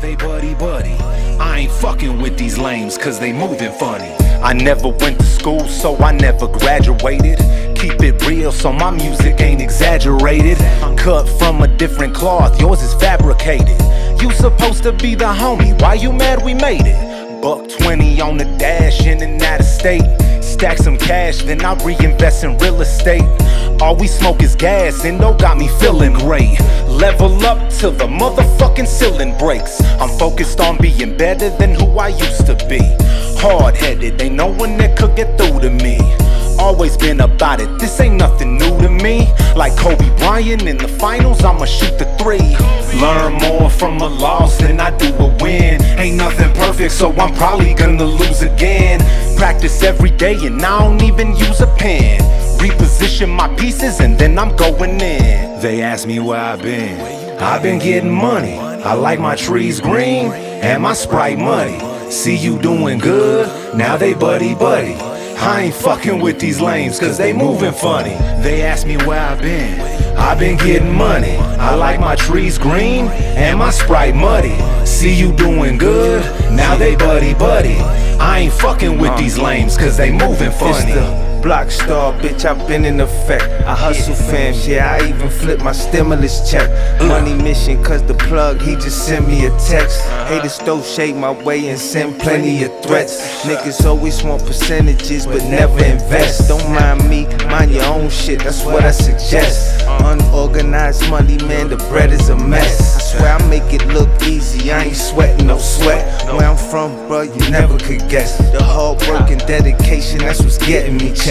they buddy. I ain't fucking with these lames cause they moving funny. I never went to school, so I never graduated. Keep it real, so my music ain't exaggerated. Cut from a different cloth, yours is fabricated. You supposed to be the homie, why you mad we made it? $120 on the dash, in and out of state. Stack some cash, then I reinvest in real estate. All we smoke is gas, and no got me feeling great. Level up till the motherfucking ceiling breaks. I'm focused on being better than who I used to be. Hard-headed, ain't no one that could get through to me. Always been about it, this ain't nothing new to me. Like Kobe Bryant in the finals, I'ma shoot the three. Learn more from a loss than I do a win. Ain't nothing perfect, so I'm probably gonna lose again. Practice every day and I don't even use a pen. Reposition my pieces and then I'm going in. They ask me where I've been getting money. I like my trees green and my Sprite muddy. See you doing good, now they buddy. I ain't fucking with these lames cause they moving funny. They ask me where I've been getting money. I like my trees green and my Sprite muddy. See you doing good, now they buddy. I ain't fucking with these lames cause they moving funny. Block star, bitch, I've been in effect. I hustle fams, yeah, I even flip my stimulus check. Money mission, cause the plug, he just sent me a text. Haters throw shade my way and send plenty of threats. Niggas always want percentages, but never invest. Don't mind me, mind your own shit, that's what I suggest. Unorganized money, man, the bread is a mess. I swear I make it look easy, I ain't sweating no sweat. Where I'm from, bro, you never could guess. The hard work and dedication, that's what's getting me checks.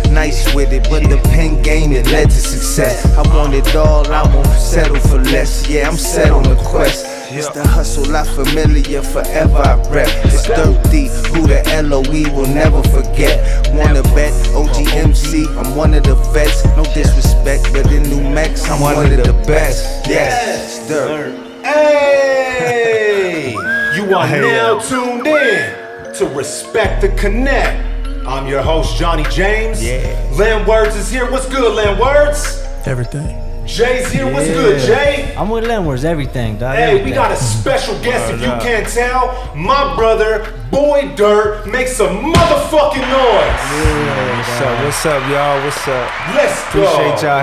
Nice with it, but the pen game, it led to success. I want it all, I won't settle for less. Yeah, I'm set on the quest. It's the hustle, I familiar, forever I rep. It's Dirrt, who the LOE will never forget. Wanna bet, OGMC, I'm one of the vets. No disrespect, but in New Mex, I'm one of the best. Yes, it's Dirrt. Hey! You are now tuned in to Respect the Connect. I'm your host, Johnny James. Yeah. Len Words is here. What's good, Len Words? Everything. Jay's here. What's good, Jay? I'm with Len Words, everything, dog. Hey, we got a special guest, if you can't tell. My brother, Boy Dirrt, make some motherfucking noise. Yeah, what's up, y'all? What's up? Let's go. Appreciate y'all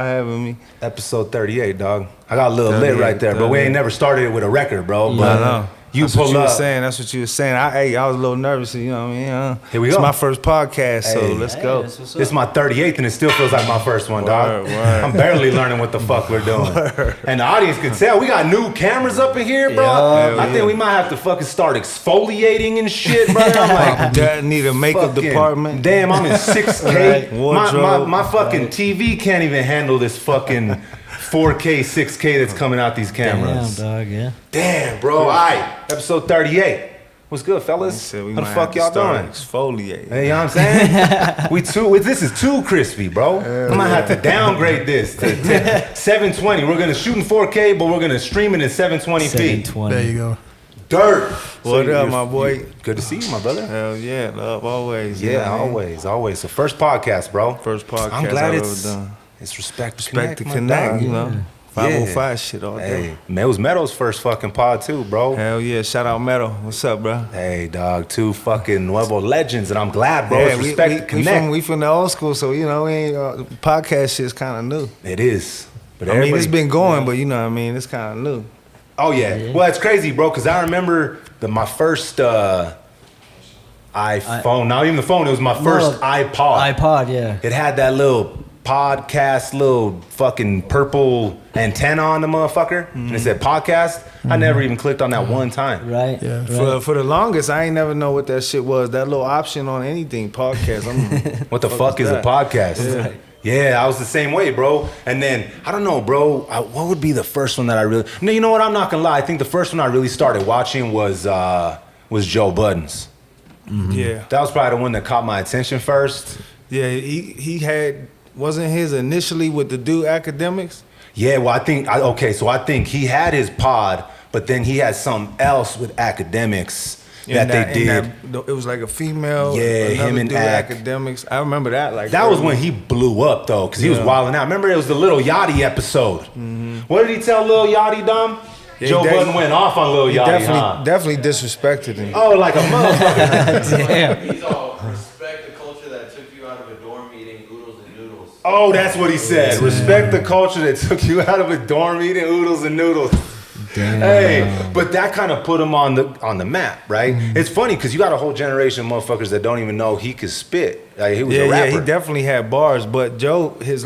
having me. Episode 38, dog. I got a little lit right there, but we ain't never started it with a record, bro. Yeah. But I know. You that's pull what you up. was saying. That's what you was saying. I was a little nervous, you know what I mean? Here we go. It's my first podcast, so Hey. let's go. This is my 38th and it still feels like my first one, dog. Word. I'm barely learning what the fuck we're doing. And the audience can tell. We got new cameras up in here, bro. I think we might have to fucking start exfoliating and shit, bro. I'm like, Dad need a makeup fucking, department. Damn, I'm in 6K. Wardrobe. My fucking TV can't even handle this fucking 4K, 6K that's coming out these cameras. Damn, dog, yeah. Damn, bro. All right, episode 38. What's good, fellas? How the fuck y'all doing? Exfoliate. Hey, you know what I'm saying? This is too crispy, bro. I'm gonna have to downgrade this to 720. We're gonna shoot in 4K, but we're gonna stream it in 720p. 720. There you go. Dirrt. What up, my boy? Good to see you, my brother. Hell yeah, love always. Yeah, you know what I mean? always. So first podcast, bro. First podcast I'm glad I've it's ever done. It's Respect the Respect to my connect, dog. you know. 505 shit all day. Hey, man, it was Meadows' first fucking pod too, bro. Hell yeah, shout out Metal. What's up, bro? Hey, dog, two fucking Nuevo legends, and I'm glad, bro. It's Respect the Connect. We from the old school, so you know, we ain't podcast shit's kind of new. It is. But I mean, it's been going, but you know what I mean, it's kind of new. Oh yeah. Well, it's crazy, bro, because I remember my first iPhone. Not even the phone. It was my first iPod. iPod, yeah. It had that little podcast, little fucking purple antenna on the motherfucker, and it said podcast. I never even clicked on that one time. Right. Yeah. Right. For the longest, I ain't never know what that shit was. That little option on anything podcast. What the fuck is a podcast? Right. Yeah, I was the same way, bro. And then I don't know, bro. What would be the first one that I really? No, you know what? I'm not gonna lie. I think the first one I really started watching was Joe Budden's. Mm-hmm. Yeah, that was probably the one that caught my attention first. Yeah, he had. Wasn't his initially with the Do Academics? Yeah, well, I think he had his pod, but then he had something else with Academics that they did. It was like a female. Yeah, him and Academics. I remember that. Like that was when he blew up though, because he was wilding out. Remember, it was the Lil Yachty episode. Mm-hmm. What did he tell Lil Yachty, Dom? Yeah, Joe Budden went off on Lil Yachty, definitely disrespected him. Oh, like a motherfucker. Damn. He's all respect the culture that took you out of a dorm eating oodles and noodles. Oh, that's what he said. Respect the culture that took you out of a dorm eating oodles and noodles. Damn. Hey, but that kind of put him on the map, right? It's funny because you got a whole generation of motherfuckers that don't even know he could spit. Like, he was a rapper. Yeah, he definitely had bars, but Joe, his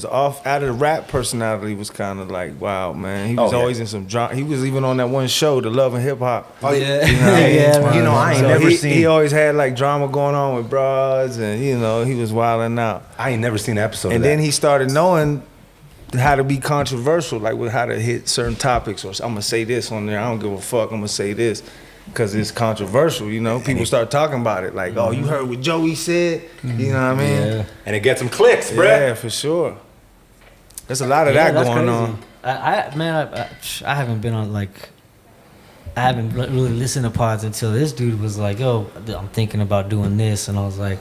off out of the rap personality was kind of like, wow, man. He was always in some drama. He was even on that one show, The Love and Hip Hop. Oh yeah, you know, you know, I ain't never seen. He always had like drama going on with bras, and you know, he was wilding out. I ain't never seen an episode. And of then that. he started knowing how to be controversial, like with how to hit certain topics. Or I'm gonna say this on there. I don't give a fuck. I'm gonna say this because it's controversial. You know, people start talking about it. Like, oh, you heard what Joey said? You know what I mean? Yeah. And it gets some clicks, bruh. Yeah, for sure. There's a lot of that that's going crazy. on. I haven't been on I haven't really listened to pods until this dude was like, yo, I'm thinking about doing this, and I was like,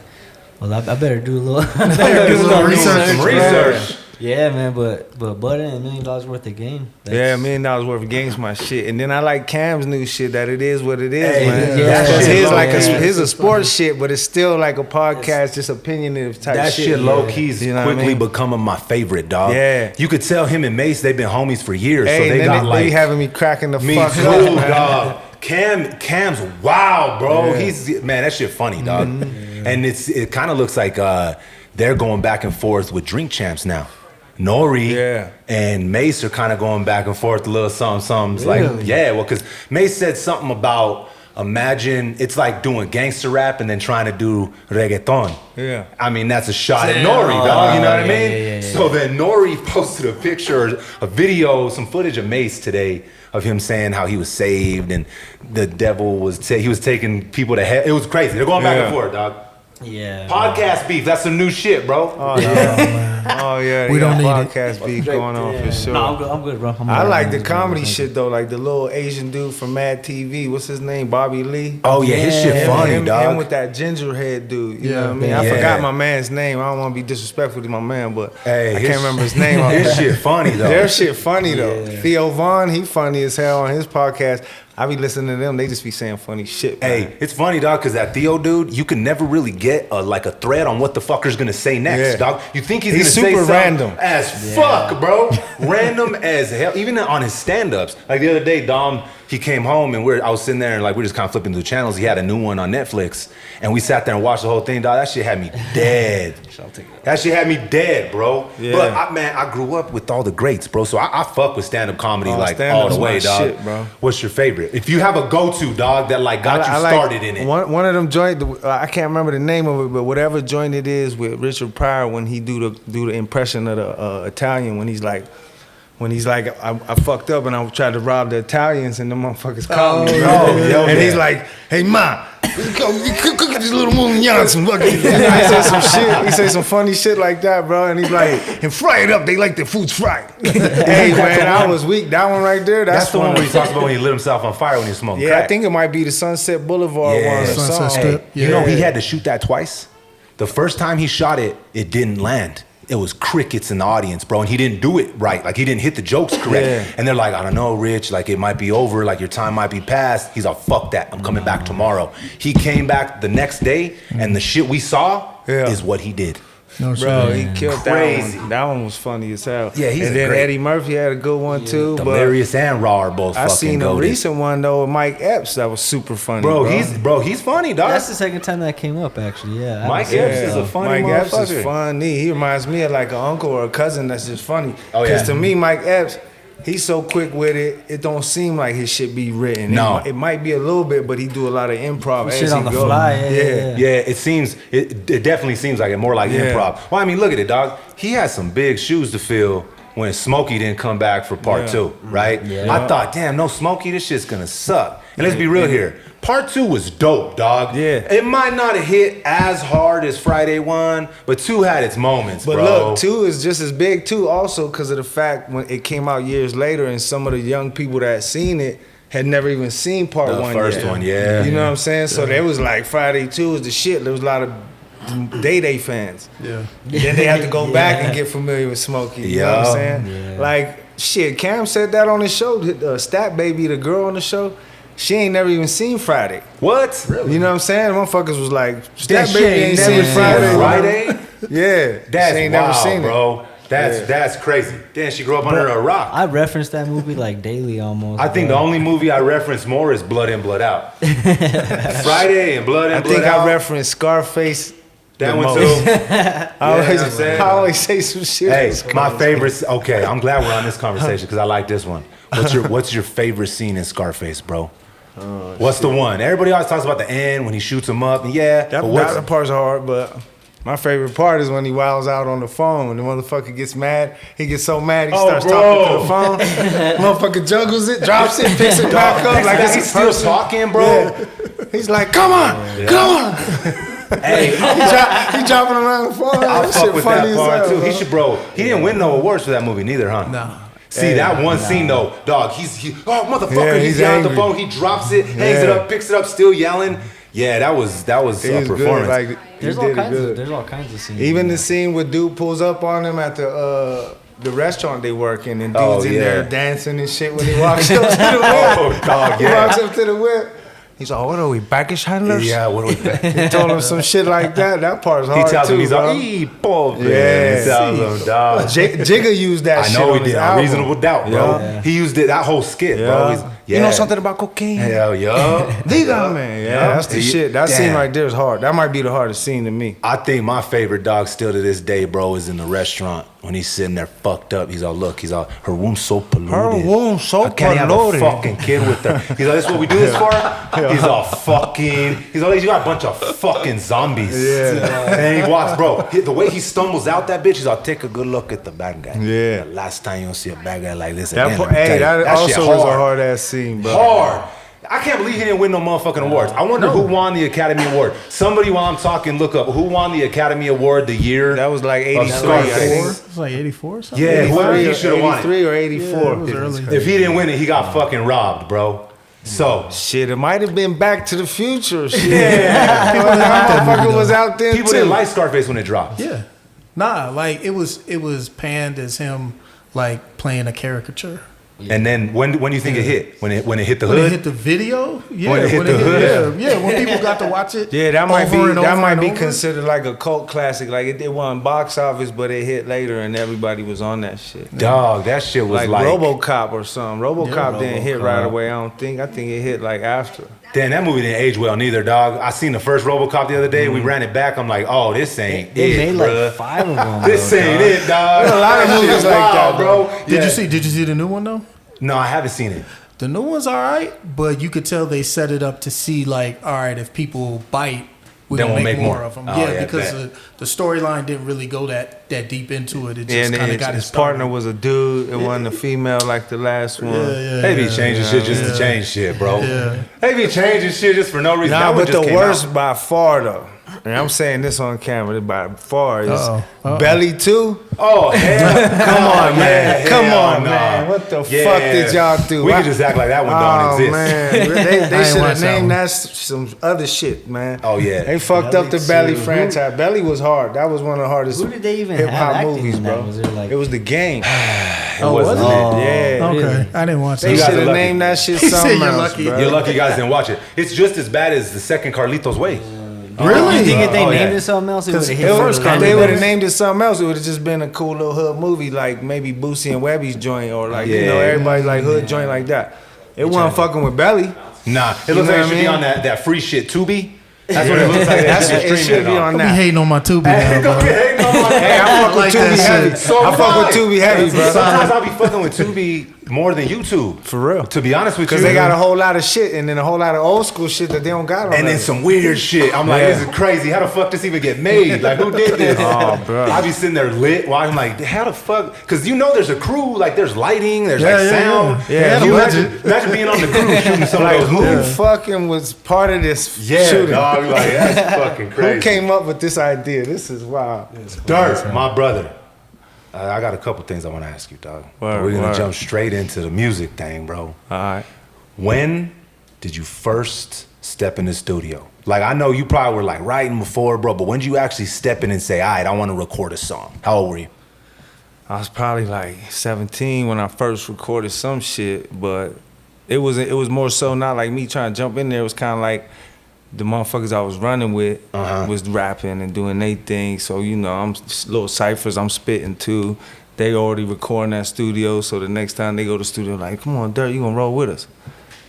well, I better do a little, research. Yeah, man, but Budden and $1 million worth of game. Yeah, $1 million worth of games, my shit. And then I like Cam's new shit that it is what it is, Hey, man. yeah. That's That shit his like low-key. his a sports shit, but it's still like a podcast, just opinionative type That shit low key's You know what I quickly mean? becoming my favorite, dog. Yeah. You could tell him and Mace, they've been homies for years, Hey, so they then got like they having me cracking the me fuck too, up, man. dog. Cam's wild, bro. Yeah. He's man, that shit funny, dog. And it kind of looks like they're going back and forth with Drink Champs now. Nori and Mace are kind of going back and forth a little something. Really? Like, yeah, well, because Mace said something about imagine it's like doing gangster rap and then trying to do reggaeton. Yeah. I mean, that's a shot at Nori, dog. You know what I mean? yeah. So then Nori posted a picture, a video, some footage of Mace today of him saying how he was saved and the devil was he was taking people to hell. It was crazy. They're going back and forth, dog. Yeah. Podcast beef, that's some new shit, bro. Oh yeah, oh yeah. We don't need podcast beef going on for sure. No, I'm good, bro. I like the comedy shit though, like the little Asian dude from Mad TV. What's his name? Bobby Lee. Oh yeah, his shit funny, him, dog. Him with that ginger head dude. You know what I mean? Yeah. I forgot my man's name. I don't want to be disrespectful to my man, but Hey, I can't remember his name. His shit funny though. Their shit funny though. Theo Vaughn, he funny as hell on his podcast. I be listening to them. They just be saying funny shit. Man. Hey, it's funny, dog, because that Theo dude, you can never really get a thread on what the fucker's gonna say next, dog. You think he's gonna say super something random as fuck, bro. Random as hell. Even on his stand-ups. Like the other day, Dom, he came home and I was sitting there and like we're just kind of flipping through channels. He had a new one on Netflix, and we sat there and watched the whole thing, dog. That shit had me dead. That shit had me dead, bro. Yeah. But I grew up with all the greats, bro. So I fuck with stand-up comedy like all the way, my dog. shit, bro. What's your favorite? If you have a go-to, dog, that like got you started in it. One of them joint, I can't remember the name of it, but whatever joint it is with Richard Pryor when he do the impression of the Italian when he's like, I fucked up and I tried to rob the Italians and the motherfuckers called me. And he's like, hey ma, you cook this little moulignon, some fucking. He say some shit. He say some funny shit like that, bro. And he's like, and fry it up. They like their foods fried. Hey man, I was weak. That one right there. That's the one where he talks about when he lit himself on fire when he was smoking crack. I think it might be the Sunset Boulevard one or Sunset something. Strip. You know he had to shoot that twice. The first time he shot it, it didn't land. It was crickets in the audience, bro, and he didn't do it right. Like he didn't hit the jokes correct. Yeah. And they're like, I don't know, Rich, like it might be over, like your time might be past. He's like, fuck that, I'm coming back tomorrow. He came back the next day, and the shit we saw is what he did. No Bro, shit. he killed Crazy. that one. That one was funny as hell. Yeah, he's and a then great- Eddie Murphy had a good one too. But Delirious and Raw are both I fucking seen a goated. recent one though with Mike Epps that was super funny. He's funny, dog. That's the second time that came up, actually. Yeah. Mike Epps is a funny Mike Epps motherfucker. is funny. He reminds me of like an uncle or a cousin that's just funny. Oh, Because yeah. to me, Mike Epps, he's so quick with it. It don't seem like his shit be written. No. It might be a little bit, but he do a lot of improv. Shit as on he the go. fly, yeah. Yeah, it definitely seems like it, more like Yeah. improv. Well, I mean, look at it, dog. He had some big shoes to fill when Smokey didn't come back for part 2, right? Yeah. I thought, damn, no Smokey, this shit's gonna suck. And let's be real here. Part 2 was dope, dog. Yeah. It might not have hit as hard as Friday 1, but 2 had its moments, But bro. look, 2 is just as big too, also because of the fact when it came out years later, and some of the young people that had seen it had never even seen part The 1 first yet. one, yeah. You know what I'm saying? So there was like Friday 2 was the shit. There was a lot of Day fans. Yeah. Then they had to go back and get familiar with Smokey. You know what I'm saying? Yeah. Like Shit, Cam said that on his show. Stat Baby, the girl on the show, she ain't never even seen Friday. What? Really? You know what I'm saying? Motherfuckers was like, Stat She Baby ain't ain't never seen seen Friday. Friday? Yeah. That's she ain't wild, never seen bro. it. That's crazy. Damn, she grew up under a rock. I reference that movie like daily almost. I think the only movie I reference more is Blood In, Blood Out. Friday and Blood In, Blood Out. I think I referenced Scarface. That the one most. too. I always say some shit. Hey, my favorite. Okay, I'm glad we're on this conversation because I like this one. What's your favorite scene in Scarface, bro? What's the one? Everybody always talks about the end when he shoots him up. And yeah, that part's hard, but my favorite part is when he wiles out on the phone. The motherfucker gets mad. He gets so mad he starts talking to the phone. Motherfucker juggles it, drops it, picks it back up like he's still talking, bro. Yeah. He's like, come on, come on. Hey, he dropping around the phone. I fuck with that part too. Bro. He didn't win no awards for that movie neither, huh? No. See that one scene though, dog. Motherfucker. Yeah, he's yelling at the phone. He drops it, hangs it up, picks it up, still yelling. Yeah, that was a performance. Like, there's all kinds of scenes. Even the scene where dude pulls up on him at the restaurant they work in, and dude's in there dancing and shit when he walks up to the whip. Oh, dog, He walks up to the whip. He's like, what are we, baggage handlers? Yeah, what are we? He told him some shit like that. That part's hard He tells too, him, he's bro. like, pobre. Yeah. He tells him, dog. Jigga used that shit I know on he his did. album. Reasonable Doubt, bro. Yeah. He used that whole skit, bro. You know something about cocaine? Hell yeah. Diga, man. Yeah, that's the shit. That scene right there is hard. That might be the hardest scene to me. I think my favorite dog still to this day, bro, is in the restaurant when he's sitting there fucked up. He's all, her womb's so polluted. Her womb's so I can't polluted. have a fucking kid with her. He's like, this is what we do this for? He's all fucking, he's all, you got a bunch of fucking zombies. Yeah. And he walks, bro, the way he stumbles out that bitch, he's all, take a good look at the bad guy. Yeah. The last time you'll see a bad guy like this That again. that also was a hard ass scene, bro. Hard. I can't believe he didn't win no motherfucking awards. I wonder who won the Academy Award. Somebody, while I'm talking, look up who won the Academy Award the year. That was like 83, I Scarface. think. It was like 84 or something. Yeah, whoever he should have won it. 83 or 84. Yeah, it was early. If he didn't win it, he got fucking robbed, bro. So Shit, it might have been Back to the Future. Shit. yeah, That motherfucker was out there people too. didn't like Scarface when it dropped. Yeah. Nah, like it was panned as him like playing a caricature. And then when do you think it hit? When it hit the When it hood? hit the video, yeah. When it hit the hood? yeah. When people got to watch it, Yeah, that might over be and that over might and be over. considered like a cult classic. Like it won box office, but it hit later, and everybody was on that shit. Dog, that shit was like RoboCop or something. RoboCop didn't hit RoboCop. right away. I don't think. I think it hit like after. damn, that movie didn't age well neither, dog. I seen the first RoboCop the other day. We ran it back. I'm like, oh, this ain't They it, made bruh. like 5 of them. This though, ain't dog. it, dog. There's a lot of That movies shit's like wild, that, bro. Did you see the new one though? No, I haven't seen it. The new one's all right, but you could tell they set it up to see like, all right, if people bite, we're Then gonna we'll make make more more. of them. Oh, yeah, yeah, because bet. the storyline didn't really go that deep into it. It just And kind then of got his it started. partner was a dude. It wasn't a female like the last one. They be changing shit just to change shit, bro. Yeah. They be changing shit just for no reason. Nah, That one but just the came worst out. by far though, and I'm saying this on camera, by far is Uh-oh. Belly 2. Oh, hell. Come on, man. Come Hell on, no. man. What the Yeah. fuck did y'all do? We could just act like that one don't exist. Man. They ain't should watched have that named one. that some other shit, man. Oh, yeah. They fucked up the Belly Belly 2. franchise. Belly was hard. That was one of the hardest Who did they even hip have hop acting movies, in that? bro. Was there like It was The Game. Oh, was wasn't it? Yeah. Okay, Really? I didn't watch They You that. guys should are have lucky. named that shit He said something you're else, lucky. bro. You're lucky you guys didn't watch it. It's just as bad as the second Carlitos Way. Really? You think if they Oh, named yeah. it something else, it would have hit It was, first? if they would have named it something else, it would have just been a cool little hood movie, like maybe Boosie and Webby's joint, or like you know Yeah. everybody like hood joint like that. It wasn't fucking with Belly. Nah, it You looks know like it what should I be mean? on that free shit Tubi. That's what it looks like. That's That's it should be on Don't be that. hating on my Tubi Hey, now, don't be bro. hating on my Hey, I fuck with like that Tubi heavy. shit. So I fuck with Tubi heavy, bro. Sometimes I'll be fucking with Tubi more than YouTube. For real. To be honest with you. Because they got a whole lot of shit and then a whole lot of old school shit that they don't got on and then there. some weird shit. I'm like, Yeah. this is crazy. How the fuck this even get made? Like, who did this? Oh, bro. I be sitting there lit while I'm like, how the fuck? Because you know there's a crew, like there's lighting, there's Yeah, like yeah, sound. yeah. Yeah, You the imagine being on the crew shooting some Like of those who movies. fucking was part of this Yeah, shooting? dog. Like, that's fucking crazy. Who came up with this idea? This is wild. Dirtt, my brother. I got a couple things I want to ask you, dog. Word, We're gonna word. jump straight into the music thing, bro. All right. When did you first step in the studio? Like, I know you probably were like writing before, bro, but when did you actually step in and say, all right, I want to record a song? How old were you? I was probably like 17 when I first recorded some shit, but it was more so not like me trying to jump in there. It was kind of like the motherfuckers I was running with was rapping and doing their thing. So, you know, I'm little ciphers I'm spitting too. They already recording that studio, so the next time they go to the studio, like, come on, Dirtt, you gonna roll with us?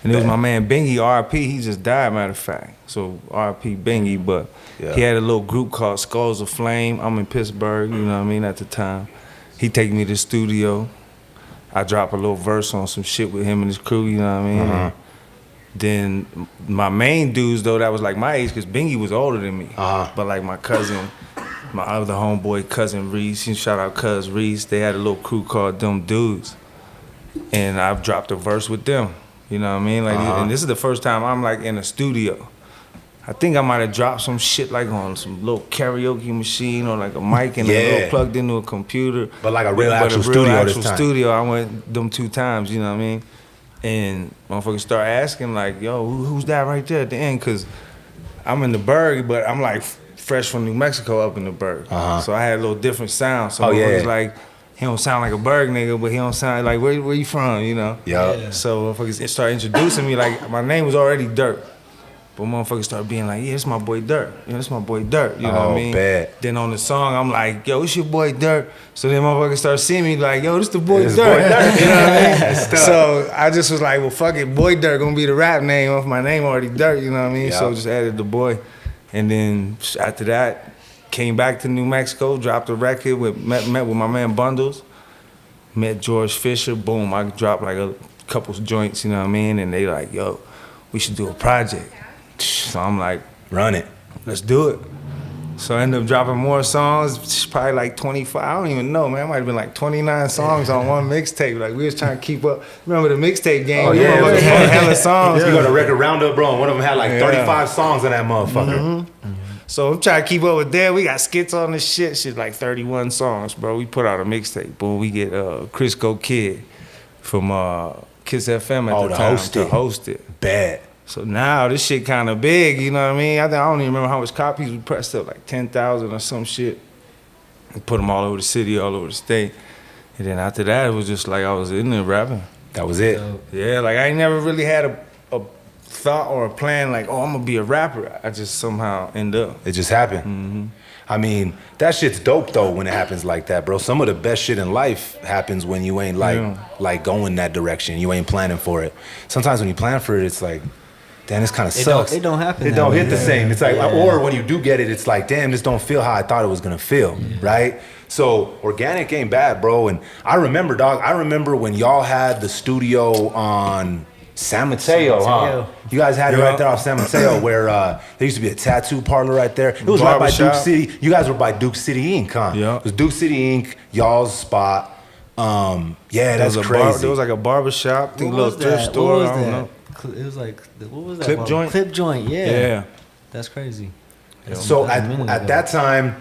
And it was my man Bingy, R.I.P. He just died, matter of fact. So R.I.P. Bingy, but he had a little group called Skulls of Flame. I'm in Pittsburgh, you know what I mean, at the time. He take me to the studio. I drop a little verse on some shit with him and his crew, you know what I mean? Then my main dudes, though, that was like my age, because Bingy was older than me. But like my cousin, my other homeboy, cousin Reese, shout out Cuz Reese, they had a little crew called Them Dudes. And I've dropped a verse with them, you know what I mean? Like, and this is the first time I'm like in a studio. I think I might have dropped some shit like on some little karaoke machine or like a mic and a little plugged into a computer. But like a real actual studio this time. Studio, I went them 2 times, you know what I mean? And motherfuckers start asking like, yo, who's that right there at the end? Cause I'm in the Berg, but I'm like fresh from New Mexico up in the Berg. So I had a little different sound. So motherfuckers like, he don't sound like a Berg nigga, but he don't sound like, where you from, you know? So motherfuckers started introducing me, like my name was already Dirtt. But motherfuckers started being like, yeah, it's my boy Dirtt. You know, it's my boy Dirtt. You know what I mean? Bad. Then on the song, I'm like, yo, it's your boy Dirtt. So then motherfuckers start seeing me like, yo, this the boy Dirtt. You know what I mean? So I just was like, well, fuck it, boy Dirtt gonna be the rap name off my name already Dirtt. You know what I mean? So just added the boy. And then after that, came back to New Mexico, dropped a record, met with my man Bundles, met George Fisher. Boom, I dropped like a couple joints. You know what I mean? And they like, yo, we should do a project. So I'm like, run it. Let's do it. So I ended up dropping more songs, probably like 25, I don't even know, man. It might have been like 29 songs on one mixtape. Like we was trying to keep up. Remember the mixtape game? Oh, yeah. It was hella songs. You got a record roundup, bro, and one of them had like 35 songs on that motherfucker. So I'm trying to keep up with that. We got skits on this shit like 31 songs, bro. We put out a mixtape. Boom, we get Crisco Kid from Kiss FM at the time to host it. Bad. So now this shit kind of big, you know what I mean? I don't even remember how much copies we pressed up, like 10,000 or some shit. We put them all over the city, all over the state. And then after that, it was just like I was in there rapping. That was it. Yeah, like I ain't never really had a thought or a plan like, oh, I'm gonna be a rapper. I just somehow end up. It just happened. I mean, that shit's dope though when it happens like that, bro. Some of the best shit in life happens when you ain't like going that direction. You ain't planning for it. Sometimes when you plan for it, it's like, damn, this kind of sucks. It don't happen. It don't hit the same. It's like, or when you do get it, it's like, damn, this don't feel how I thought it was gonna feel, right? So organic ain't bad, bro. And I remember, dog. I remember when y'all had the studio on San Mateo, huh? You guys had it right there off San Mateo, where there used to be a tattoo parlor right there. It was right by Duke City. You guys were by Duke City Inc., huh? Yeah. It was Duke City Inc., y'all's spot. Yeah, that's crazy. There was like a barbershop, a little thrift store. I don't know. It was like, what was that? Clip joint? Clip joint, yeah. That's crazy. So at that time,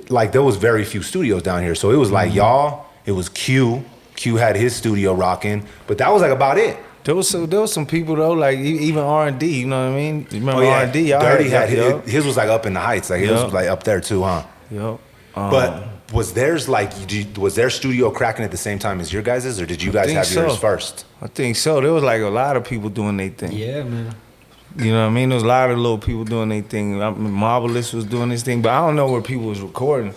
like there was very few studios down here. So it was like y'all, it was Q. Q had his studio rocking, but that was like about it. There was some people though, like even R&D, you know what I mean? You remember R&D? Dirty had his was like up in the heights, like his was like up there too, huh? Yep. But was theirs like, was their studio cracking at the same time as your guys's, or did you guys have yours first? I think so. There was like a lot of people doing their thing. Yeah, man. You know what I mean? There was a lot of little people doing their thing. Marvelous was doing his thing, but I don't know where people was recording.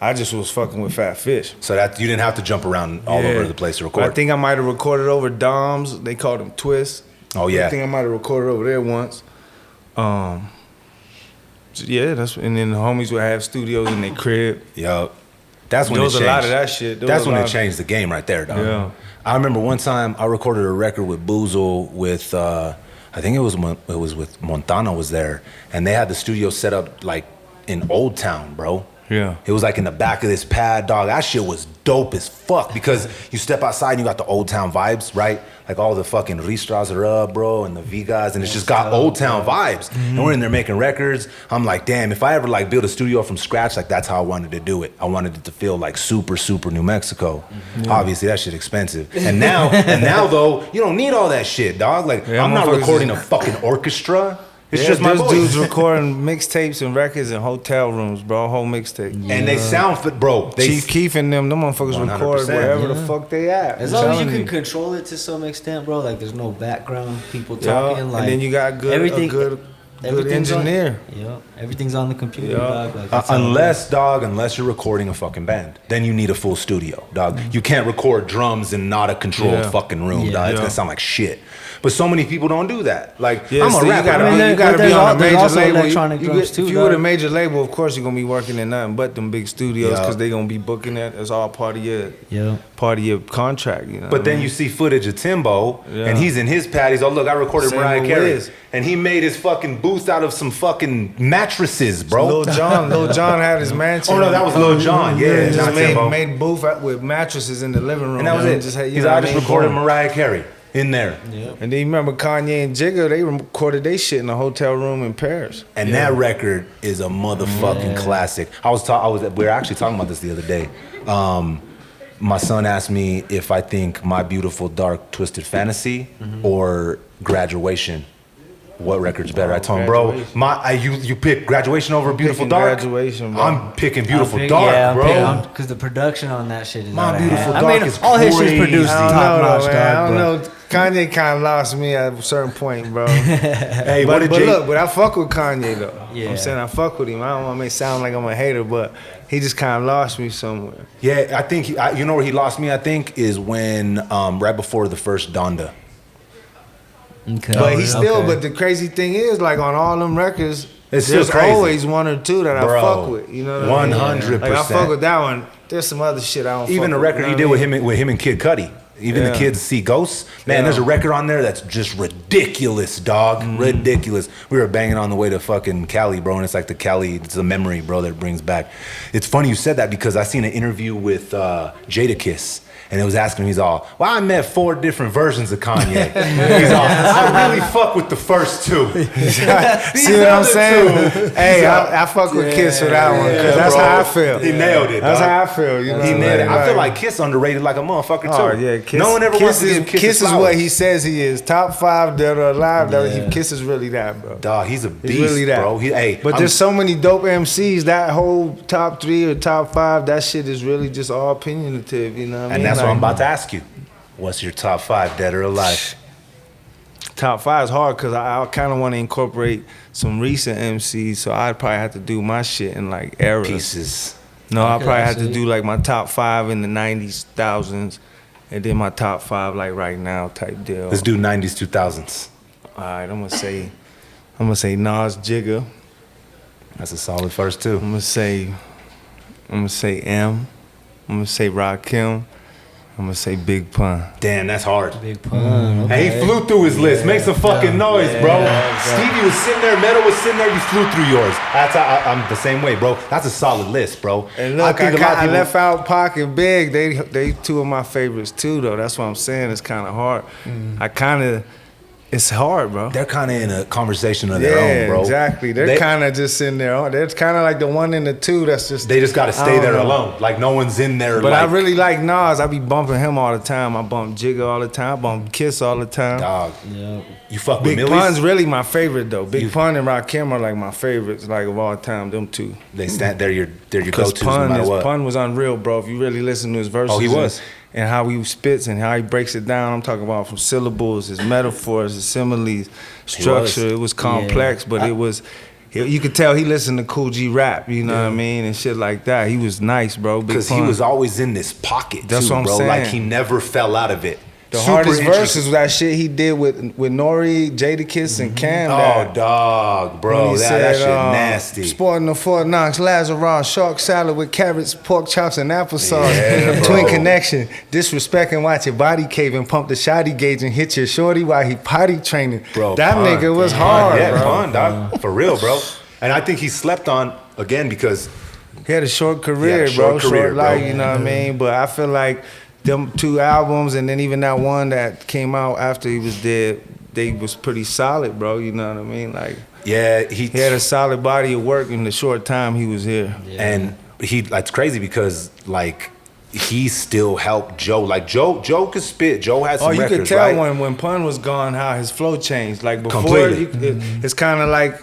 I just was fucking with Fat Fish. So that you didn't have to jump around all over the place to record. But I think I might have recorded over Dom's. They called him Twist. Oh yeah. I think I might have recorded over there once. Yeah, and then the homies would have studios in their crib. Yup. That's when there was a lot of that shit. That's when it changed the game right there, dog. Yeah. I remember one time I recorded a record with Boozle with I think it was with Montana was there, and they had the studio set up like in Old Town, bro. Yeah. It was like in the back of this pad, dog. That shit was dope as fuck because you step outside and you got the Old Town vibes, right? Like all the fucking Ristras are up, bro, and the Vigas, and it's just got Old Town vibes. And we're in there making records. I'm like, damn, if I ever like build a studio from scratch, like that's how I wanted to do it. I wanted it to feel like super, super New Mexico. Obviously, that shit expensive. And now though, you don't need all that shit, dog. Like I'm not recording a fucking orchestra. It's just my There's voice. dudes recording mixtapes and records in hotel rooms, bro. Whole mixtape. And they sound fit, bro. They Chief Keef and them motherfuckers 100%, record wherever the yeah. fuck they at. As I'm long as you telling can control it to some extent, bro. Like there's no background people Yeah, talking. Like and then you got a good everything's engineer. Everything's on the computer. Yeah. Dog. Like, that's how it unless you're recording a fucking band, then you need a full studio, dog. You can't record drums in not a controlled Yeah. fucking room, Yeah. dog. It's Yeah. gonna sound like shit. But so many people don't do that. Like Yeah, I'm so a rapper. You gotta, I mean, you gotta there's be on a there's major also label. electronic drums too, If you with a dog. major label, of course you're gonna be working in nothing but them big studios Yeah. because they gonna be booking that as all part of Yeah. your contract. You know. But then you see footage of Timbo, Yeah. and he's in his pad. He's, oh, look, I recorded Same Mariah with Carey. Wiz. And he made his fucking booth out of some fucking mattresses, bro. Lil John had his mansion. Oh, no, that was Lil Jon. Yeah, he not just Timbo. made booth with mattresses in the living room. And that was it. Just had, He's know I what just mean? recorded Boom. Mariah Carey in there. And then you remember Kanye and Jigga, they recorded their shit in a hotel room in Paris. And that record is a motherfucking classic. We were actually talking about this the other day. My son asked me if I think My Beautiful Dark Twisted Fantasy or Graduation. What record's better? I told him, bro, you pick Graduation over Beautiful picking Dark. Graduation, bro. I'm picking Beautiful I'm Dark, yeah, bro. Because the production on that shit is My out of Beautiful hand. Dark I mean, is all his shit's crazy. produced I don't top know, notch, though, dog. man. I don't but- know. Kanye kind of lost me at a certain point, bro. Hey, what but did Jay? look, but I fuck with Kanye though. Yeah. I'm saying I fuck with him. I don't want to make it sound like I'm a hater, but he just kind of lost me somewhere. Yeah, I think you know where he lost me. I think is when right before the first Donda. Okay. But he still. Okay. But the crazy thing is, like on all them records, It's still there's crazy. always one or two that Bro, I fuck with. You know what I mean? 100%. Like I fuck with that one. There's some other shit I don't. Even the fuck record with, he you did know with what him and Kid Cudi. Even the Yeah. kids see ghosts. Man, Yeah. there's a record on there that's just ridiculous, dog. Ridiculous. We were banging on the way to fucking Cali, bro, and it's like it's the memory, bro, that it brings back. It's funny you said that because I seen an interview with Jadakiss. And it was asking him, he's all, well, I met 4 different versions of Kanye. He's all, I really fuck with the first 2. See what I'm saying? Hey, I fuck with Kiss for that one because that's bro. how I feel. He nailed it, That's dog. how I feel. You know, He what nailed it. mean? I feel like Kiss underrated like a motherfucker too. Oh yeah, Kiss. No one ever wants to is, give Kiss Kiss his is what flowers. he says he is. Top 5 dead or alive. Yeah. Kiss is really that, bro. Dog, he's a beast, He's really that, bro. But there's so many dope MCs. That whole top 3 or top 5, that shit is really just all opinionative. You know what I mean? and that's what I'm Like, about to ask you. What's your top 5, dead or alive? Top 5 is hard because I kind of want to incorporate some recent MCs. So I'd probably have to do my shit in like eras. Pieces. No, I Okay, probably I have to see. do like my top 5 in the 90s, thousands, and then my top 5 like right now type deal. Let's do 90s, 2000s. All right, I'm gonna say Nas, Jigga. That's a solid first 2. I'm gonna say M. I'm gonna say Rakim. I'm gonna say Big Pun. Damn, that's hard. Big pun. And Okay. he flew through his list. Make some fucking noise, bro. Stevie was sitting there, Metal was sitting there, you flew through yours. I'm the same way, bro. That's a solid list, bro. And look, I, a lot of people- left out Pac and Big. They 2 of my favorites too, though. That's what I'm saying. It's kind of hard. It's hard, bro. They're kind of in a conversation of their own, bro. Exactly. They're kind of just in there. They're kind of like the 1 and the 2. That's just They just got to I stay don't there know. alone. Like no one's in there. But like, I really like Nas. I be bumping him all the time. I bump Jigga all the time. I bump Kiss all the time. dog. Yeah. You fuck with Big Millies? Pun's really my favorite though. Big You- Pun and Rakim are like my favorites, like of all time. Them 2. They stand. They're your Because go-tos no matter what. Pun was unreal, bro. If you really listen to his verses, Oh, he was. and how he spits and how he breaks it down. I'm talking about from syllables, his metaphors, his similes, structure. It was complex, but it was. You could tell he listened to Cool G rap, you know what I mean, and shit like that. He was nice, bro. Big Because he Pun. was always in this pocket, That's too, what I'm bro. saying. Like he never fell out of it. The Super hardest interesting. verses was that shit he did with Nori, Jadakiss, and Cam. Oh, that- dog, when bro, he that shit said, nasty. Sporting the Fort Knox, Lazarus, shark salad with carrots, pork chops, and applesauce. Yeah, Twin bro. connection. Disrespect and watch your body cave and pump the shotty gauge and hit your shorty while he potty training. Bro, that Pun. nigga was Pun, hard, yeah, bro. Pun, dog, for real, bro. And I think he slept on again because He had a short career, He had a short bro. career, Short life, bro. you know what I mean? But I feel like them 2 albums and then even that one that came out after he was dead, they was pretty solid, bro. You know what I mean? Like yeah, he had a solid body of work in the short time he was here. and he. It's crazy because like he still helped Joe. Like Joe could spit. Joe had some you records, could tell right? when Pun was gone how his flow changed. Like before, Completely. it's kind of like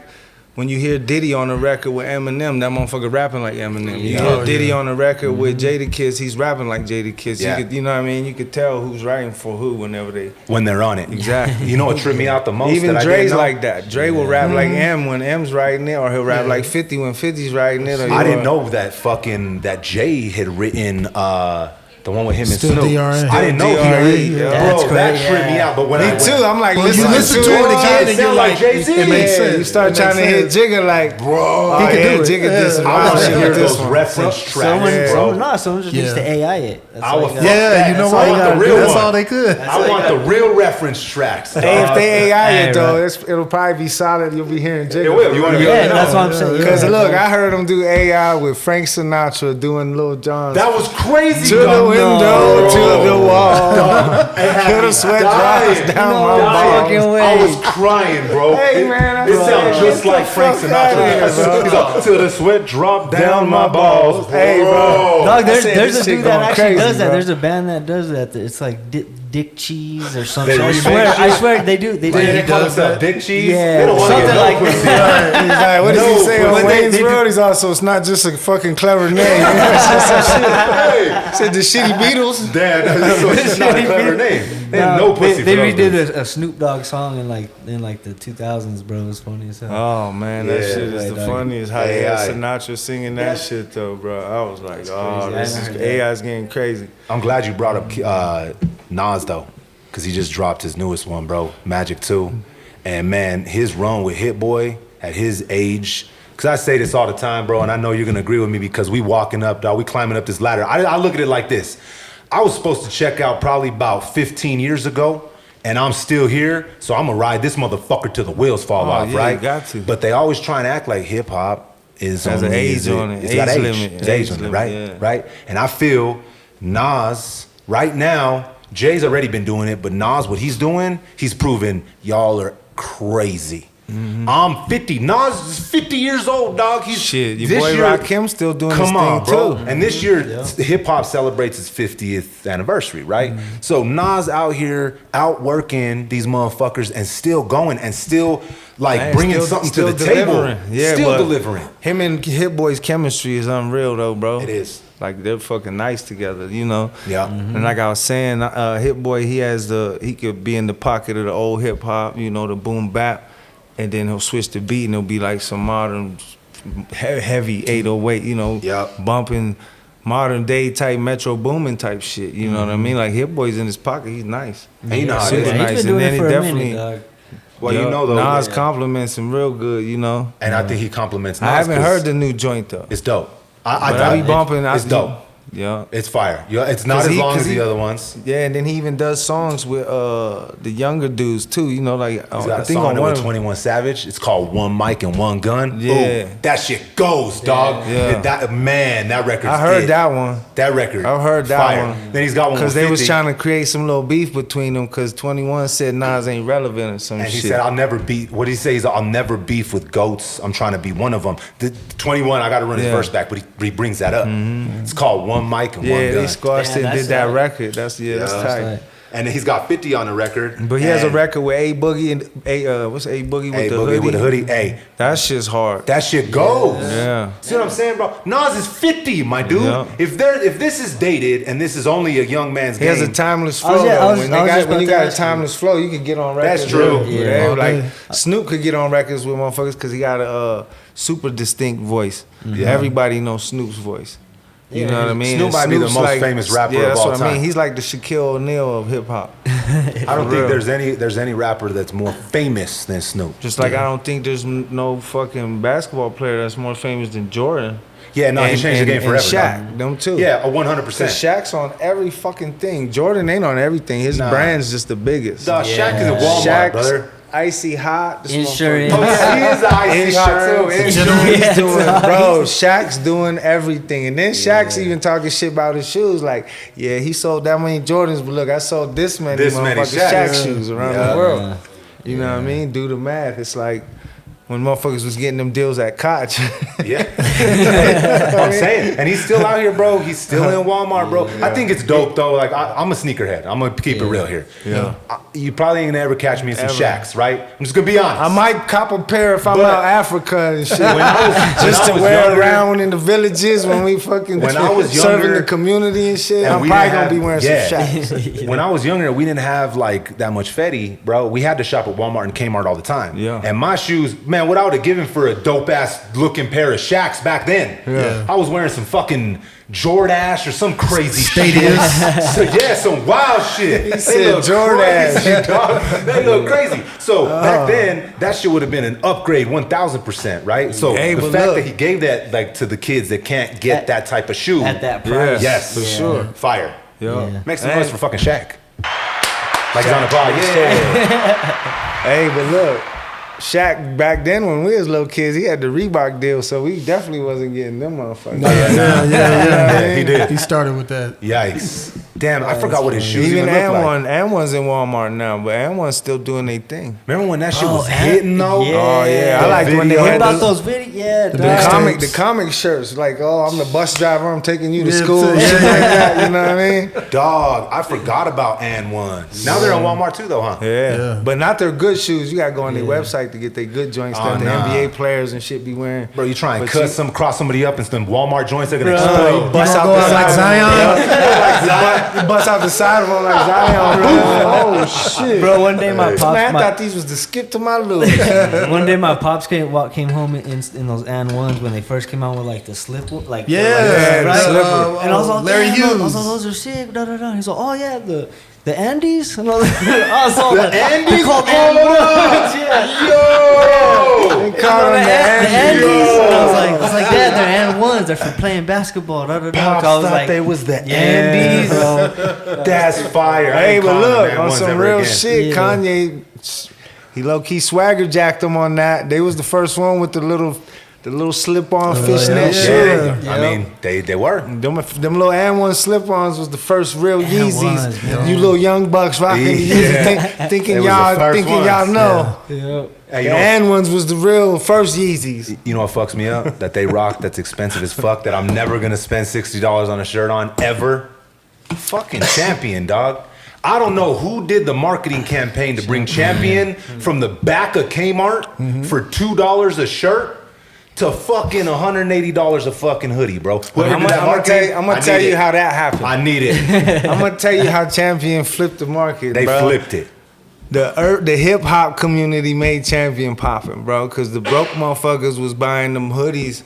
when you hear Diddy on a record with Eminem, that motherfucker rapping like Eminem. You hear Diddy on a record with Jadakiss, he's rapping like Jadakiss. Yeah. You know what I mean? You could tell who's writing for who whenever when they're on it. Exactly. You know what tripped me out the most? Even that I Dre's didn't know? like that. Dre will rap like M when M's writing it, or he'll rap like 50 when 50's writing it. Or I didn't know that Jay had written the one with him and Still Snoop. DRE. I didn't know he DRE, really, yeah. bro. That's That crazy, tripped me out. But when Me too. I'm like, Well, you listen to it again and you're like, it makes sense. You start It trying to makes hit Jigga like, bro, He could do it. Jigga this one. I want to Jigga hear this those one. reference tracks, bro. Someone just needs to AI it. That's I all would you fuck gotta- that. you know That's what? all I want the real That's one. all they could. I want the real reference tracks. Hey, if they AI Hey, it though, right. it'll probably be solid. You'll be hearing Jigga. It will. You want to be Yeah, that's what I'm saying. Because Yeah. look, I heard him do AI with Frank Sinatra doing Lil Jon's. That was crazy. To the dog. window, to the wall. Had Put me a sweat dying. drops down No my fucking balls. way. I was crying, bro. Hey, man, it I- sounds bro, just get like the Frank fuck outta here, Sinatra. bro. He's like, till the sweat drop down my balls. Hey, bro. Dog, I there's said there's this a shit dude that going actually crazy, does that. bro. There's a band that does that. It's like Dick Cheese or something. They I remake swear, shit? I swear they do. They do. They call does themselves that. Dick Cheese. Yeah, They don't want to something get no like pussy. that. He's like, what does No, he say but on they- Wayne's they do- World? He's also, it's not just a fucking clever name. Hey, Said the shitty Beatles. Dad, that's not a clever name. They had no pussy. They for those redid dudes. a Snoop Dogg song in like the 2000s, bro. It was funny as hell. Oh man, that Yeah. shit is Right, the dog. funniest. How they had AI. Sinatra singing that shit though, bro. I was like, oh, crazy. I this haven't is heard that. AI's getting crazy. I'm glad you brought up Nas though, because he just dropped his newest one, bro, Magic 2. And man, his run with Hit Boy at his age, because I say this all the time, bro, and I know you're gonna agree with me because we walking up, dog, we climbing up this ladder. I look at it like this. I was supposed to check out probably about 15 years ago, and I'm still here, so I'm gonna ride this motherfucker till the wheels fall off, yeah, right? you got to. But they always try and act like hip hop is Has only, an age is it- on it. It's got Age age. limit. It's age Age limit, limit, right? yeah. Right? And I feel Nas right now, Jay's already been doing it, but Nas, what he's doing, he's proving y'all are crazy. I'm 50. Nas is 50 years old, dog. He's Shit, your this boy year- Rakim still doing his Come on, thing bro. too. And this year, hip hop celebrates its 50th anniversary, right? So Nas out here out working these motherfuckers and still going and still like Man, bringing still- something still to the table. delivering. Yeah, still but delivering. Him and Hit Boy's chemistry is unreal though, bro. It is. Like they're fucking nice together, you know. Yeah. And like I was saying, Hit Boy, he could be in the pocket of the old hip hop, you know, the boom bap, and then he'll switch the beat and it'll be like some modern, heavy 808, you know, Yep. bumping, modern day type Metro Boomin type shit. You know what I mean? Like Hit Boy's in his pocket, he's nice. And you know how it Super is. Yeah, nice. he's And been doing then it he for a definitely- minute, dog. Well, you Yup. know though. Nas compliments him real good, you know. And I think he compliments Nas. I haven't 'cause heard the new joint though. It's dope. But I be bumping. It's dope. Yeah. It's fire. Yeah, it's not 'Cause as he- long 'cause as the he- other ones. Yeah, and then he even does songs with the younger dudes too. You know, like He's got I a think song on with one. of- 21 Savage. It's called One Mic and One Gun. Yeah. Ooh, that shit goes, dog. Yeah. That record. I heard that one. That record. I heard that fire. one. Then he's got one Because with they was 50, trying to create some little beef between them. Because 21 said Nas ain't relevant or some and he shit. said, "I'll never beef." What did he say? He's, "I'll never beef with goats. I'm trying to be one of them." The 21, I got to run his Yeah. verse back, but he brings that up. It's called One Mic and One yeah, Gun. they squashed Damn, it and that's did that tight. record. That's tight. tight. And then he's got 50 on the record. But he has a and record with A Boogie and what's A Boogie with A the Boogie hoodie? with the hoodie. Hey, That shit's hard. that shit goes. Yeah. See what I'm saying, bro? Nas is 50, my dude. Yeah. If this is dated and this is only a young man's He game, has a timeless I was- flow. yeah, I though. was- When I was just when you about to got a ask you. timeless flow, you can get on records. That's true. with Yeah. every- All like day. Snoop could get on records with motherfuckers because he got a super distinct voice. Mm-hmm. Everybody knows Snoop's voice. You know what I mean? Snoop And might be the Snoop's most famous rapper yeah, of that's all what I mean. time. He's like the Shaquille O'Neal of hip hop. I don't For think real. there's any rapper that's more famous than Snoop. Just like I don't think there's no fucking basketball player that's more famous than Jordan. Yeah, no, he changed the game forever. And Shaq, them too. Yeah, 100%. Cause Shaq's on every fucking thing. Jordan ain't on everything. His Nah. brand's just the biggest. Dog, Shaq is at Walmart, Shaq's brother. Icy Hot. This Insurance. Oh yeah, he is the icy hot too. Insurance. Yeah, He's doing, dog. bro, Shaq's doing everything. And then Shaq's even talking shit about his shoes. Like, yeah, he sold that many Jordans, but look, I sold this many This many motherfucking Shaq. Shaq shoes around Yeah. the world. You know what I mean? Do the math. It's like, when motherfuckers was getting them deals at Koch. Yeah. I'm saying. And he's still out here, bro. He's still in Walmart, bro. Yeah. I think it's dope, though. Like, I'm a sneakerhead. I'm going to keep it real here. Yeah. You probably ain't gonna ever catch me in some Shacks, right? I'm just going to be honest. I might cop a pair if I'm out Africa and shit. Just to wear around in the villages when we fucking serving the community and shit. I'm probably going to be wearing some Shacks. When I was younger, we didn't have, like, that much Fetty, bro. We had to shop at Walmart and Kmart all the time. Yeah. And my shoes, man, what I would have given for a dope-ass looking pair of Shacks back then. Yeah. I was wearing some fucking Jordache or some crazy shit. Some wild shit. He said Jordache. They look crazy. So back then, that shit would have been an upgrade 1,000%, right? So the fact that he gave that like to the kids that can't get that type of shoe. At that price. Yes, for sure. Fire. Yeah. Make some noise for fucking Shaq. Like he's on the bar. Yeah. Hey, but look. Shaq back then when we was little kids, he had the Reebok deal, so we definitely wasn't getting them motherfuckers. Yeah. He did. He started with that. Yikes. Damn, I forgot what his shoes even looked like. And1's in Walmart now, but And1's still doing their thing. Remember when that shit was hitting though? Yeah. Oh yeah, I liked when they What had about those videos? Yeah, the comic shirts, like, oh, I'm the bus driver, I'm taking you to school, shit like that. You know what I mean? Dog, I forgot about And1. Now they're on Walmart too, though, huh? Yeah, but not their good shoes. You gotta go on their website to get their good joints that the NBA players and shit be wearing. Bro, you try and cross somebody up in some Walmart joints, they're gonna explode. Bust out the like Zion. You bust out the side of them like Zion, bro. Oh shit, bro. One day my pops, man, I thought these was the skip to my look. One day my pops came home in those And1s when they first came out with like the slip, like right? And I was like, Larry Hughes. I was like, those are sick. He's like, oh yeah, the Andes. And I was like, the Andes. They called And1s. Yeah. Yo. They called them the Andes. And I was like, yeah, they're And1s. They're for playing basketball. Pops I was like, they was the Andes. That's fire. Hey, but look, on some real shit, Kanye, he low key swagger jacked them on that. They was the first one with the little slip-on fishnet shit. I mean, they were. Them little And1 slip-ons was the first real Yeezys. You little young bucks rocking the Yeezys, thinking y'all know. Yeah. Hey, the And1s was the real first Yeezys. You know what fucks me up? That they rock, that's expensive as fuck, that I'm never gonna spend $60 on a shirt on, ever. Fucking Champion, dog. I don't know who did the marketing campaign to bring Champion from the back of Kmart for $2 a shirt to fucking $180 a fucking hoodie, bro. I'm gonna tell you how that happened. I need it. I'm gonna tell you how Champion flipped the market, They bro. flipped it. The hip hop community made Champion popping, bro, because the broke motherfuckers was buying them hoodies,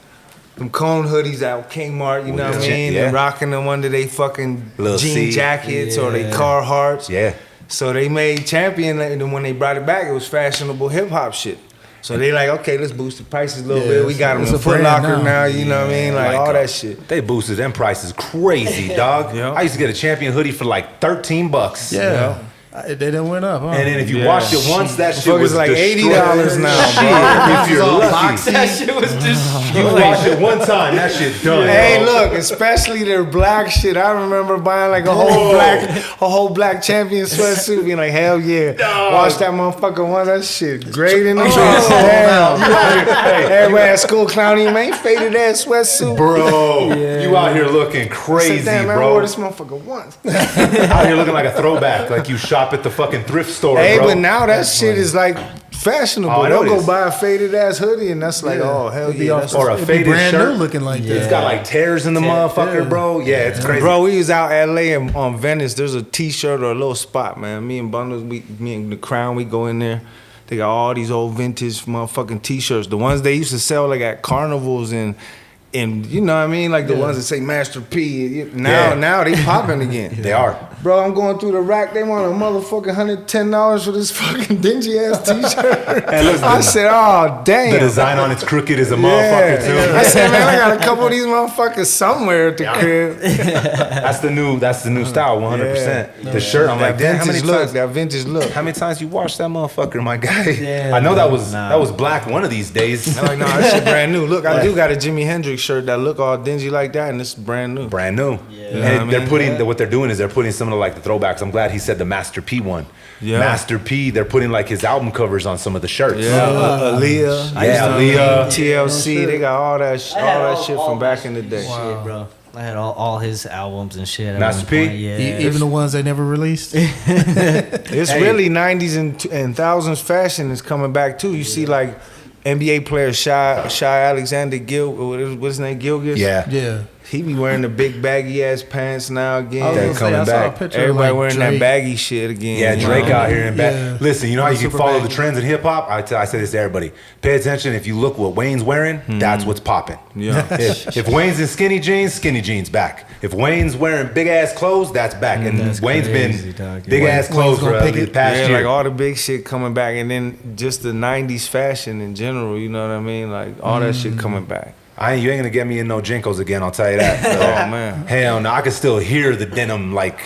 them cone hoodies at Kmart, you know what I mean, and rocking them under they fucking Lil jean C. jackets or they Carhartts. Yeah. So they made Champion, and when they brought it back, it was fashionable hip hop shit. So they like, okay, let's boost the prices a little bit. We got them in Foot Locker now, you know what I mean? Like all that shit. They boosted them prices crazy, dog. I used to get a Champion hoodie for like $13. Yeah. They didn't went up, huh? And then if you washed it once, that shit was like $80 now, bro. If you're lucky. that shit was just. You wash it one time, that shit done. Hey, bro. look, especially their black shit. I remember buying like a whole black Champion sweatsuit, being like, hell yeah, wash that motherfucker once. That shit great in the dress. Everybody at school clowning, man, faded ass sweatsuit, Bro, you out here looking crazy, damn, man, I bro. wore this motherfucker once. Out here looking like a throwback, like you shop at the fucking thrift store, Hey, bro. but now that shit is like fashionable. Oh, I know They'll it go is. buy a faded ass hoodie, and that's like, oh hell yeah, that's or a It'd be faded brand shirt new looking like that. It's got like tears in the motherfucker, bro. Yeah, it's crazy. Bro, we was out LA and on Venice. There's a T-shirt or a little spot, man. Me and Bundles, me and the Crown, we go in there. They got all these old vintage motherfucking T-shirts. The ones they used to sell like at carnivals and you know what I mean, like the ones that say Master P. Now they popping again. They are. Bro, I'm going through the rack. They want a motherfucking $110 for this fucking dingy ass T-shirt. Hey, listen, I said, oh damn. the design on it's crooked is a motherfucker too. I said, man, I got a couple of these motherfuckers somewhere at the crib. That's the new style, 100%. The shirt, I'm like, damn, how many times? That vintage look. How many times you washed that motherfucker, my guy? I know that was black one of these days. I'm like, no, that shit brand new. Look, I do got a Jimi Hendrix shirt that look all dingy like that, and it's brand new. Brand new. Yeah. And they're putting what they're doing is they're putting some some of the throwbacks. I'm glad he said the Master P one. Yeah. Master P, they're putting like his album covers on some of the shirts. Aaliyah. Aaliyah. TLC, they got all that shit from back in the day. Shit, bro. I had all his albums and shit. At Master one P? point, yeah. Even the ones they never released. It's really 90s and thousands fashion is coming back too. You see like NBA player Shy Alexander what's his name, Gilgeous? Yeah. He be wearing the big baggy ass pants now again. I was They're gonna say, coming I saw back. a picture of, Everybody like, wearing Drake. that baggy shit again. Yeah, Drake out here in back. Yeah. Listen, you know how you can Super follow baggy. the trends in hip hop? I say this to everybody. Pay attention. If you look what Wayne's wearing, that's what's popping. Yeah. If Wayne's in skinny jeans back. If Wayne's wearing big ass clothes, that's back. And That's Wayne's crazy, been dog. big ass clothes for gonna pick the it. past Yeah, year. like all the big shit coming back, and then just the 90s fashion in general, you know what I mean? Like all that shit coming back. You ain't gonna get me in no Jinkos again, I'll tell you that. Oh, man. Hell no, I can still hear the denim like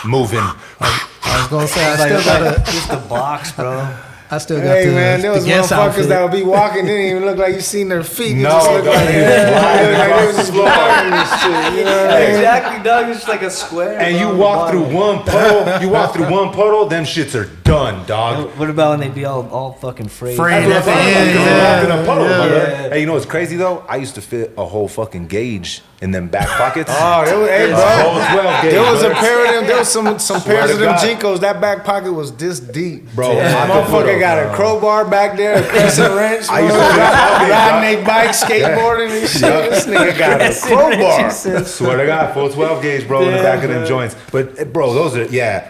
moving. I was gonna say I Like, still got just the box, bro. I still got Hey the, man, there was the Guess motherfuckers outfit. that would be walking, didn't even look like you seen their feet. It No, just looked dog, like, they was just walking this shit. You know what I mean? Exactly, dog. It's like a square. And you bro, walk through bottom. one puddle, them shits are done, dog. What about when they be all fucking frayed? Frayed. That's what I'm Yeah, saying, because they're yeah, locked in a puddle, yeah. brother. Hey, you know what's crazy though? I used to fit a whole fucking gauge in them back pockets. Oh, there was, hey, A bro. whole 12 gauge, There was a brother. pair of them. There was some Swear pairs to of them God. Jinkos. That back pocket was this deep, Bro, Yeah. I could put Motherfucker a- got a crowbar back there, a crescent wrench. I used to do that. riding their bike, skateboarding and shit. This nigga got a crowbar. Swear to God, full 12 gauge, bro, in the back of them joints. But bro, those are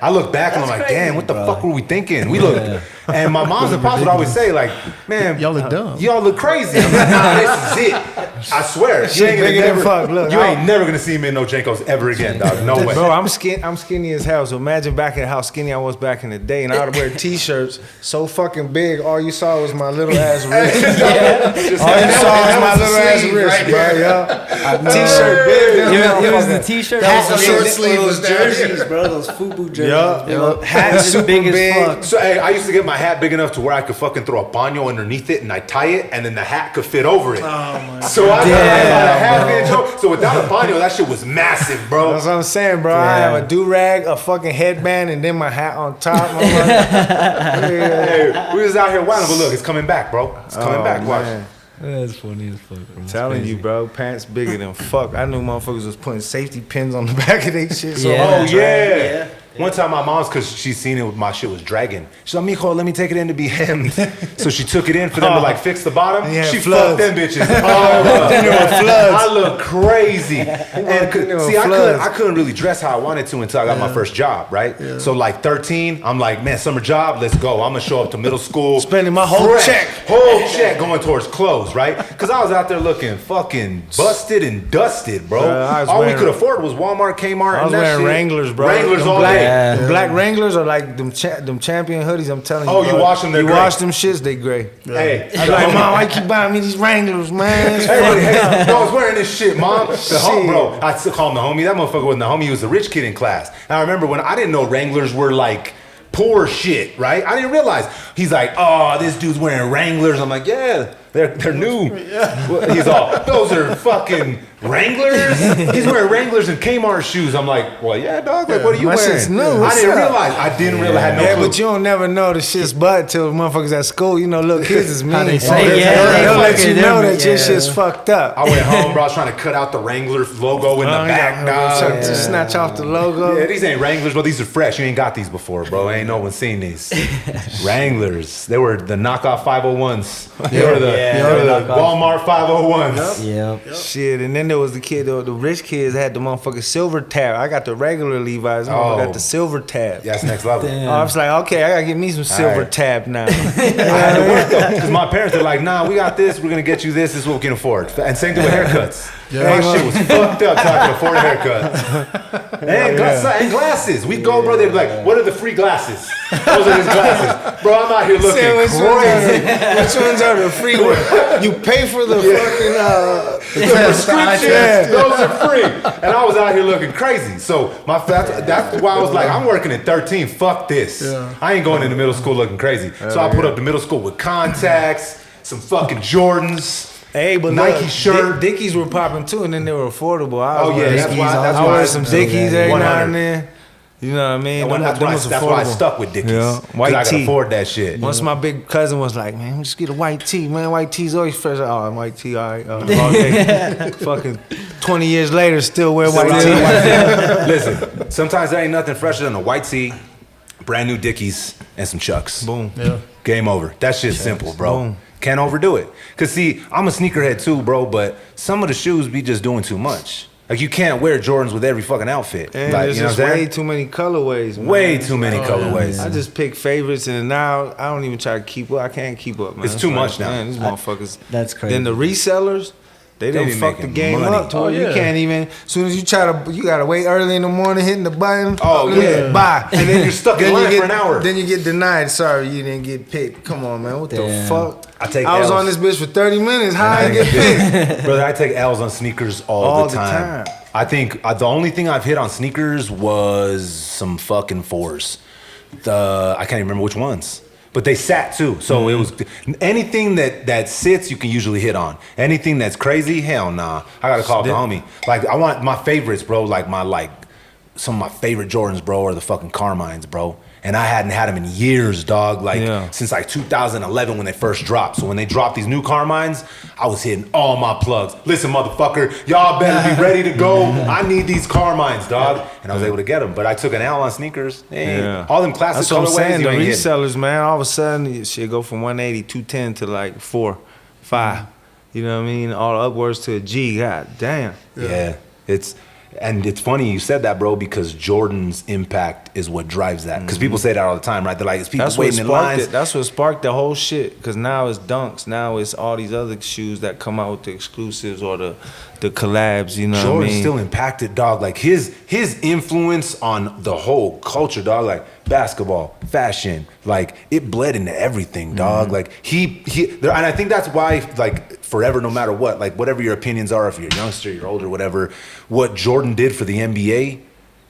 I look back and I'm like, damn, what the fuck were we thinking? We look, and my moms and pops would always say like, man, Y'all look dumb. Y'all look crazy. I'm like, nah, this is it. I swear, Shit bigger than fuck. Look, you ain't never gonna see me in no Jenkos ever again, dog. No way. Bro, I'm skinny as hell. So imagine back in how skinny I was back in the day, and I would wear t-shirts so fucking big. All you saw was my little ass wrist. All you saw was my little ass wrist, bro. Yeah. T-shirt big. It was the t-shirt. Hats Those and short those sleeve was down here. jerseys, bro. Those FUBU jerseys. Yeah. Hats Super big as big. fuck. So hey, I used to get my hat big enough to where I could fucking throw a baño underneath it and I tie it and then the hat could fit over it. So I got a half inch. So without a baño, that shit was massive, bro. That's what I'm saying, bro. I have a do-rag, a fucking headband, and then my hat on top. I'm like, Hey, we was out here wilding, but look, it's coming back, bro. It's coming back. Watch. man. That's funny as fuck, bro. Telling you, bro, pants bigger than fuck. I knew motherfuckers was putting safety pins on the back of their shit. So Yeah. Oh hard. yeah. One time my mom's, cause she seen it, my shit was dragging. She's like, Mijo, let me take it in to be hemmed. So she took it in for them to like fix the bottom. Yeah, She floods. fucked them bitches all up. There were floods. I look crazy. And There were see, floods. I couldn't really dress how I wanted to until I got my first job, right? So like 13, I'm like, man, summer job, let's go. I'm gonna show up to middle school. Spending my whole check. Whole check going towards clothes, right? Cause I was out there looking fucking busted and dusted, bro. I was All we wearing- could afford was Walmart, Kmart, I was and that wearing shit. Wranglers, bro. Wranglers Them all black, day. them black Wranglers are like them champion hoodies. I'm telling you. Oh, you bro. wash them, they're You gray. wash them shits, they gray. Hey, I'm like, Mom, why you keep buying me these Wranglers, man? hey, bro, I was wearing this shit, mom. The Shit. bro, I still call him the homie. That motherfucker wasn't the homie. He was the rich kid in class. And I remember when I didn't know Wranglers were like poor shit, right? I didn't realize. He's like, oh, this dude's wearing Wranglers. I'm like, yeah, they're new. Well, he's all, those are fucking Wranglers? He's wearing Wranglers and Kmart shoes. I'm like, well, yeah, dog. Like, what are you My wearing? shit's new. I What's didn't up? realize. I didn't realize. I had no Yeah, clue. but you don't never know the shit's butt till motherfuckers at school. You know, little kids is mean. they So say, they'll- yeah, they'll they let fucking you know different, that your yeah. shit's fucked up. I went home, bro. I was trying to cut out the Wrangler logo in the back, dog. To snatch off the logo. Yeah, these ain't Wranglers, bro. These are fresh. You ain't got these before, bro. Ain't no one seen these. Wranglers. They were the knockoff 501s. They were the, Yeah. they were the Knockoff. Walmart 501s. Yep. Shit, and then there was the kid, the rich kids had the motherfucking silver tab. I got the regular Levi's. I Oh. got the silver tab. Yeah, that's next level. Damn. I was like, okay, I gotta get me some silver right. tab now. I had to work though, because my parents are like, nah, we got this. We're gonna get you this. This is what we can afford. And same thing with haircuts. My shit was fucked up till I could afford a haircut. And glasses. We go, bro. They'd be like, what are the free glasses? Those are his glasses, bro. I'm out here looking Say, crazy. which ones are the free ones? You pay for the fucking The prescriptions, those are free. And I was out here looking crazy. So that's why I was like, I'm working at 13. Fuck this. I ain't going into middle school looking crazy. So I put up the middle school with contacts, some fucking Jordans. Hey, but Nike look, shirt. Dickies were popping too, and then they were affordable. I was Oh, yeah, wearing that's Dickies. why- that's I why wear I- some Dickies every now 100. and then. You know what I mean? And that's why I stuck with Dickies. Yeah. 'Cause White I could tee. afford that shit. Once my big cousin was like, man, just get a white tee, man. White tee's always fresh. Oh, white tee, all right. All day. Fucking 20 years later, still wear white tee. Listen, sometimes there ain't nothing fresher than a white tee, brand new Dickies, and some Chucks. Boom. Yeah. Game over. That shit's simple, bro. Boom. Can't overdo it. Cause see, I'm a sneakerhead too, bro, but some of the shoes be just doing too much. Like you can't wear Jordans with every fucking outfit. And Like, there's you know just what I'm way saying? too many colorways, man. Way too many colorways. I just pick favorites, and now I don't even try to keep up. I can't keep up, man. It's too much now. Man, these motherfuckers. That's crazy. Then the resellers, they They done be fuck the making game money. up to where yeah. you can't even. As soon as you try to, you gotta wait early in the morning, hitting the button. Oh, yeah. Buy. And then you're stuck in Then you line get, for an hour. Then you get denied. Sorry, you didn't get picked. Come on, man. What the Damn. fuck? I was L's. on this bitch for 30 minutes. How I get picked? Brother, I take L's on sneakers all the time. I think the only thing I've hit on sneakers was some fucking fours. I can't even remember which ones. But they sat too. So it was anything that sits, you can usually hit on. Anything that's crazy, hell nah. I gotta call up the homie. Like I want my favorites, bro. Some of my favorite Jordans, bro, are the fucking Carmines, bro. And I hadn't had them in years, dog. Since like 2011 when they first dropped. So when they dropped these new Carmines, I was hitting all my plugs. Listen, motherfucker, y'all better be ready to go. I need these Carmines, dog. And I was able to get them. But I took an L on sneakers. Hey, all them classic That's what I'm colorways, saying. you The ain't hitting. resellers, man, all of a sudden, shit go from 180, 210 to like 4, 5. You know what I mean? All upwards to a G. God damn. Yeah. And it's funny you said that, bro, because Jordan's impact is what drives that. Because people say that all the time, right? They're like, it's people That's what waiting in sparked lines. it. That's what sparked the whole shit. Because now it's dunks. Now it's all these other shoes that come out with the exclusives or the collabs. You know what I Jordan mean? still impacted, dog. Like his influence on the whole culture, dog. Like basketball, fashion, like it bled into everything, dog. Like and I think that's why, like forever, no matter what, like whatever your opinions are, if you're a youngster, you're older, whatever, what Jordan did for the NBA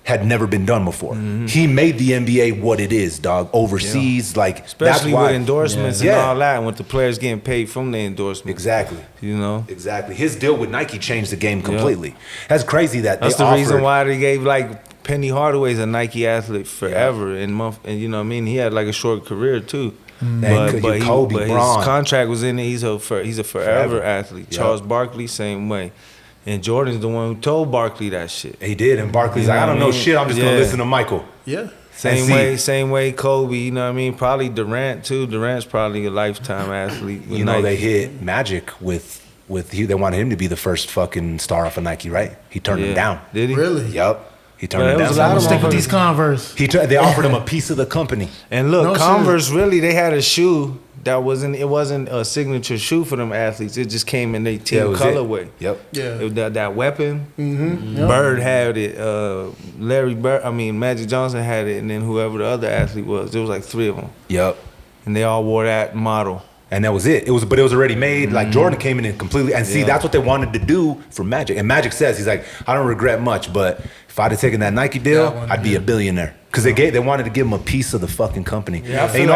had never been done before. He made the NBA what it is, dog. Overseas, like Especially that's why. with endorsements and Yeah. all that, and with the players getting paid from the endorsement. Exactly. You know? Exactly. His deal with Nike changed the game completely. That's crazy that That's they the reason offered- why they gave like Penny Hardaway's a Nike athlete forever and you know what I mean? He had like a short career too. But Kobe, Bron. his contract was in it. He's a forever Forever. athlete. Yep. Charles Barkley, same way. And Jordan's the one who told Barkley that shit. He did, and Barkley's You like, know I don't what I know mean? shit. I'm just gonna Yeah. listen to Michael. Yeah. Same way Kobe, you know what I mean? Probably Durant too. Durant's probably a lifetime athlete. with You know, Nike. they hit Magic they wanted him to be the first fucking star off of Nike, right? He turned him down. Did he? Really? Yup. He turned But him it was down. a lot of Stick with motherfuckers. these Converse. They offered him a piece of the company. And look, No, Converse really, they had a shoe that it wasn't a signature shoe for them athletes. It just came in their Yeah, it team was it. colorway. Yep. Yeah. It was that weapon. Yep. Bird had it. Magic Johnson had it, and then whoever the other athlete was, there was like 3 of them, Yep. and they all wore that model. And that was it. But it was already made. Like Jordan came in and completely. And see, Yeah. that's what they wanted to do for Magic. And Magic says he's like, I don't regret much, but if I'd have taken that Nike deal, That one, I'd be a billionaire. Because they wanted to give him a piece of the fucking company. Yeah, I and feel you know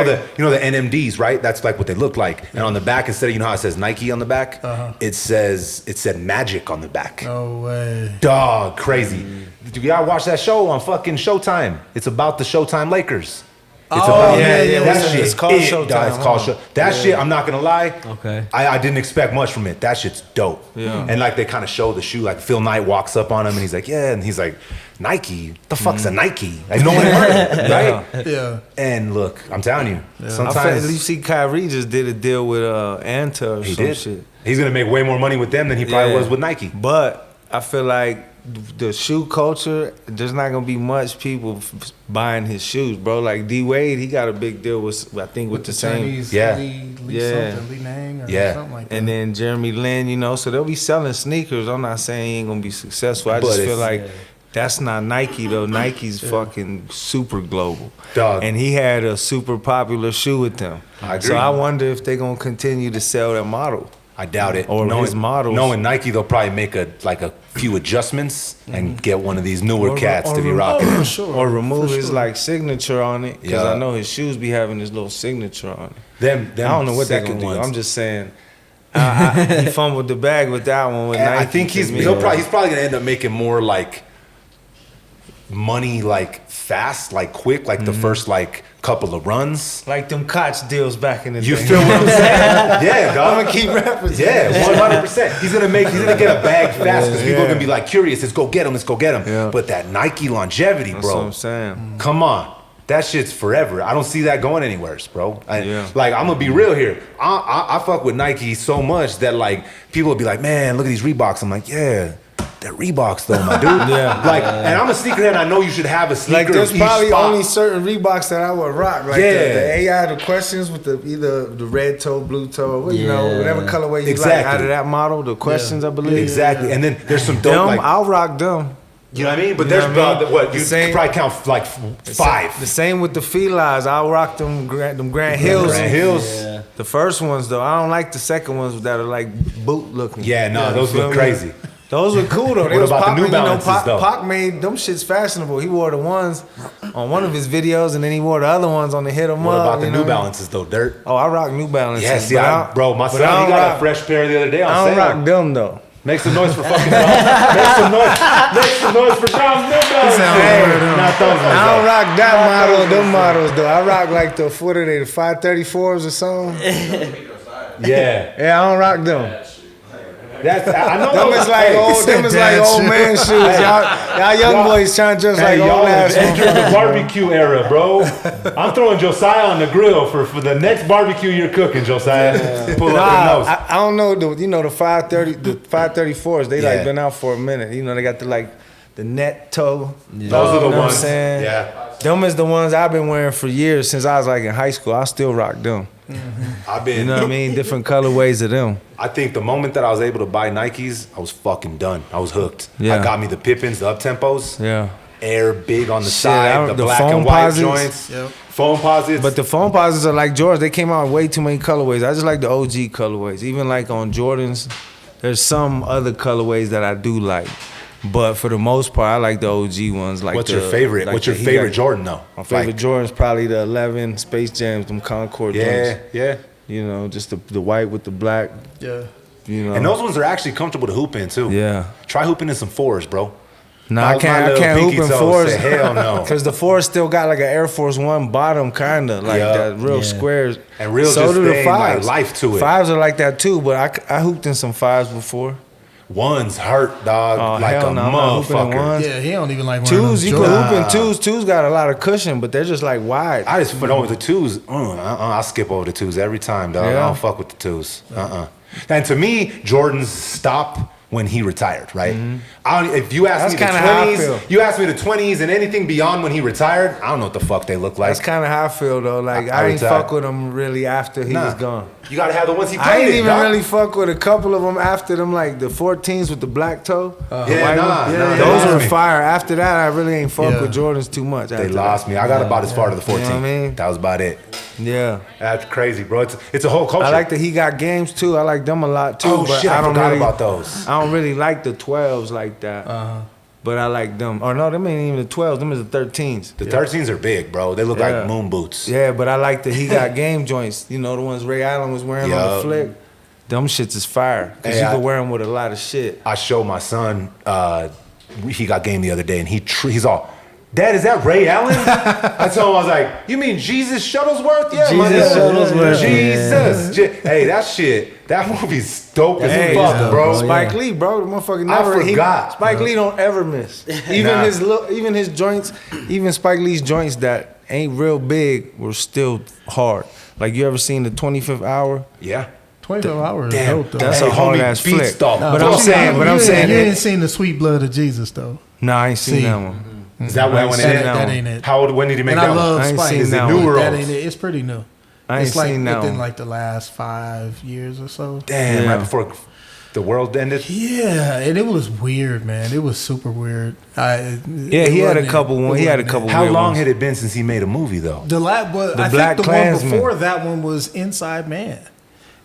like- the NMDs, right? That's like what they look like. And on the back, instead of how it says Nike on the back, it said Magic on the back. No way. Dog, crazy. Do y'all watch that show on fucking Showtime? It's about the Showtime Lakers. It's about yeah, that it's shit. called Showtime, Dog, it's called huh? That shit, I'm not gonna lie. Okay. I didn't expect much from it. That shit's dope. Yeah. And like they kind of show the shoe. Like Phil Knight walks up on him and he's like, yeah, and he's like, Nike. What the fuck's a Nike? Like no one heard it, right? Yeah. And look, I'm telling you, I sometimes feel, you see, Kyrie just did a deal with Anta or he some did. shit. He's gonna make way more money with them than he probably Yeah. was with Nike. But I feel like the shoe culture, there's not gonna be much people buying his shoes, bro. Like D Wade, he got a big deal with the same. Chinese Yeah. Lee Yeah. something, Lee Nang or Yeah. something like that. And then Jeremy Lin, you know, so they'll be selling sneakers. I'm not saying he ain't gonna be successful. I But just feel it's- like that's not Nike though. Nike's fucking super global. Dog. And he had a super popular shoe with them. I agree. So I wonder if they're gonna continue to sell that model. I doubt it. Or his models. Knowing Nike, they'll probably make a few adjustments and get one of these newer cats to be rocking. for it. sure. Or remove For his sure. like signature on it. Because Yeah. I know his shoes be having his little signature on it. Them I don't know what they're second gonna do. ones. I'm just saying. He fumbled the bag with that one with And Nike. I think to me. he's probably gonna end up making more like money like fast, like quick, like the first like couple of runs. Like them Koch deals back in the day. You feel what I'm saying? Yeah, dog. I'm gonna keep referencing. Yeah, 100%. He's gonna get a bag fast because people are gonna be like curious. Let's go get him. Yeah. But that Nike longevity, That's bro. what I'm saying. Come on. That shit's forever. I don't see that going anywhere, bro. Yeah. Like, I'm gonna be real here. I fuck with Nike so much that like people will be like, man, look at these Reeboks. I'm like, yeah, they're Reeboks though, my dude. Yeah. Like, and I'm a sneakerhead. And I know you should have a sneaker. Like there's of each probably spot. only certain Reeboks that I would rock. Like the AI, the questions with the either the red toe, blue toe, you know, whatever colorway you like out of that model. The questions, I believe. Exactly. And then there's some dope Them, like, I'll rock them. you know what I mean? But You there's know what I mean? what The you same- could probably count like five. The same with the felines. I'll rock them Grand Hills. Grand Hills. Yeah. The first ones though, I don't like the second ones that are like boot looking. Yeah, no, those you look feel me? crazy. Those were cool though. They What was about the popping, New Balances, though? Pac made them shits fashionable. He wore the ones on one of his videos, and then he wore the other ones on the Hit 'Em What Up. about the you New know? Balances though, Dirt? Oh, I rock New Balances. Yeah, see, but bro, my but son, I he don't got rock- a fresh pair the other day on I don't sale. rock them though. Make some noise for fucking Dom. Make some noise for Dom's New Balances. Not those ones, I don't though. rock that model, them models though. I rock like the what are they, the 534s or something? Yeah. Yeah, I don't rock them. That's, I know Them those- is like hey, old, them is like old man shoes. Y'all young boys trying to dress Hey, like y'all old ass. entered the barbecue era, bro. I'm throwing Josiah on the grill for the next barbecue you're cooking, Josiah. Pull up your nose. I don't know. The 530, the 534s. They Yeah. like been out for a minute. You know, they got the net toe. Those are the You know what I'm ones. saying? Yeah. Them is the ones I've been wearing for years since I was like in high school. I still rock them. I've been. You know what I mean? Different colorways of them. I think the moment that I was able to buy Nikes, I was fucking done. I was hooked. Yeah. I got me the Pippins, the up tempos. Yeah. Air big on the Shit, side, the the black foam and white posits. joints. Yep. Foam posits. But the foam posits are like Jordans. They came out in way too many colorways. I just like the OG colorways. Even like on Jordans, there's some other colorways that I do like. But for the most part, I like the OG ones. Like What's your favorite? like What's your he favorite got- Jordan though? My favorite Like, Jordan's probably the 11 Space Jams, them Concord yeah, joints. yeah. You know, just the white with the black. Yeah. You know, And those ones are actually comfortable to hoop in too. Yeah. Try hooping in some fours, bro. No, My I can't little hoop pinky in toe fours. said, hell no. Because the fours still got like an Air Force One bottom, kind of like Yeah. that real Yeah. squares. And real so just do the thing, like, fives. life to it. Fives are like that too, but I hooped in some fives before. Ones hurt, dog, Oh, like hell a no, I'm not hooping in motherfucker. ones. Yeah, he don't even like wearing Twos, them you can Jordans. hoop in twos. Twos got a lot of cushion, but they're just like wide. I just put over the twos. I'll skip over the twos every time, dog. Yeah. I don't fuck with the twos. And to me, Jordan's stop when he retired, right? If you ask That's me the kinda how I 20s, feel. you ask me the 20s and anything beyond when he retired, I don't know what the fuck they look like. That's kind of how I feel though. Like I I ain't retired. fuck with him really after he Nah. was gone. You gotta have the ones he I played ain't in, even dog. really fuck with a couple of them after them, like the 14s with the black toe. Yeah, white nah, one. nah, they Those lost were me. fire. After that, I really ain't fuck Yeah. with Jordans too much. They after lost me. I got about as far to the 14. You know what I mean? That was about it. that. Yeah. That's crazy, bro. It's a whole culture. I like that he got games too. I like them a lot too. Oh, but shit, I don't forgot really, about those. I don't really like the 12s like that. But I like them. Or no, them ain't even the 12s. Them is the 13s. The 13s are big, bro. They look Yeah. like moon boots. Yeah, but I like that he got game joints. You know, the ones Ray Allen was wearing on Yup. the flick. Them shits is fire. Because Hey, you I- can wear them with a lot of shit. I showed my son, he got game the other day, and he's all, Dad, is that Ray Allen? I told him, I was like, you mean Jesus Shuttlesworth? Yeah, my Jesus nigga. Shuttlesworth, Jesus. Hey, that movie's dope as Hey, fuck, yeah, bro. Spike Lee, bro, the motherfucker I never. forgot. Spike Lee don't ever miss. Even Nah. even his joints, even Spike Lee's joints that ain't real big were still hard. Like you ever seen the 25th Hour? Yeah. 24 hours is Damn. dope, though. That's Hey, a hard homie, ass Beast flick. Dog. But Don't I'm you saying, got- but I'm saying, you that, ain't seen the Sweet Blood of Jesus, though. nah, I ain't seen See. that one. Is that when seen it? that That one. ain't it. How old? When did he make And that I one? love I ain't Spike. seen Is it that new one. or That old? ain't it. It's pretty new. I ain't It's like seen that within one. like the last 5 years or so. Damn, Yeah. right before the world ended. Yeah, and it was weird, man. It was super weird. Yeah, he had a couple one. He had a couple. How weird long ones. had it been since he made a movie, though? The Black I think the Klansman. one before that one was Inside Man,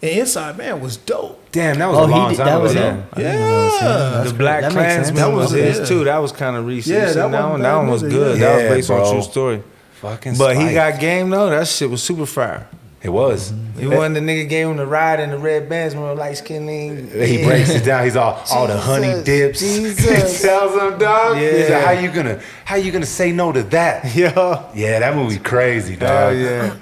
and Inside Man was dope. Damn, that was Oh, a long he did, time that ago. was though. him. I didn't know that was him. Yeah. That's The great. Black That makes sense. Klansman That was was his it. too. That was kind of recent. Yeah, You seen that that wasn't one. That bad one was neither, good. yeah. That was Yeah, based on a bro. true story. Fucking But he Spike. got game though. That shit was super fire. It was. He wasn't the nigga gave him the ride in the red Benz, man, light skinned nigga. He breaks it down. He's all the honey dips. Jesus. He tells him, dog. Yeah. He's like, how you gonna say no to that? Yeah, that movie crazy, dog. Hell yeah.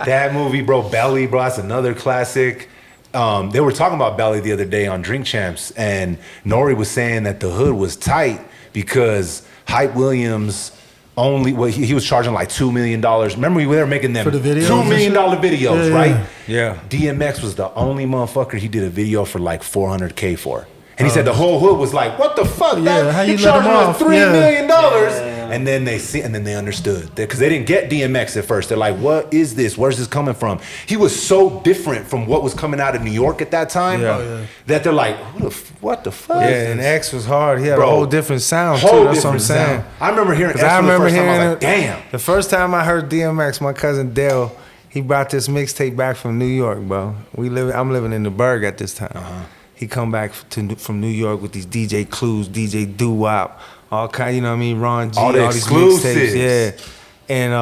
That movie, bro. Belly, bro. That's another classic. They were talking about Belly the other day on Drink Champs, and Nori was saying that the hood was tight because Hype Williams he was charging like $2 million. Remember, we were making them for the videos, $2 million videos, right? Yeah. DMX was the only motherfucker he did a video for like $400K for. And he said the whole hood was like, "What the fuck? Yeah, how you let charging him us off? $3 million?" Yeah. And then they understood because they didn't get DMX at first. They're like, "What is this? Where's this coming from?" He was so different from what was coming out of New York at that time that they're like, "What the fuck?" Yeah, and X was hard. He had a whole different sound too. Whole That's what I'm different saying. sound. I remember hearing X for the first time. I was like, "Damn!" The first time I heard DMX, my cousin Dale, he brought this mixtape back from New York, bro. I'm living in the Burgh at this time. He come back from New York with these DJ Clues, DJ Doo-Wop, all kind, you know what I mean, Ron G, all these mixtapes, yeah. And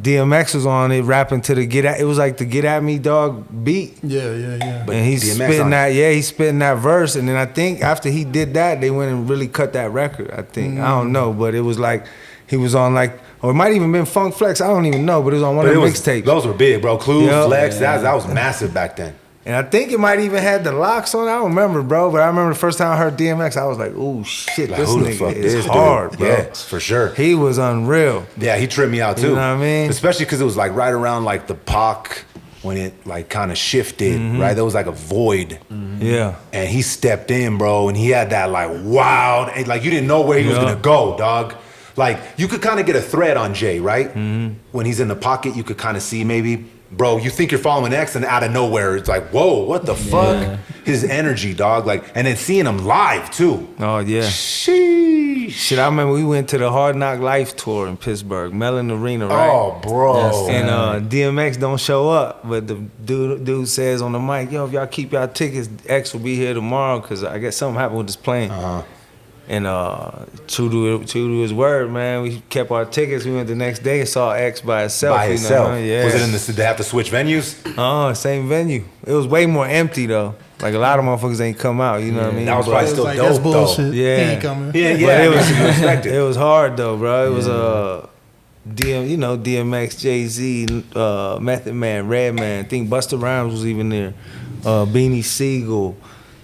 DMX was on it, rapping to the it was like the Get At Me Dog beat. Yeah. But And he's DMX spitting on that, he's spitting that verse. And then I think after he did that, they went and really cut that record, I think. I don't know, but it was like, he was on like, or it might even been Funk Flex, I don't even know, but it was on one of the mixtapes. Those were big, bro. Clues, Yep. Flex, that was massive back then. And I think it might even had the locks on it. I don't remember, bro. But I remember the first time I heard DMX, I was like, "Ooh, shit, Like, this who the nigga fuck is this hard, dude? bro." Yeah, for sure. He was unreal. Yeah, he tripped me out too. You know what I mean? Especially because it was like right around like the Pac when it like kind of shifted, right? There was like a void. Yeah. And he stepped in, bro, and he had that like wild, like you didn't know where he was gonna go, dog. Like you could kind of get a thread on Jay, right? When he's in the pocket, you could kind of see maybe. Bro, you think you're following X, and out of nowhere, it's like, whoa, what the fuck? His energy, dog. Like, and then seeing him live too. Oh yeah. Sheesh. Shit, I remember we went to the Hard Knock Life tour in Pittsburgh, Mellon Arena, right? Oh, bro. And DMX don't show up, but the dude says on the mic, "Yo, if y'all keep y'all tickets, X will be here tomorrow because I guess something happened with this plane." And true to his word, man, we kept our tickets. We went the next day and saw X by itself. By itself. You know? Yeah. Was it did they have to switch venues? Same venue. It was way more empty though. Like a lot of motherfuckers ain't come out. You know what I mean? That was But- probably It was still like, dope, that's bullshit. though. Yeah. He ain't coming. Yeah, But it was respect it was hard though, bro. It was DMX, Jay-Z, Method Man, Redman. I think Busta Rhymes was even there. Beanie Siegel.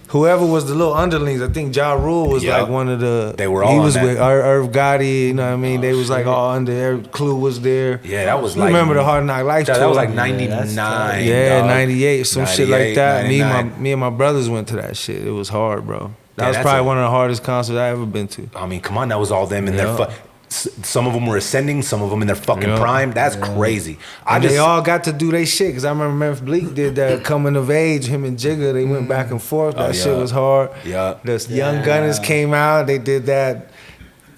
Whoever was the little underlings, I think Ja Rule was like one of the. They were all He on was that. with Irv Gotti, you know what I mean? They was like all under. Clue was there. Yeah, that was You like. remember the Hard Knock Life tour? That was like 99. Yeah, dog. 98, some shit like 98, that. 99. Me and my brothers went to that shit. It was hard, bro. That Yeah, was that's probably one of the hardest concerts I ever been to. I mean, come on, that was all them in Yeah. their. Some of them were ascending, some of them in their fucking prime. That's crazy. They all got to do their shit because I remember Memphis Bleak did that coming of age. Him and Jigga, they went back and forth. That shit was hard. Yeah. The Young Gunners came out. They did that.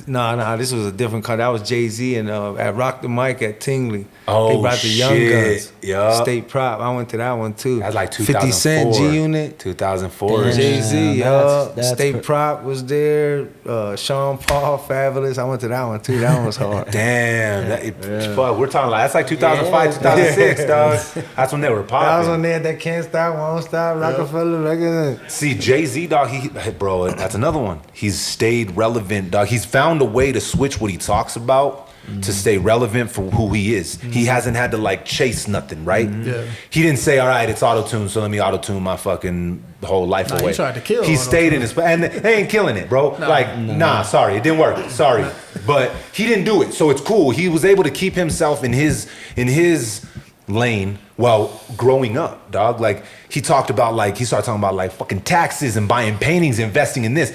Nah, this was a different car. That was Jay-Z and at Rock the Mic at Tingley. Oh, they brought the Young shit. Guns. Yeah. State Prop. I went to that one too. That's like 50 Cent, 2004. G-Unit. 2004. Damn. Jay-Z, that's State Prop was there. Sean Paul, Fabulous. I went to that one too. That one was hard. Damn. Fuck, we're talking like, that's like 2005, 2006, dog. That's when they were popping. I was on there that Can't Stop, Won't Stop, Rockefeller record. See, Jay-Z, dog, bro, that's another one. He's stayed relevant, dog. He's found a way to switch what he talks about to stay relevant for who he is. He hasn't had to like chase nothing, right? Yeah. He didn't say, all right, it's auto-tune, so let me auto-tune my fucking whole life Nah, he away. tried to kill He stayed in his, and they ain't killing it, bro. Sorry, it didn't work. Sorry. But he didn't do it, so it's cool. He was able to keep himself in his lane while growing up, dog. Like he started talking about like fucking taxes and buying paintings, investing in this.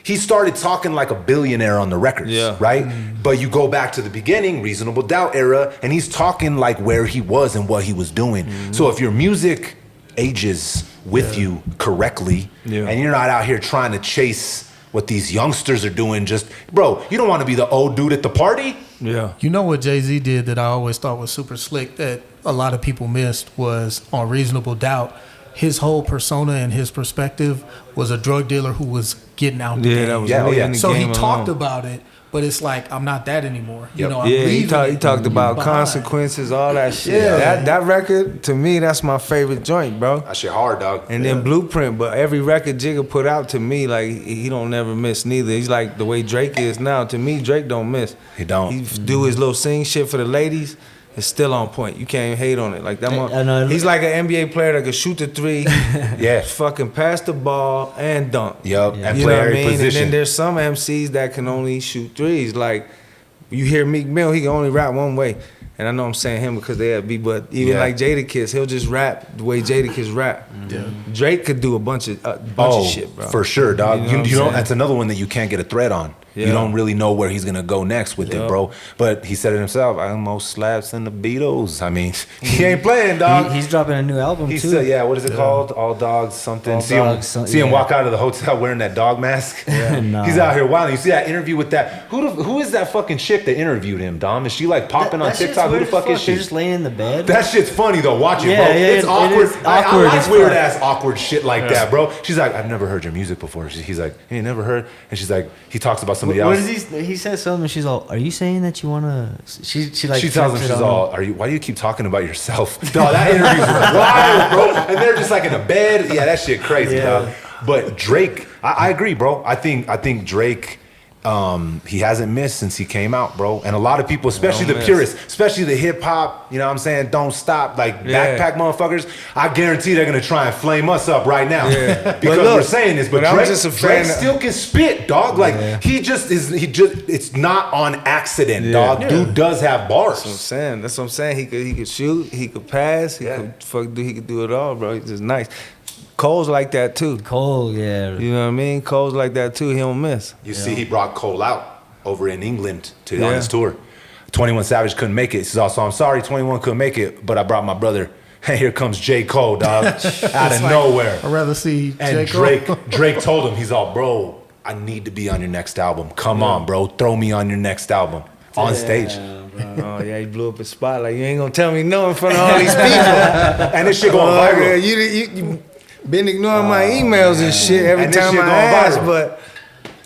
He started talking like a billionaire on the records, right? But you go back to the beginning, Reasonable Doubt era, and he's talking like where he was and what he was doing. So if your music ages with you correctly, and you're not out here trying to chase what these youngsters are doing, bro, you don't want to be the old dude at the party. Yeah. You know what Jay-Z did that I always thought was super slick that a lot of people missed was on Reasonable Doubt. His whole persona and his perspective was a drug dealer who was getting out the Yeah, game. that was Yeah, oh, me yeah. in the So he game talked alone. about it, but it's like I'm not that anymore. You Yep. know, I'm Yeah, he leaving it talked about behind. consequences, all that shit. Yeah. That record, to me, that's my favorite joint, bro. That shit hard, dog. And then Blueprint, but every record Jigga put out to me, like he don't never miss neither. He's like the way Drake is now. To me, Drake don't miss. He don't. He do his little sing shit for the ladies. It's still on point. You can't even hate on it. Like that. I know. He's like an NBA player that can shoot the three, Yeah. fucking pass the ball and dunk. Yup. Yeah. And You play know what I every mean? And position. then there's some MCs that can only shoot threes. Like you hear Meek Mill, he can only rap one way. And I know I'm saying him because they have beat, but even Yeah. like Jadakiss, he'll just rap the way Jadakiss rap. Yeah. Drake could do a bunch of shit, bro. For sure, dog. You know You, what I'm you don't. saying? That's another one that you can't get a thread on. Yeah. You don't really know where he's gonna go next with Yeah. it, bro. But he said it himself. I'm more slaps than the Beatles. I mean, he ain't playing, dog. He's dropping a new album He too. said, "Yeah, what is it called? All dogs something." All see Dogs, him, see him yeah. walk out of the hotel wearing that dog mask. Nah. He's out here wilding. You see that interview with that? Who is that fucking chick that interviewed him? Dom, is she like popping on That shit's TikTok? Who the weird as fuck is They're she? just laying in the bed. That shit's funny though. Watch it, Yeah, bro. yeah, It's it awkward. is I awkward like as weird fuck. ass awkward shit like that, bro. She's like, I've never heard your music before. He's like, you ain't never heard. And she's like, he talks about somebody What else. is he said something. She's all, "Are you saying that you wanna?" She like She tells him, flips it she's on all, why do you keep talking about yourself? Dog, that interview's wild, bro. And they're just like in a bed. Yeah, that shit crazy, Yeah. dog. But Drake, I agree, bro. I think Drake, he hasn't missed since he came out, bro. And a lot of people, especially the miss. purists, especially the hip hop, you know what I'm saying, don't stop, like Yeah. backpack motherfuckers, I guarantee they're gonna try and flame us up right now. Yeah. Because But look, we're saying this, but but I'm Drake, just a Drake fan of- still can spit, dog. Like it's not on accident, Yeah. dog. Yeah. Dude does have bars. That's what I'm saying. He could shoot, he could pass, he Yeah. could do it all, bro. He's just nice. Cole's like that too. Cole, yeah. You know what I mean? Cole's like that too. He don't miss. You see, he brought Cole out over in England on Yeah. his tour. 21 Savage couldn't make it. He says, also, I'm sorry, 21 couldn't make it, but I brought my brother. Hey, here comes J. Cole, dog, out of nowhere. I'd rather see And J. Cole. Drake told him, he's all, bro, I need to be on your next album. Come on, bro, throw me on your next album. On stage. Oh yeah, he blew up his spot. Like you ain't gonna tell me no in front of all these people. And this shit going Oh, yeah, viral. you been ignoring my emails and shit every And this time shit I going ask, viral. but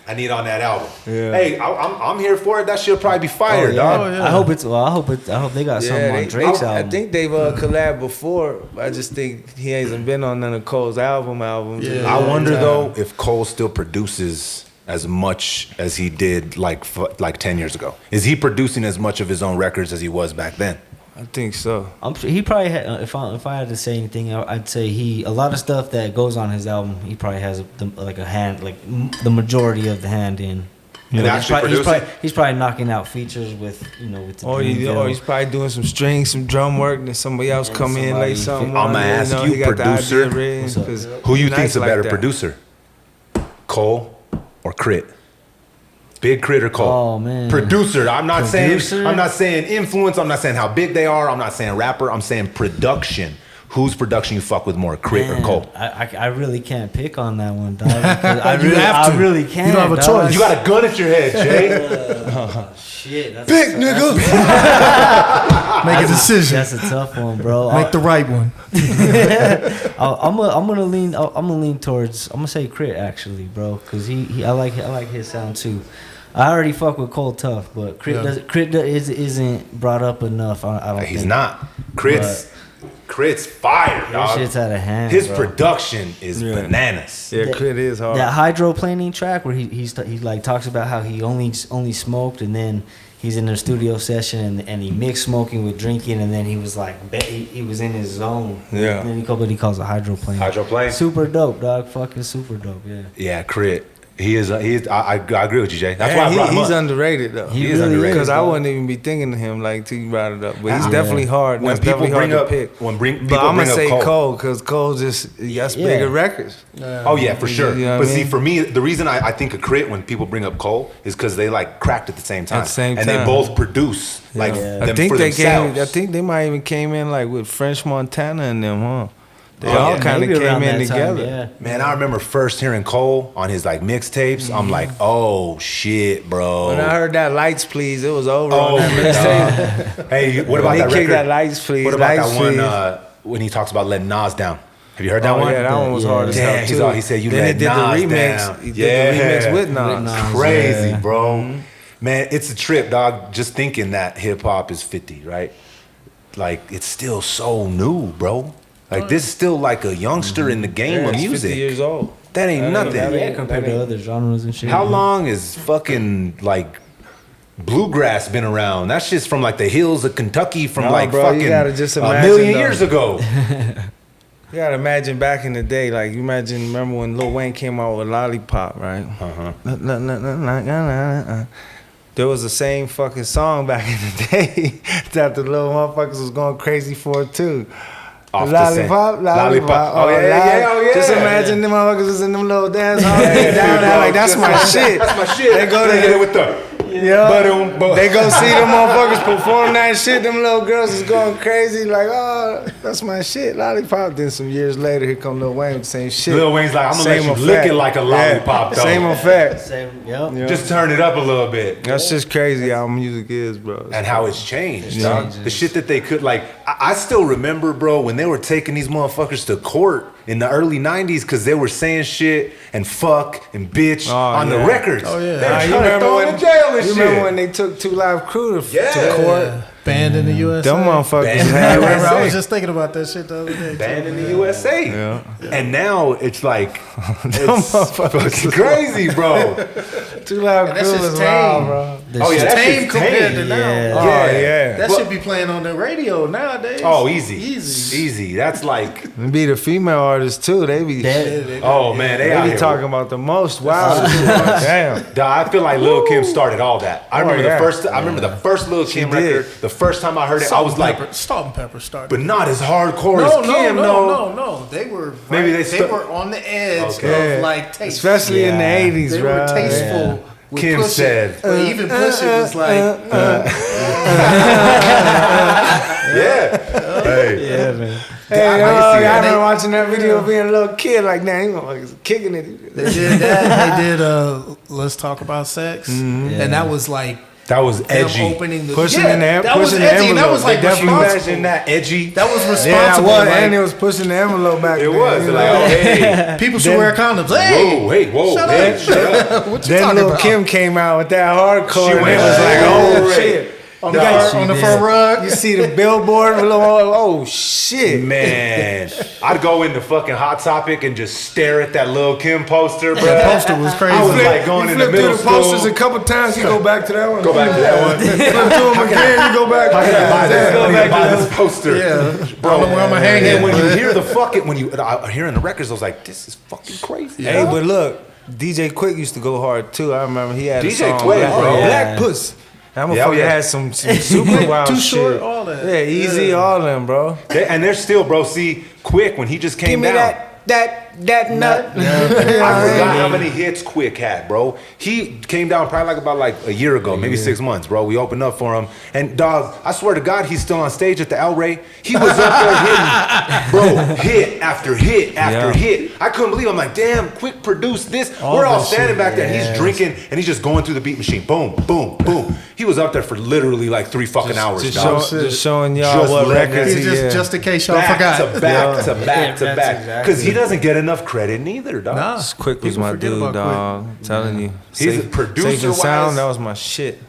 I need on that album. Yeah. Hey, I'm here for it. That shit'll probably be fire, dog. Oh, yeah. I hope it's. Well, I hope they got something on Drake's I album. think they've collabed before. I just think he hasn't been on none of Cole's albums. Yeah. I wonder though if Cole still produces as much as he did like 10 years ago. Is he producing as much of his own records as he was back then? I think so. I'm sure he probably had. If I had to say anything, I'd say a lot of stuff that goes on his album. He probably has like a hand, like the majority of the hand in. And He's actually probably, producing? he's probably knocking out features with with the Or Dreamville. he's probably doing some strings, some drum work, and then somebody else And come in, lay somebody- something. I'ma on it, ask know, you, he got the producer, idea ready, What's up? 'cause Who you he's think's a nice better like that. producer? Cole or Crit? Big Crit or Cole? Oh, man. Producer. I'm not Producer? saying influence. I'm not saying how big they are. I'm not saying rapper. I'm saying production. Whose production you fuck with more, Crit or Man, Cole? I really can't pick on that one, dog. because You have to. I really can't. You don't have a dog. choice. You got a gun at your head, Jay. Shit, that's Big nigga. Make a decision. That's a tough one, bro. Make the right one. I'm gonna lean towards. I'm gonna say Crit actually, bro, because I like his sound too. I already fuck with Cole tough, but Crit isn't brought up enough. I don't. He's think. not. Crit's fire, That dog. shit's out of hand. His bro. production is Yeah. bananas. Yeah, Crit is hard. That hydroplaning track where he like talks about how he only smoked and then he's in a studio session and he mixed smoking with drinking and then he was like he was in his zone. Yeah. And then he calls it hydroplane. Hydroplane? Super dope, dog. Fucking super dope. Yeah. Yeah, Crit. He is. I agree with you, Jay. That's And why I brought him he's up. underrated though. He is really underrated. Because I dog. wouldn't even be thinking of him like till you brought it up. But he's Yeah. definitely hard. When That's people definitely bring hard up- to pick. when bring- but people I'm bring gonna up say Cole. Cole because Cole just he got Yeah. bigger records. Oh yeah, for sure. You know what But I see, mean? for me, the reason I think of Crit when people bring up Cole is because they like cracked at the same time, At the same and they time. both produce like Yeah. them I think for they themselves. came. I think they might even came in like with French Montana and them, huh? They Oh, all yeah. kind of Maybe came around in that time, together. yeah. Man, I remember first hearing Cole on his like mixtapes. I'm like, oh shit, bro. When I heard that Lights Please, it was over Oh, on that mixtape. Hey, what about He that kicked record? that Lights Please. What about Lights that one Please. when he talks about letting Nas down? Have you heard that one? Yeah, that one was hard as hell Damn, too. he said you then let he did Nas the remix. down. He did the remix with Nas. Nas. Crazy, Yeah. bro. Man, it's a trip, dog. Just thinking that hip hop is 50, right? Like it's still so new, bro. Like this is still like a youngster in the game Yeah, of it's 50 music. years old. That ain't nothing. Yeah, compared to other genres and shit. How long has fucking like bluegrass been around? That shit's from like the hills of Kentucky from Nah, like bro, you fucking gotta just a imagine, million though. years ago. You gotta imagine back in the day, like you remember when Lil Wayne came out with Lollipop, right? There was the same fucking song back in the day that the little motherfuckers was going crazy for too. Off the Lollipop. Oh, yeah. Just imagine them motherfuckers was in them little dance halls, they down there like that's my shit. That's my shit. They go They there hit it with the yeah. They go see them motherfuckers perform that shit. Them little girls is going crazy like, oh, that's my shit. Lollipop. Then some years later, here come Lil Wayne with the same shit. Lil Wayne's like, I'm gonna let you lick it like a lollipop, though. Same effect. Same, yep. Yeah. Just turn it up a little bit. That's just crazy how music is, bro. And how it's changed, Yeah. dog. The shit that they could, like, I still remember, bro, when they were taking these motherfuckers to court in the early 90s because they were saying shit and fuck and bitch on the records. Oh, yeah. They were you trying to throw them in jail and you shit. remember when they took 2 Live Crew to court? Banned in the USA. Them motherfuckers Banned in I the had remember. I was USA. just thinking about that shit the other day. too, Banned in the man. USA. Yeah. And now it's like, it's motherfuckers. fucking crazy, bro. 2 Live And that Crew shit's is tame. wild, bro. Oh, yeah, that Tame shit's compared tame. to now. Yeah. Oh, yeah. That Well- should be playing on the radio nowadays. Oh, easy. Easy. Easy. That's like, And be the female artists too. They be oh, man, they out be here. talking about the most wild shit. Damn. Dog, I feel like Lil Kim started all that. I remember yeah. I remember the first Lil Kim did. record. The first time I heard it, I Salt was and like, pepper. Salt and pepper started. but not as hardcore no, as Kim, no. They were Maybe right- they were on the edge Okay. of like taste. Especially in the Yeah. 80s, They bro. were tasteful. with Kim Push It. said. But even Push It was like, Yeah. Hey. Yeah, man. I Hey, can see I that. remember watching that video being a little kid like, damn, you motherfuckers kicking it. they did that. They did Let's Talk About Sex. And that was like That was them edgy. opening the Pushing yeah, in the- that was pushing the edgy. And that envelope. was like They definitely responsible. Imagine that edgy. That was Yeah, I responsible. was. like, And it was pushing the envelope back It then. was. you Like, know? oh, hey. people should wear condoms. Hey, Whoa, hey, whoa, shut man, up. shut up. What you Then talking Lil about? Kim came out with that hardcore. She And went it was like, oh, straight. shit. on the Yeah, fur, on the she fur did. rug. You see the billboard, oh, shit. Man, I'd go into fucking Hot Topic and just stare at that Lil Kim poster, bro. That poster was crazy. I was like going you in the flip middle through the posters school. a couple times, you go back to that one. Go back to that one. Flip through them again, you go back I to gotta buy that. this. I need to buy this poster. Yeah. Bro, I don't know where I'ma hang and it, when you but- hear the fucking, I hearing the records, I was like, this is fucking crazy. Hey, but look, DJ Quick used to go hard too. I remember he had a DJ song, Quick, Black, bro. Black Puss. That Yeah, motherfucker yeah. had some super wild Too shit. Short, all that. Yeah, Easy, Yeah. all them, bro. And they're still, bro. See, Quick when he just came Give me down. that nut. I forgot how many hits Quick had, bro. He came down probably about a year ago, maybe 6 months, bro. We opened up for him. And dog, I swear to God, he's still on stage at the El Rey. He was up there hitting, bro, hit after hit after Yeah. hit. I couldn't believe it. I'm like, damn, Quick produced this. We're all this standing shit, back there and he's drinking and he's just going through the beat machine. Boom, boom, boom. He was up there for literally like 3 fucking hours, dog. Just showing y'all Just what letting records He's he had. just in case y'all Back forgot. to back to Yeah, back to that's back. exactly Because he doesn't get enough credit neither, dog. Nah. Quick was People my forget dude, about dog. I'm telling you. He's a producer Safe and Sound, wise. that was my shit.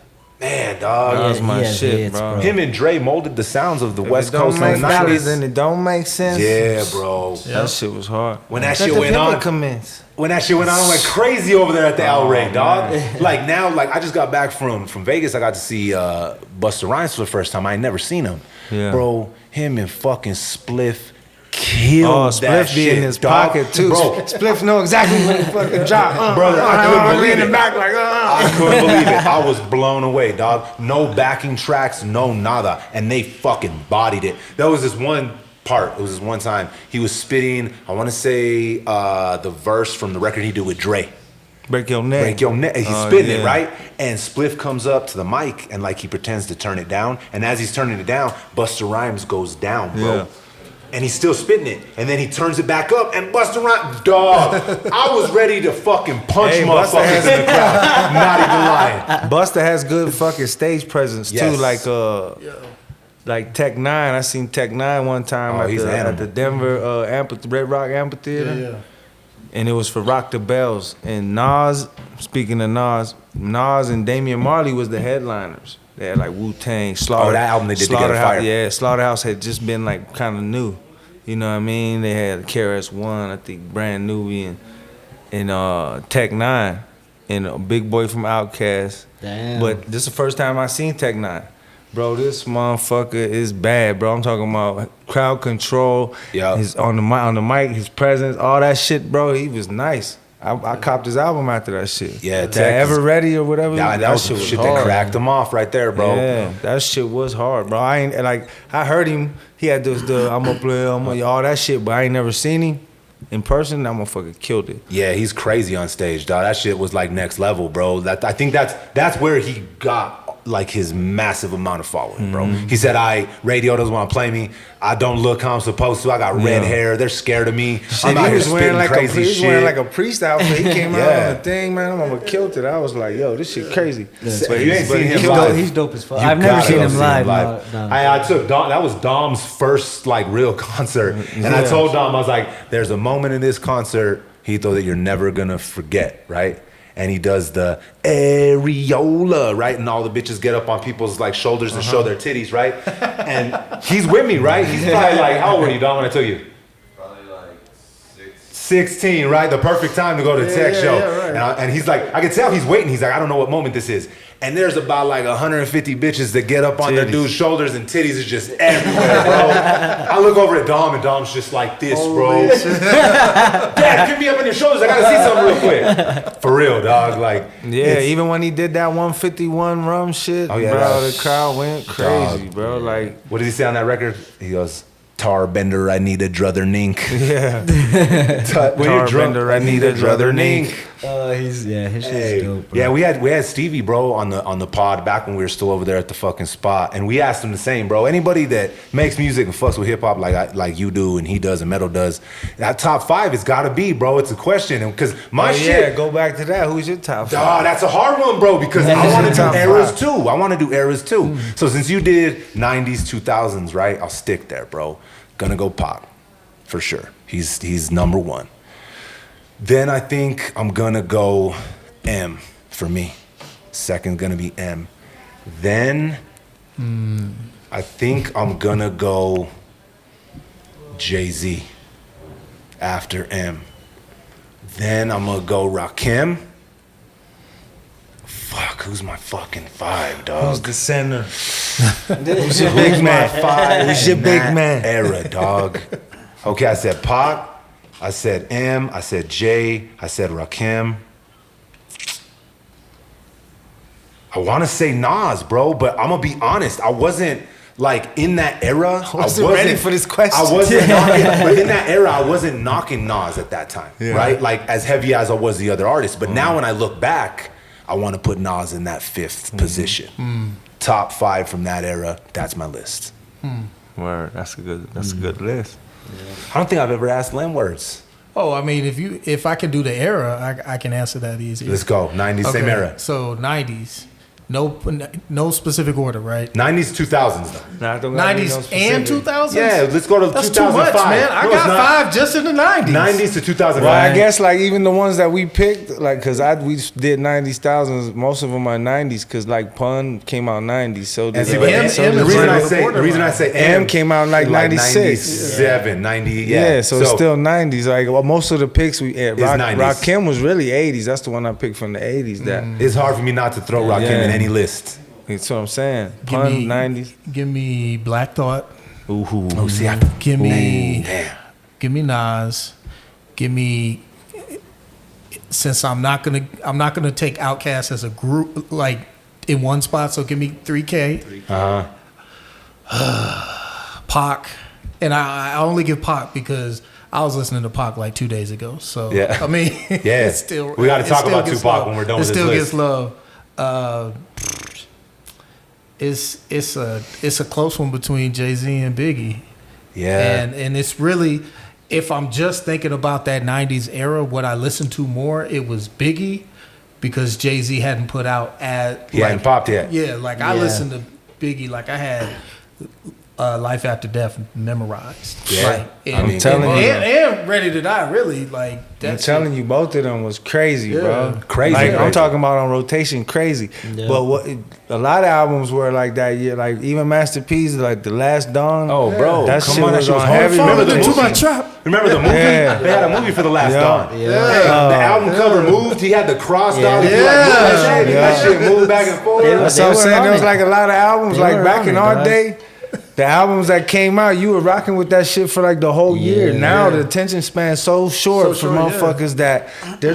Man, dog. That was my he has shit, hits, bro. bro. Him and Dre molded the sounds of the If West it don't Coast in make the dollars 90s. and it don't make sense. Yeah, bro. That shit was hard. When that Let shit the went pivot on, commence. when that shit went on, I went crazy over there at the El Rey, dog. man. Like now, like I just got back from Vegas. I got to see Busta Rhymes for the first time. I ain't never seen him, Yeah. bro. Him and fucking Spliff killed that Spliff be shit, in his dog. pocket too. bro. Spliff know exactly when to fucking drop. Brother, I couldn't believe in it. the back like, I couldn't believe it. I was blown away, dog. No backing tracks, no nada. And they fucking bodied it. There was this one part, it was this one time, he was spitting, I want to say the verse from the record he did with Dre. Break your neck. Break your neck. He's Oh, spitting it, yeah. right? And Spliff comes up to the mic and like he pretends to turn it down. And as he's turning it down, Busta Rhymes goes down, bro. Yeah. And he's still spitting it. And then he turns it back up and Busta Rhymes, dog. I was ready to fucking punch Hey, Busta motherfuckers has- in the crowd. Not even lying. Busta has good fucking stage presence Yes. too. Like like Tech Nine. I seen Tech Nine one time at the Denver Red Rock Amphitheater. Yeah. And it was for Rock the Bells. And Nas, speaking of Nas and Damian Marley was the headliners. They had like Wu-Tang, Slaughter. Oh, that album they did together, fire. Yeah, Slaughterhouse had just been like kind of new. You know what I mean? They had KRS-One, I think Brand New, and Tech Nine, and a Big Boy from Outkast. Damn. But this is the first time I seen Tech Nine. Bro, this motherfucker is bad, bro. I'm talking about crowd control. Yeah. His on the mic, his presence, all that shit, bro. He was nice. I copped his album after that shit. Yeah, that Ever Ready or whatever. That was shit shit hard. that cracked him off right there, bro. Yeah, that shit was hard, bro. I heard him. He had the I'm gonna play, all that shit, but I ain't never seen him in person. That motherfucker killed it. Yeah, he's crazy on stage, dog. That shit was like next level, bro. I think that's where he got like his massive amount of following, bro. He said, radio doesn't want to play me. I don't look how I'm supposed to. I got red hair. They're scared of me. I'm out here spitting crazy shit. He was wearing like a priest outfit. He came out on the thing, man. I'm gonna killed it. I was like, yo, this shit crazy. But you ain't seen him live. He's dope as fuck. You I've never gotta seen go him see live. No. I took Dom. That was Dom's first like real concert, and I told Dom, I was like, "There's a moment in this concert, Hito, that you're never gonna forget, right?" And he does the areola, right? And all the bitches get up on people's like shoulders and show their titties, right? And he's with me, right? He's probably like, how old were you, Dom, when I took you? Probably like 16, right? The perfect time to go to the tech show. Yeah, right. And he's like, I can tell he's waiting. He's like, I don't know what moment this is. And there's about like 150 bitches that get up on their dude's shoulders and titties is just everywhere, bro. I look over at Dom and Dom's just like this, bro. Dad, get me up on your shoulders. I gotta see something real quick. For real, dog. Like, yeah, even when he did that 151 rum shit, bro, the crowd went crazy, dog. bro. Like, what did he say on that record? He goes, Tar bender, I need a druther nink. yeah. Tar bender, I need a druther nink. His shit's dope, bro. Yeah, we had Stevie, bro, on the pod back when we were still over there at the fucking spot, and we asked him the same, bro. Anybody that makes music and fucks with hip hop like you do and he does and Metal does, that top 5 has got to be, bro. It's a question, because my shit. Yeah, go back to that. Who's your top 5? Oh, that's a hard one, bro, because I want to do eras too. So since you did 90s, 2000s, right? I'll stick there, bro. Gonna go Pac, for sure. He's number 1. Then I think I'm gonna go M for me. Second gonna be M. Then I think I'm gonna go Jay-Z after M. Then I'm gonna go Rakim. Fuck, who's my fucking 5, dog? Who's the center? Who's your big man? 5. Who's your big man? Era, dog. Okay, I said Pac. I said M. I said J. I said Rakim. I want to say Nas, bro, but I'm gonna be honest. I wasn't like in that era. I wasn't ready for this question. I wasn't knocking, but in that era, I wasn't knocking Nas at that time, right? Like as heavy as I was the other artists. But now when I look back, I want to put Nas in that 5th position. Top 5 from that era. That's my list. Word. That's a good list. I don't think I've ever asked Len words. Oh, I mean, if I can do the era, I can answer that easy. Let's go. 90s, same era. So 90s. No specific order, right? 90s, 2000s though. 90s and 2000s? Yeah, let's go to That's 2005. too much, man. I got 5 just in the 90s. 90s to 2005. Well, I guess like even the ones that we picked, like, cause we did 90s, thousands. Most of them are 90s, cause like Pun came out 90s. So And see, did but M the is reason right I on the say borderline. M came out like 96. 97, 90. Yeah, so it's still 90s. Like well, most of the picks we had, 90s. Rakim was really 80s. That's the one I picked from the 80s. That It's hard for me not to throw Rakim in any list. that's what I'm saying. Pun 90s. Give me Black Thought. Oh, see, Give me damn. Give me Nas. Give me. Since I'm not gonna take Outkast as a group like in one spot. So give me 3K. Pac, and I only give Pac because I was listening to Pac like 2 days ago. So Yeah. I mean, Yeah. it's still We gotta it talk still about gets Tupac love. when we're done it with this still list. gets love. It's a close one between Jay-Z and Biggie. Yeah. And it's really, if I'm just thinking about that 90s era, what I listened to more, it was Biggie because Jay-Z hadn't put out He hadn't popped yet. Yeah, like I listened to Biggie, like I had Life After Death memorized. Yeah. Like, I'm telling you. And Ready to Die, really. Like, I'm telling you, both of them was crazy, bro. Crazy. Like, I'm crazy. talking about on rotation, crazy. Yeah. But a lot of albums were like that year. Like even Master P's, like The Last Dawn. Oh, bro, that come shit on, that was shit was on hard. heavy Remember the rotation. movie? Remember the movie? Yeah. They had a movie for The Last Dawn. Yeah. The album cover moved. He had the cross dog. He like, moved that shit moved back and forth. That's what I'm saying. There was like a lot of albums, They like were back on in it, our dog. day. The albums that came out, you were rocking with that shit for like the whole year. Now the attention span's so short for motherfuckers that they're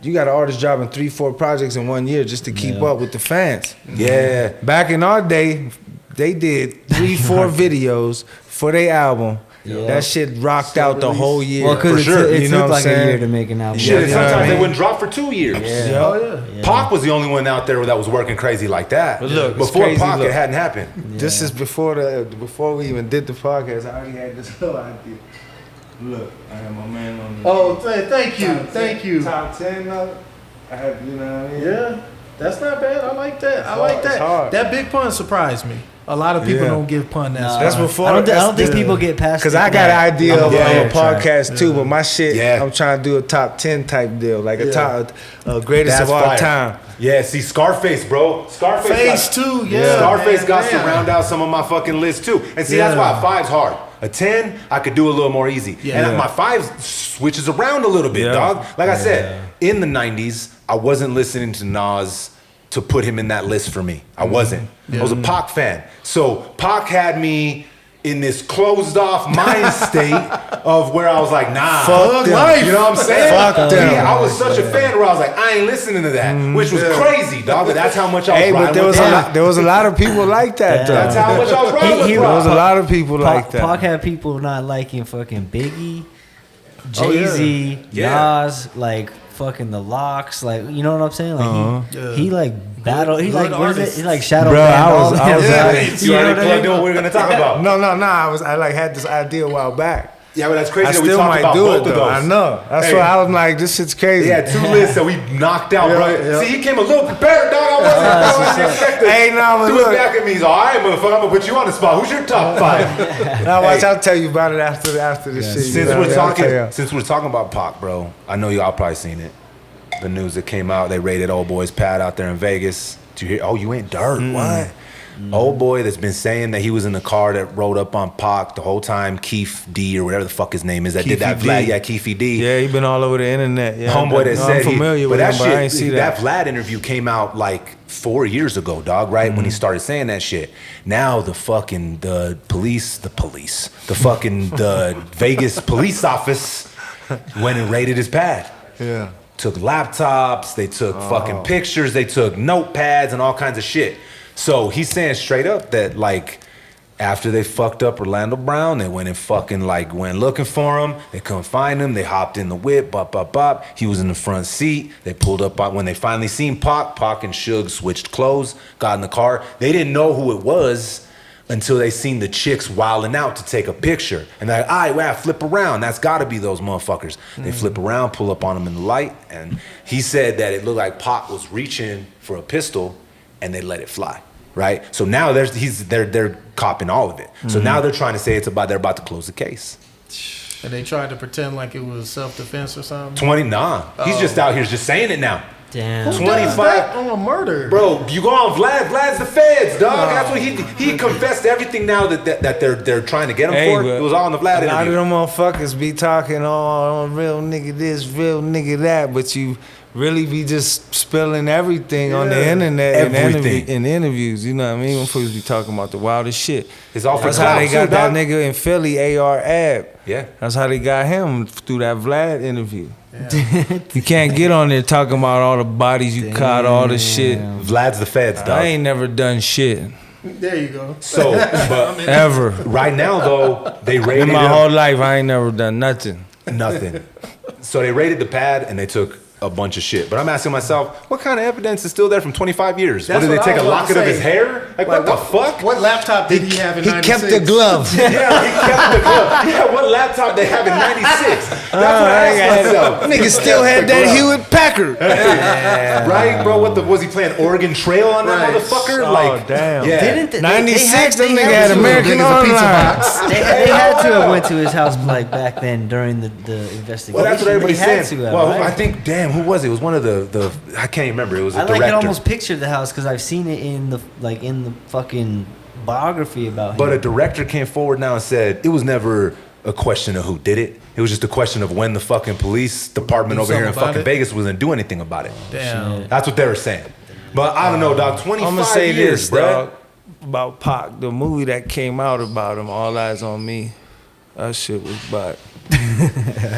you got an artist dropping 3-4 projects in 1 year just to keep up with the fans. Yeah. Back in our day, they did 3-4 videos for their album. Yeah. That shit rocked out the whole year. Well, because sure. it You know took what like I'm a year saying? to make an album. Shit, Yeah, and you know what I sometimes they mean? wouldn't drop for 2 years. Yeah. Pac was the only one out there that was working crazy like that. But look, it's before crazy, Pac, look. it hadn't happened. This is before we even did the podcast. I already had this whole idea. Look, I had my man on the Oh, thank you. Top 10 though. I have, you know what I mean? Yeah, that's not bad. I like that. I hard. like It's that. hard. That big pun surprised me. A lot of people Yeah. don't give pun that. That's surprise. before. I don't think that's- people get past Cause it. I got an idea of Yeah, a podcast too, but my shit, Yeah. I'm trying to do a top 10 type deal, like a top greatest That's of all fire. time. Yeah, see, Scarface, bro. Scarface Phase got, 2, yeah. Scarface man, got man. to round out some of my fucking lists too. And see, that's why a 5's hard. A 10, I could do a little more easy. Yeah. And my 5 switches around a little bit, Yeah. dog. Like I said, in the 90s, I wasn't listening to Nas to put him in that list for me. I wasn't. I was a Pac fan. So Pac had me in this closed off mind state of where I was like, nah, Fuck them. life. you know what I'm saying? Fuck them. Yeah, I was such a fan where I was like, I ain't listening to that, which was crazy, dog. But that's how much I was Hey, but riding there with was Pac. there was a lot of people like that though. That's how much I was riding with There was a Pac. lot of people like that. Pac had people not liking fucking Biggie, Jay-Z, Yeah. Nas, like fucking the Locks, like you know what I'm saying? Like he like battle. He Good like what is it? artists. He like shadow Bro, banned I all was them, at right? it. You already know what I plugged in mean? what we're gonna talk about. No, I like had this idea a while back. Yeah, but that's crazy I that we still talked might about do both it of though. those. I know. That's Hey. why I was like, this shit's crazy. He had 2 lists that we knocked out, bro. Yeah. See, he came a little prepared, dog. I wasn't expecting. Hey, no, but Threw look. it back at me. He's all right, motherfucker. I'm gonna put you on the spot. Who's your top 5? Now watch, Hey. I'll tell you about it after this shit. Since You know, we're I'll tell you. talking about Pac, bro, I know y'all probably seen it. The news that came out, they raided old boy's pad out there in Vegas. Did you hear? Oh, you ain't Dirrt. What? Old boy that's been saying that he was in the car that rode up on Pac the whole time. Keith D or whatever the fuck his name is that did that Keefy Vlad. D. Yeah, Keefy D. Yeah, he been all over the internet. Yeah, Homeboy that no, said I'm familiar with that him, but I ain't see that. Vlad interview came out like 4 years ago, dog. Right when he started saying that shit. Now the Vegas police office went and raided his pad. Yeah. Took laptops, they took fucking pictures, they took notepads and all kinds of shit. So he's saying straight up that like after they fucked up Orlando Brown, they went and fucking like went looking for him. They couldn't find him. They hopped in the whip, bop, bop, bop. He was in the front seat. They pulled up on when they finally seen Pac and Suge switched clothes, got in the car. They didn't know who it was until they seen the chicks wilding out to take a picture. And they're like, all right, wow, flip around. That's gotta be those motherfuckers. They flip around, pull up on him in the light, and he said that it looked like Pac was reaching for a pistol and they let it fly. Right? So now they're copping all of it. So now they're trying to say they're about to close the case. And they tried to pretend like it was self-defense or something. 20, nah. He's just out here just saying it now. Damn. Who does 25 that on a murder? Bro, you go on Vlad's the feds, dog. That's what he confessed everything now that they're trying to get him for. but It was all on the Vlad a lot of interview. them motherfuckers be talking, oh, real nigga this, real nigga that, but you really be just spilling everything on the internet Everything. in interviews. You know what I mean? Motherfuckers be talking about the wildest shit. It's all for That's how clout, they too, got that dog. nigga in Philly, AR Ab. Yeah. That's how they got him through that Vlad interview. You can't get on there talking about all the bodies you caught, all the shit. Vlad's the feds, dog. I ain't never done shit. There you go. So, but Ever. right now though, they In raided my him. whole life, I ain't never done nothing. Nothing. So they raided the pad and they took a bunch of shit. But I'm asking myself, what kind of evidence is still there from 25 years? That's what, did they what take I a was about locket to of his say. hair? Like what the fuck? What laptop did he have in He 96? kept the glove. Yeah, he kept the glove. Yeah, what laptop they have in 96? That's what I asked myself. Nigga still had that Hewitt Packard. Right, bro? What the was he playing Oregon Trail on that Right. motherfucker? Oh, like, damn. Yeah. Didn't they, 96, they them had nigga had to- American Big as a pizza Online. box. They had to have went to his house like back then during the investigation. Well, that's what everybody's They had saying. to have, Well, right? I think, damn, who was it? It was one of the I can't even remember. It was a I director. can almost picture the house because I've seen it in the fucking biography about him. But a director came forward now and said it was never a question of who did it. It was just a question of when the fucking police department Do over here in something about fucking it? Vegas wasn't doing anything about it. Damn. That's what they were saying. But I don't know, dog. 25 I'm gonna say years, this, bro. dog, about Pac. The movie that came out about him, All Eyes on Me. That shit was bad.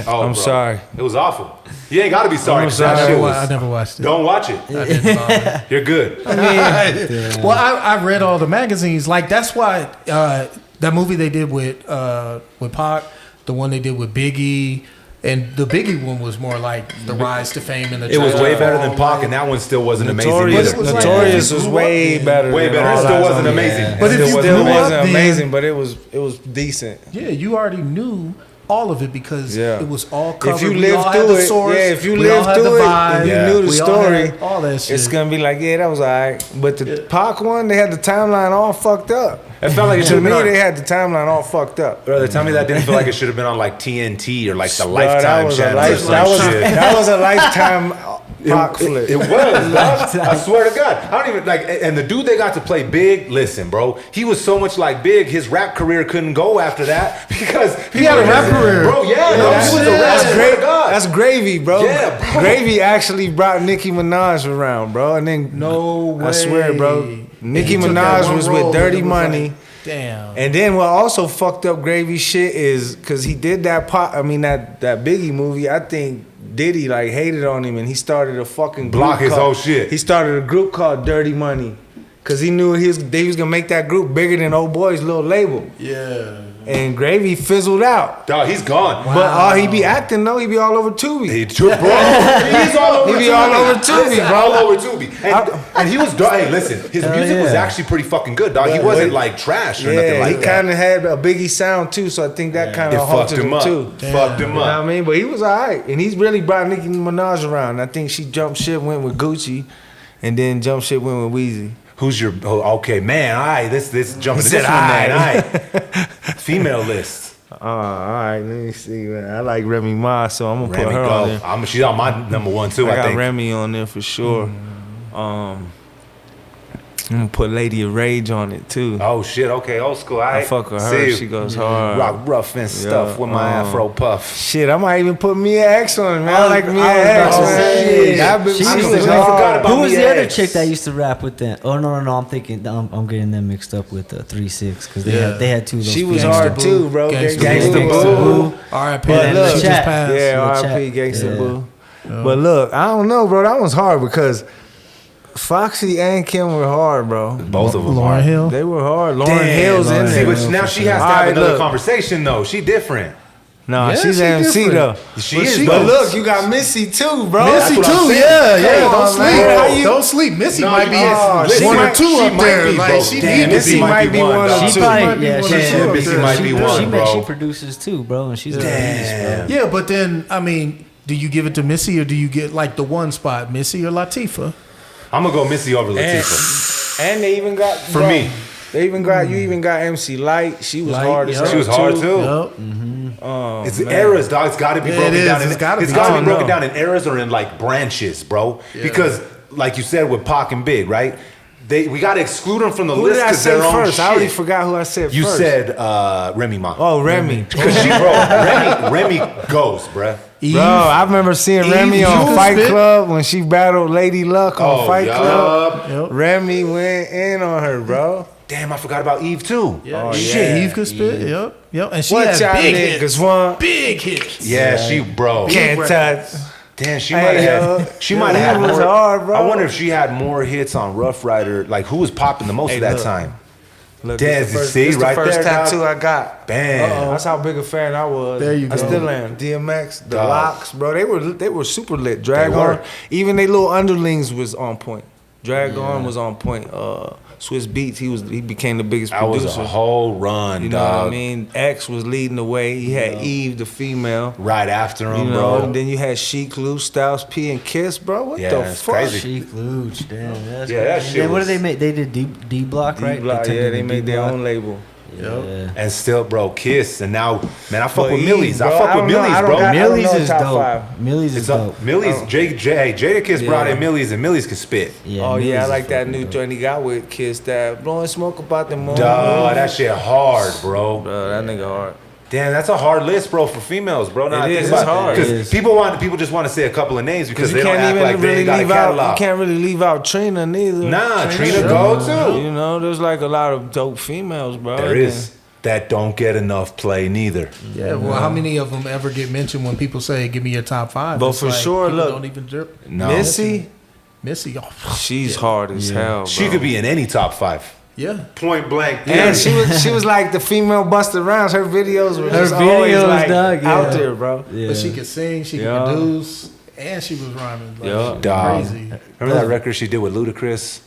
Oh, I'm bro. sorry. It was awful. You ain't got to be sorry. I'm 'Cause that sorry. shit I was, never watched it. don't watch it. I didn't bother. You're good. Well, I read all the magazines. Like that's why that movie they did with Pac, the one they did with Biggie, and the Biggie one was more like the rise to fame and the. It was way better fall, than Pac, like- and that one still wasn't amazing Notorious, either. was like- Notorious Yeah. was way better. Way than better. All It still Eyes wasn't on Me. amazing. But It if you still Still grew up, wasn't then- amazing, but it was decent. Yeah, you already knew all of it because Yeah. it was all covered. If you We lived all had through the it, source, yeah. If you we all lived had through the it, vibe, and you Yeah. knew the we all story, had all that shit. it's gonna be like, yeah, that was alright. But the Pac one, they had the timeline all fucked up. It felt like it should To have me, been on. they had the timeline all fucked up. Brother, tell me that didn't feel like it should have been on like TNT or like the Bro, Lifetime channel or some shit. that was a lifetime Pac flick. It was, dog. I swear to God. I don't even like. And the dude they got to play Big, listen, bro. He was so much like Big, his rap career couldn't go after that because He had a rap career. bro. Yeah, no, he was a rap. That's Swear great. to God. That's Gravy, bro. Yeah, bro. Gravy actually brought Nicki Minaj around, bro. And then No way. I swear, bro. Nicki He took that Minaj one was role with and Dirty it was Money. like, damn. And then what also fucked up Gravy shit is because he did that that Biggie movie. I think Diddy like hated on him and he started a fucking group Block his called- whole shit. He started a group called Dirty Money because he knew he was gonna make that group bigger than Old Boy's little label. Yeah. And Gravy fizzled out. Dog, he's gone. But he be acting though. He be all over Tubi. He took, bro. He's all over. He be Tubi. all over Tubi, Listen, bro. All over Tubi. And he was. Hey, listen. His music was yeah. actually pretty fucking good, dog. He But wasn't wait. like trash or Yeah, nothing like he that. kind of had a Biggie sound too, so I think that kind It of fucked halted him him up. too. Fucked him You know what I up. mean? But he was alright, and he's really brought Nicki Minaj around. I think she jumped ship, went with Gucci, and then jumped ship, went with Weezy. Who's your? Oh, okay, man. All right, this jumping to He this said, one, man. All "Aight." right. Female list. All right, let me see. Man. I like Remy Ma, so I'm gonna Remy, put her on there. go. She's on my number one too. I I got think. Remy on there for sure. I'm gonna put Lady of Rage on it too. Oh shit. Okay, old school. All I right. fuck with her. See you. She goes hard. Rock rough and stuff with my Afro puff. Shit, I might even put Mia X on it, man. I like Mia I was X, about to man. say, That bitch- she she was was hard. forgot about Who was Mia the other X. chick that used to rap with them? Oh no, I'm thinking I'm getting them mixed up with 3-6 because they had two of those. She was females. hard too, bro. Gangsta Boo. R.I.P. But That look, shit just chat. passed. Yeah, Little R.I.P. chat. Gangsta Yeah. Boo. But look, I don't know, bro. That was hard because Foxy and Kim were hard, bro. Both of them. Lauren are. Hill. They were hard. Lauren Damn, Hill's in See, there. but now she has to All have right, another look. conversation though. She different. Nah, Yeah, she's she an MC different. though. She But is, But though. look, you got Missy too, bro. Missy what I'm too, saying. yeah. Come Don't on, sleep. man. How you- Don't sleep. Missy No, might you be can't. Listen, one or she two might up there. be, Like bro. she Damn, need to Missy be. might be one or She two. probably might be yeah. one She, or two up Missy there. might She be does. one, she, bro. she produces too, bro, and she's a genius, bro. Yeah, but then I mean, do you give it to Missy or do you get like the one spot, Missy or Latifah? I'm gonna go Missy over Latifah. And they even got For me. They even got you even got MC Light. She was Light, hard as yeah. hell. She was hard too. Yup. It's eras, dog. It's got to be Yeah, broken it is. down. It's gotta be. It's got to I be don't broken know. down in eras or in like branches, bro. Because, like you said with Pac and Big, right? We got to exclude them from the Who list did I because say they're on first? shit. I already forgot who I said You first. said Remy Ma. Oh, Remy. Because she, bro, Remy goes, bruh. Eve, Bro, I remember seeing Remy Eve, on you Fight spit. Club when she battled Lady Luck on Oh, Fight Club. yup. Yep. Remy went in on her, bro. Damn, I forgot about Eve too. Yeah, Oh, shit, yeah. Eve could spit. Yep, yep. And she What had y'all big niggas hits. want? Big hits. Yeah, she, bro. Can't touch. Damn, she Hey, might have yo. had. She Yo, might have Eve had was more. hard, bro. I wonder if she had more hits on Rough Rider. Like, who was popping the most Hey, at that look. time? Look, Damn, it's the first, see, it's the right first there, dog. tattoo I got. Bam. That's how big a fan I was. There you I go. still am. DMX, the Dog. Locks, bro. They were super lit. Drag They On, were. even they little underlings was on point. Drag On was on point. Swiss Beats, he became the biggest That was producer. a whole run, You know dog. what I mean? X was leading the way. He had Eve, the female. Right after You him, know, bro. and then you had Chic, Lou, Styles P, and Kiss, bro. What Yeah, the it's fuck? crazy. Chic Luch, damn. That's Yeah, that crazy. shit And what was- did they make? They did D Block, right? D-Block, turned yeah, into they made their D-Block. own label. Yeah. And still, bro, Kiss. And now, man, I fuck But with Eve, Millie's. I bro, fuck I with don't know, Millie's, I don't bro. got- Millie's know is top dope. five. Millie's is It's dope. up. Millie's, Jada Kiss brought in Millie's, and Millie's can spit. Yeah, Oh Millie's yeah, I is like that fucking new dope. joint he got with Kiss, that blowing smoke about the moon. Duh, that shit hard, bro. Bro, that nigga hard. Damn, that's a hard list, bro, for females, bro. Now It I think is, about it's hard. It because is. people just want to say a couple of names because Because they you don't can't act even like they really ain't got a leave out. catalog. You can't really leave out Trina neither. Nah, Trina go too. You know, there's like a lot of dope females, bro. There is that don't get enough play neither. Yeah, well, how many of them ever get mentioned when people say, "Give me your top 5"? But It's for sure, people look. don't even drip. No, Missy, Missy, oh, she's hard as hell, bro. she could be in any top 5. yeah. Point blank. And she was like the female Busta Rhymes. Her videos were just videos, always like dog, yeah. out there, bro. Yeah. But she could sing, she could Yeah. produce, and she was rhyming. Like, Yeah. she was Dog. crazy. Remember that record she did with Ludacris?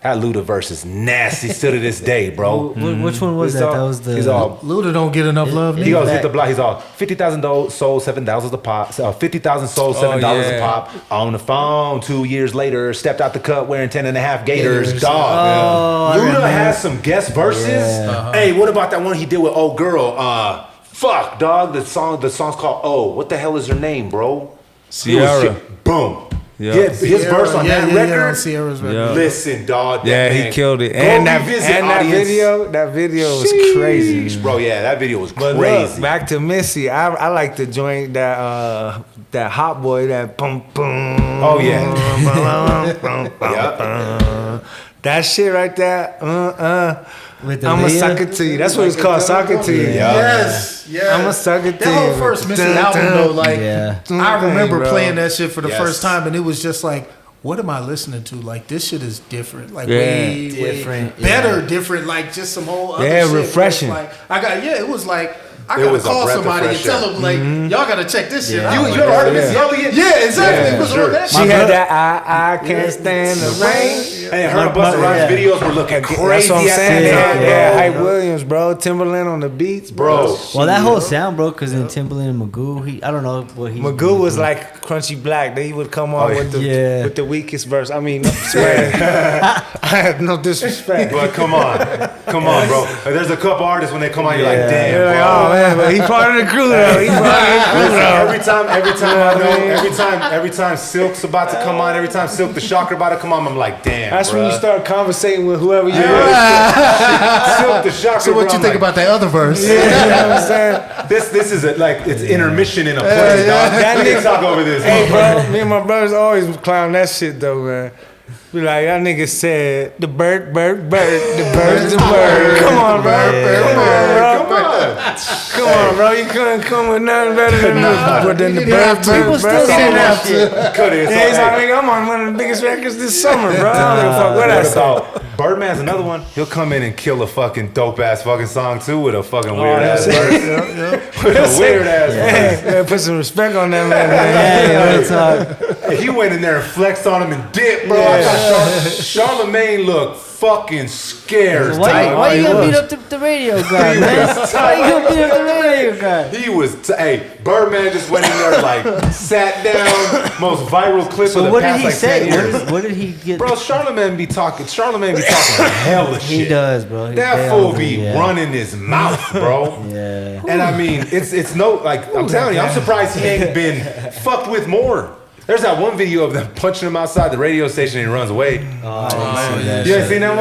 That Luda is nasty still to this day, bro. Which one was He's that? all- That was the. He's all. Luda don't get enough love. He neither. goes back. hit the block. He's all 50,000 sold, $7 a pop. 50,000 sold, $7 yeah. a pop. On the phone 2 years later, stepped out the cut wearing 10.5 Gators. Gators. Dog. Oh, I Luda remember. has some guest verses. Yeah. Hey, what about that one he did with Old Girl? Fuck, dog. The song's called Oh. What the hell is her name, bro? It was Sierra. shit. Boom. Yeah. Yeah, his verse on that on record. Sierra's record. Yeah. Listen, dog. that Yeah, he man- killed it. Go And that revisit audience. video was crazy. Sheesh, bro. Yeah, that video was But crazy. look, back to Missy. I like the joint that Hot Boy, that boom boom. Oh, yeah. That shit right there. With the I'ma Leah? suck it to you. That's what it's called, suck it to you. Yeah. Yes, yes. I'ma suck it to That whole you. first Missy Dun, album dun. though, like Yeah. I remember Bro. playing that shit for the Yes. first time, and it was just like, what am I listening to? Like this shit is different, like Yeah. way Different, better, yeah. different, like just some whole other Yeah, shit where it's refreshing. Like it was like I It gotta was a call breath of somebody and fresh tell air. them like y'all gotta check this shit Yeah. out. You Like, ever heard of Yeah. Missy Elliott? yeah, exactly. Yeah, It was sure. on that She shit. had that I can't stand the rain. Hey, her and Busta Rhymes yeah. videos were looking crazy. That's what I'm at saying. that Yeah, time, yeah, bro. Hype Williams, bro. Timberland on the beats, Bro. Well, that whole sound, bro, because in Timbaland and Magoo, I don't know what he. Magoo was like Crunchy Black. Then he would come on Oh, with the weakest verse. I mean, swear. I had no disrespect. But come on, bro. Like, there's a couple artists when they come on, you're like, Yeah. damn, You're like, bro. oh man, but he part of the crew though. He part of the crew Listen, though. every time Silk's about to come on, every time Silk the Shocker about to come on, I'm like, damn. That's when you bruh. start conversating with whoever you're Silk the Shocker. So what bro, you I'm think like, about that other verse? You know what I'm saying? This is it's intermission in a play, dog. That We nigga- can talk over this. Hey, bro, me and my brothers always clown that shit though, man. Be like, that nigga said, the bird, the bird's the bird. Come on, bro. Come on, bro. Come on. Come on, bro. You couldn't come with nothing better than the bird. People still say that shit. Yeah, he's like, nigga, I'm on one of the biggest records this summer, bro. I don't give a fuck what I What say. about Birdman's another one? He'll come in and kill a fucking dope ass fucking song too with a fucking weird ass verse. With a weird ass verse. Hey, put some respect on that man, man. Yeah, real talk. Hey, he went in there and flexed on him and dipped, bro. I thought Charlamagne looked fucking scared. Why you he gonna was. beat up the radio guy, man? Why you gonna beat up the radio guy? He was, hey, Birdman just went in there like, sat down, most viral clip of So the what did past he like say? 10 years. What did he get? Bro, Charlamagne be talking hella shit. He does, bro. He That fool does, be yeah. running his mouth, bro. Yeah. And I mean, it's no, like, I'm telling you, I'm surprised he ain't been fucked with more. There's that one video of them punching him outside the radio station and he runs away. Oh, I didn't see that You ain't shit. seen that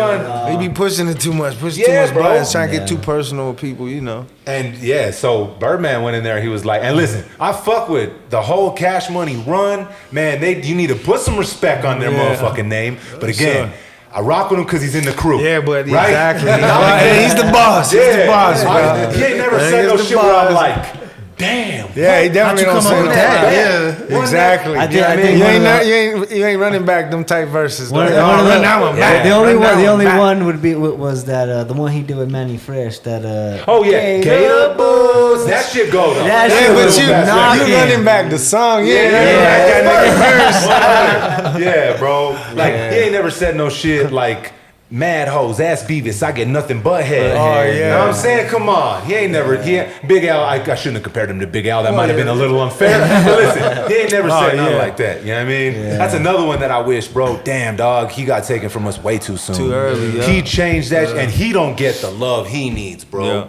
one? He be pushing it too much, pushing Yeah, too much bro. buttons, trying to Yeah. get too personal with people, you know. And yeah, so Birdman went in there. He was like, and listen, I fuck with the whole Cash Money run. Man, you need to put some respect on their motherfucking name. But again, I rock with him because he's in the crew. Yeah, but right? exactly. He's the boss. He's the boss, bro. He ain't never That said nigga's no the shit where I'm boss. like, damn. Yeah, he definitely How'd you don't come up say with that. that? Yeah, exactly. I think you, one ain't of the- you ain't running back them type verses. One, Like, one of the, run that one back. the only Run that one, the only back. one would be was that the one he did with Manny Fresh. That Oh yeah, Gator Boots. That shit go though. That Yeah, shit but was you knocking. running back the song. Yeah, Yeah, bro. Like he ain't never said no shit like mad hoes, ass Beavis. I get nothing but head. Oh, yeah. You know what I'm saying? Come on. He ain't never. Big Al. I shouldn't have compared him to Big Al. That might have been a little unfair. But listen, he ain't never said nothing like that. You know what I mean? Yeah. That's another one that I wish, bro. Damn, dog. He got taken from us way too soon. Too early, yeah. He changed that, and he don't get the love he needs, bro. Yeah.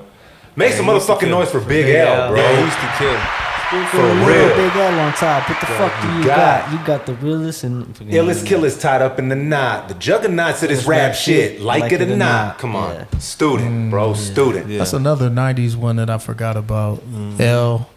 Make some he used to motherfucking kill. noise for Big Al, bro. Yeah, he used to kill. For real. Big L on top. What the fuck do you got? You got the realest and Illest killers tied up in the knot. The juggernauts of this rap shit. Like it or not. Come on. Yeah. Student, bro. Student. That's another '90s one that I forgot about. L,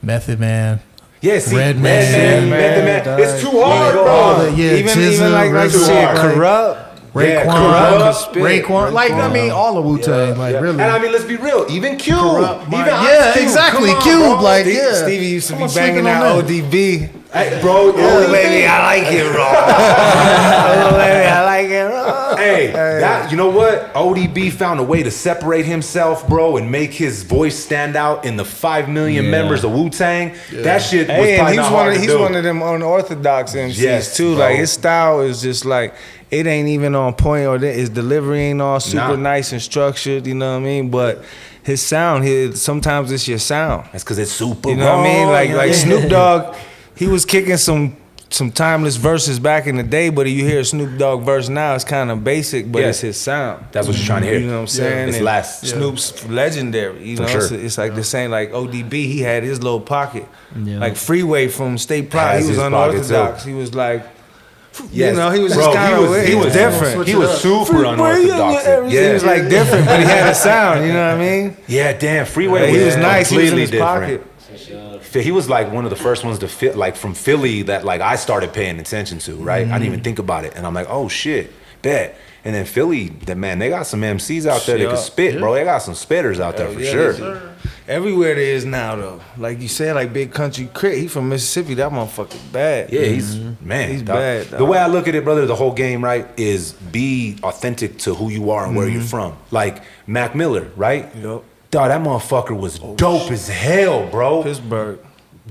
Method Man. Yeah, see, Redman. man. dog. It's too hard, All bro. the- yeah, even Jizza, like Rizzo, shit, like corrupt. Yeah, Raekwon, Corrupt. Raekwon, like I mean, all of Wu-Tang, like really. And I mean, let's be real. Even Cube. Corrupt, Even Mike. Ice Yeah, Cube. exactly. Come on, Cube, bro. like, yeah. Stevie used to be Someone's banging sleeping on out that. Hey, ODB. bro. Oh, baby, I like it raw. Oh, baby, I like it raw. Hey, that, you know what? ODB found a way to separate himself, bro, and make his voice stand out in the 5 million members of Wu-Tang. That shit was Hey, and probably he's not one hard of to he's do. one of them unorthodox MCs Yes, too. bro. Like his style is just like it ain't even on point, or his delivery ain't all super Nah. nice and structured. You know what I mean? But his sound, sometimes it's your sound. That's because it's super You know what I mean? raw, Like you know? like Snoop Dogg, he was kicking some timeless verses back in the day, but you hear a Snoop Dogg verse now, it's kind of basic, but Yeah. it's his sound. That's what you're trying to hear. You know what I'm saying? It's And last. Snoop's legendary. You For know, sure. it's like the same like ODB. He had his little pocket, Yeah. like Freeway from State Pride. Has He was his pocket, unorthodox. too. He was like, Yes. you know, he was Bro, just kind of weird. He was different. He was super unorthodox. He was like different, but he had a sound. You know what I mean? Yeah, damn. Freeway Like, he was was nice. He was in completely his different. pocket. He was like one of the first ones to fit, like from Philly, that like I started paying attention to. Right, I didn't even think about it, and I'm like, oh shit, bet. And then Philly, they got some MCs out there that can spit, bro. They got some spitters out there for Yeah, sure. sir. Everywhere there is now, though. Like you said, like Big Country Crit. He from Mississippi. That motherfucker bad. Yeah, he's man. He's dog. bad, The dog. way I look at it, brother, the whole game, right, is be authentic to who you are and where you're from. Like Mac Miller, right? Yep. Dog, that motherfucker was dope as hell, bro. Pittsburgh.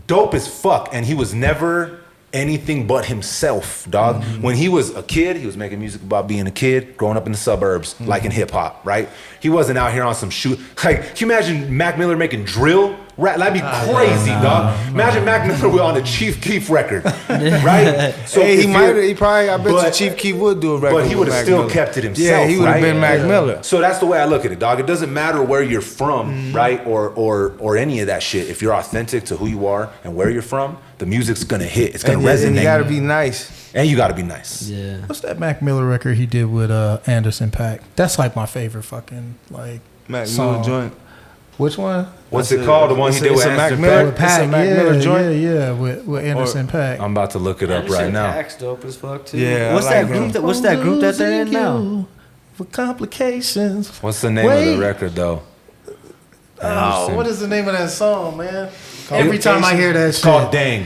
Dope as fuck, and he was never anything but himself, dog. When he was a kid, he was making music about being a kid, growing up in the suburbs, liking hip hop, right? He wasn't out here on some shoot. Like, can you imagine Mac Miller making drill rap? That'd be crazy, dog. Imagine Mac Miller on the Chief Keef record, right? So Hey, if he you're- might. He probably. I bet you but- Chief Keef would do a record. But he with would have Mac still Miller. kept it himself. Yeah, he would have right? been Mac Miller. So that's the way I look at it, dog. It doesn't matter where you're from, right, or any of that shit. If you're authentic to who you are and where you're from, the music's gonna hit. It's gonna resonate. And you gotta be nice. And you gotta be nice. Yeah. What's that Mac Miller record he did with Anderson .Paak? That's like my favorite fucking like Mac song. Miller joint. Which one? What's That's it called? The one he it's did a- with it's a Mac Anderson Miller. .Paak? It's a Mac yeah, Miller joint. Yeah, with Anderson .Paak. I'm about to look it up right now. Pack's dope as fuck too. Yeah, What's I like that group? him. What's that group that they're in now? You For complications. What's the name of the record though? Oh, Anderson. what is the name of that song, man? Every time I hear that It's shit. called Dang.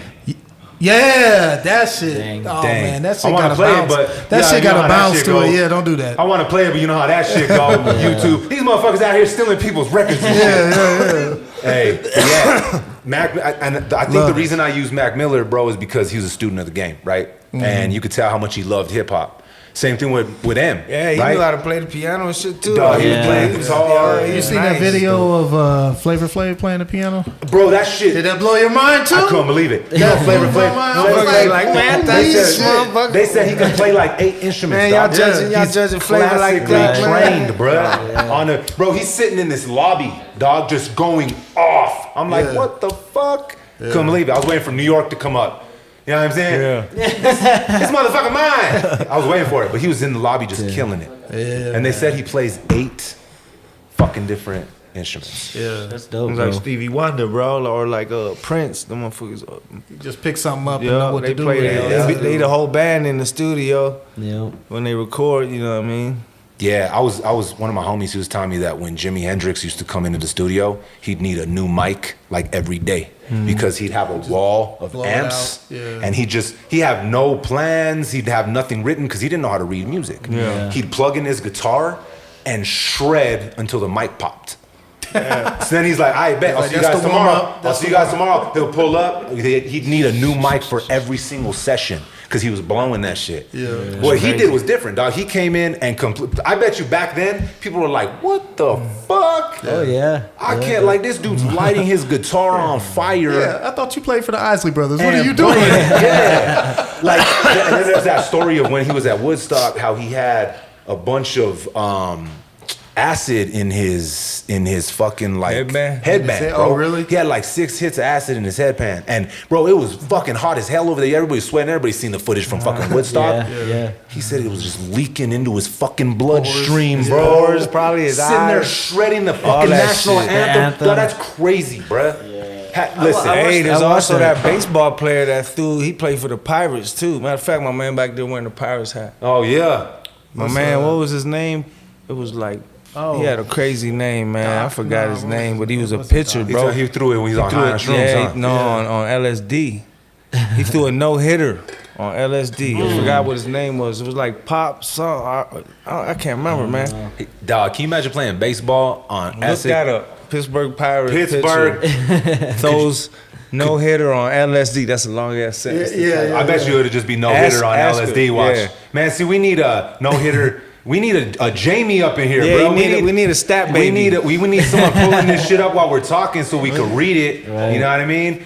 Yeah, that shit. Dang. Oh Dang. man, that I shit wanna got a play it, bounce. but that yeah, shit you know got how a that bounce shit to go. it. Yeah, don't do that. I want to play it, but you know how that shit go on YouTube. These motherfuckers out here stealing people's records. And shit. Hey, yeah. Mac, and I think Love the it. reason I use Mac Miller, bro, is because he was a student of the game, right? And you could tell how much he loved hip hop. Same thing with M. Yeah, he right? knew how to play the piano and shit too. Dog, he Yeah. was playing guitar. You Yeah, seen nice. that video of Flavor Flav playing the piano? Bro, that shit. Did that blow your mind too? I couldn't believe it. Yeah, Flavor blew my Flav. mind. I was Flavor like, Flav- man, they these said, they said he could play like 8 instruments. Man, y'all dog. judging He's Flavor like classically that, man. trained, bro. On the bro, he's sitting in this lobby, dog, just going off. I'm like, Yeah. what the fuck? Couldn't believe it. I was waiting for New York to come up. You know what I'm saying? Yeah. This motherfucker mine. I was waiting for it, but he was in the lobby just killing it. Yeah, And they said he plays 8 fucking different instruments. Yeah, That's dope, It's like bro. Stevie Wonder, bro, or like Prince. The motherfuckers. just pick something up and know Yeah, what they to do play. with it. They the whole band in the studio Yeah. when they record. You know what I mean? Yeah, I was one of my homies. He was telling me that when Jimi Hendrix used to come into the studio, he'd need a new mic like every day because he'd have a wall of amps, and he have no plans. He'd have nothing written because he didn't know how to read music. Yeah. He'd plug in his guitar and shred until the mic popped. Yeah. So then he's like, I bet I'll see you guys tomorrow. I'll see you guys tomorrow. He'll pull up. He'd need a new mic for every single session. Because he was blowing that shit. Yeah. What he did was different, dog. He came in and I bet you back then, people were like, what the fuck? Oh, yeah. I can't, like, this dude's lighting his guitar on fire. Yeah, I thought you played for the Isley Brothers. What are you doing? Yeah. Like, and then there's that story of when he was at Woodstock, how he had a bunch of acid in his fucking like headband, bro. Oh, really? He had like 6 hits of acid in his headband, and bro, it was fucking hot as hell over there. Everybody's sweating. Everybody's seen the footage from fucking Woodstock. Yeah. He said it was just leaking into his fucking bloodstream, His bro. pores, probably his sitting there eyes. shredding the fucking that national shit. anthem. Dog, that's crazy, bro. Listen, Hey, there's I watched also that. that baseball player that he played for the Pirates too. Matter of fact, my man back there wearing the Pirates hat. oh yeah, My man, what was his name? It was like, he had a crazy name, man. I forgot his name, but he was a pitcher, bro. he threw it when he was on Threw high on it, shrooms, huh? on LSD. He threw a no-hitter on LSD. I forgot what his name was. It was like Pop song. I can't remember, man. Dog, can you imagine playing baseball on Look acid? that up. Pittsburgh Pirates Pittsburgh. pitcher. Throws no-hitter on LSD. That's a long-ass sentence. Yeah. I bet you it would just be no hitter on ask LSD. her, Watch, yeah. man. See, we need a no hitter. We need a Jamie up in here, Yeah, bro. we need a stat baby. We need someone pulling this shit up while we're talking so we can read it. Right. You know what I mean?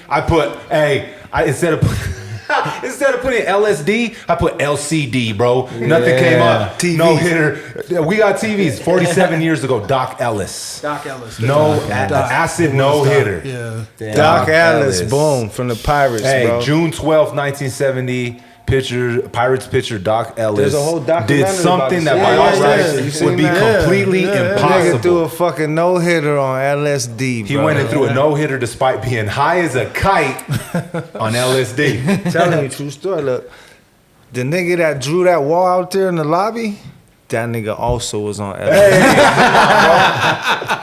Instead of putting LSD, I put LCD, bro. Nothing came up. TVs. No hitter. We got TVs. 47 years ago, Doc Ellis. Doc Ellis. No acid, no hitter. Yeah. Doc Ellis, Ellis. boom, from the Pirates, Hey, bro. June 12th, 1970. Pirates pitcher Doc Ellis There's a whole documentary did about something this. that Yeah, by all yeah, rights yeah. You seen would be that? completely Nigga threw impossible. a fucking no-hitter on LSD, bro. He went and threw a no-hitter despite being high as a kite on LSD. Telling you, true story. Look, the nigga that drew that wall out there in the lobby, that nigga also was on LSD.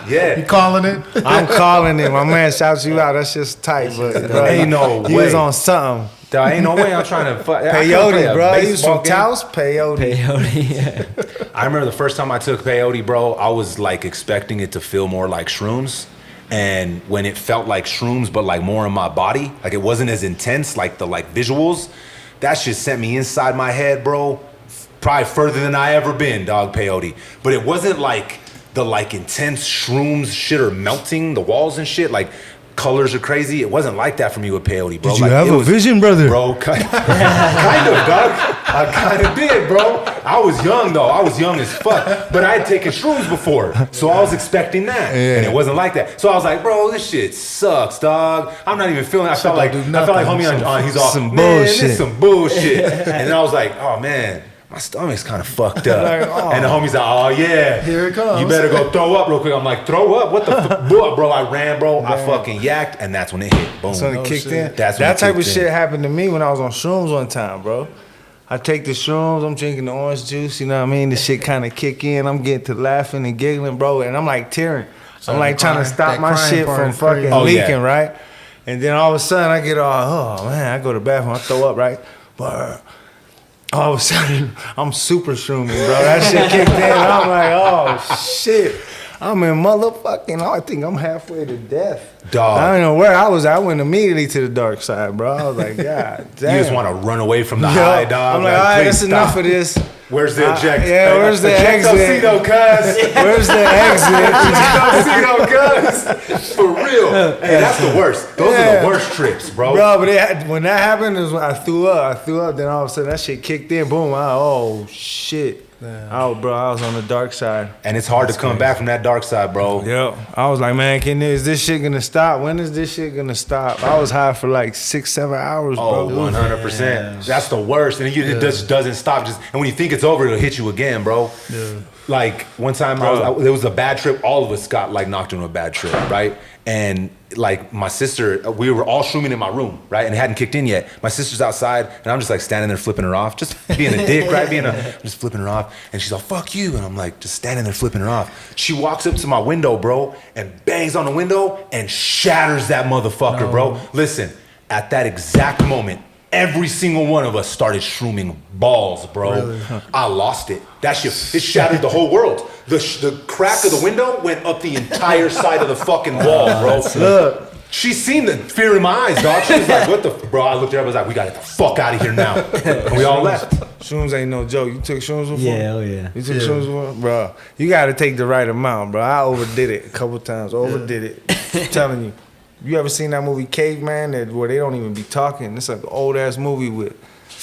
Yeah. You calling it? I'm calling him. My man shouts you out. That's just tight, but bro, Ain't no he was way. on something. There ain't no way I'm trying to fuck. Peyote, bro. He was from Taos. Peyote. Peyote. I remember the first time I took peyote, bro, I was like expecting it to feel more like shrooms. And when it felt like shrooms, but like more in my body, like it wasn't as intense, like the like visuals, that shit sent me inside my head, bro. Probably further than I ever been, dog, peyote. But it wasn't like the like intense shrooms shit are melting the walls and shit. Like colors are crazy. It wasn't like that for me with peyote, bro. Did you like, have it a was- vision, brother? Bro, kind of, dog. I kind of did, bro. I was young, though. I was young as fuck. But I had taken shrooms before, so I was expecting that. Yeah. And it wasn't like that. So I was like, bro, this shit sucks, dog. I'm not even feeling it. I felt like homie on he's all, some man, bullshit." this some bullshit. And then I was like, oh, man. My stomach's kind of fucked up. Like, oh. And the homie's like, oh, yeah. Here it comes. You better go throw up real quick. I'm like, throw up? What the fuck? Bro, I ran, bro. I fucking yacked, and that's when it hit. Boom. That's when it kicked in. That's when That it type of kicked shit in. happened to me when I was on shrooms one time, bro. I take the shrooms, I'm drinking the orange juice, you know what I mean? The shit kind of kick in. I'm getting to laughing and giggling, bro, and I'm like tearing. I'm like trying to stop that my crying shit part from is crazy. fucking Oh, yeah. leaking, right? And then all of a sudden I get all, oh man, I go to the bathroom, I throw up, right? But all of a sudden I'm super shrooming, bro. That shit kicked in. I'm like, oh shit. I'm in motherfucking, I think I'm halfway to death. Dog. I don't know where I was. I went immediately to the dark side, bro. I was like, God damn. You just want to run away from the Yo, high, dog. I'm like, all right, please that's enough stop. of this. Where's the eject? Yeah, where's the exit? Ejectocito, cuz. Where's the exit? Ejectocito, cuz. For real. Hey, that's the worst. Those are Yeah. the worst trips, bro. Bro, but when that happened, is when I threw up. Then all of a sudden that shit kicked in. Boom. Oh, shit. Oh, bro, I was on the dark side. And it's hard to come back from that dark side, bro. Yep. I was like, man, is this shit gonna stop? When is this shit gonna stop? I was high for like 6-7 hours, Oh, bro. 100%. That's the worst. And it just doesn't stop. And when you think it's over, it'll hit you again, bro. Yeah. Like one time there was a bad trip. All of us got like knocked into a bad trip, right? And like my sister, we were all shrooming in my room, right? And it hadn't kicked in yet. My sister's outside, and I'm just like standing there flipping her off, just being a dick, right? I'm just flipping her off, and she's all, fuck you. And I'm like, just standing there flipping her off. She walks up to my window, bro, and bangs on the window and shatters that motherfucker, bro. Listen, at that exact moment, every single one of us started shrooming balls, bro. Really? I lost it. That shit, it shattered the whole world. The crack of the window went up the entire side of the fucking wall, bro. Look, she seen the fear in my eyes, dog. She was like, what the, bro? I looked at her, I was like, we gotta get the fuck out of here now. And we all left. Shrooms ain't no joke. You took shrooms before? Yeah, oh yeah. You took shrooms before? Bro, you gotta take the right amount, bro. I overdid it a couple times. Overdid it. I'm telling you. You ever seen that movie Caveman where they don't even be talking? It's like an old ass movie with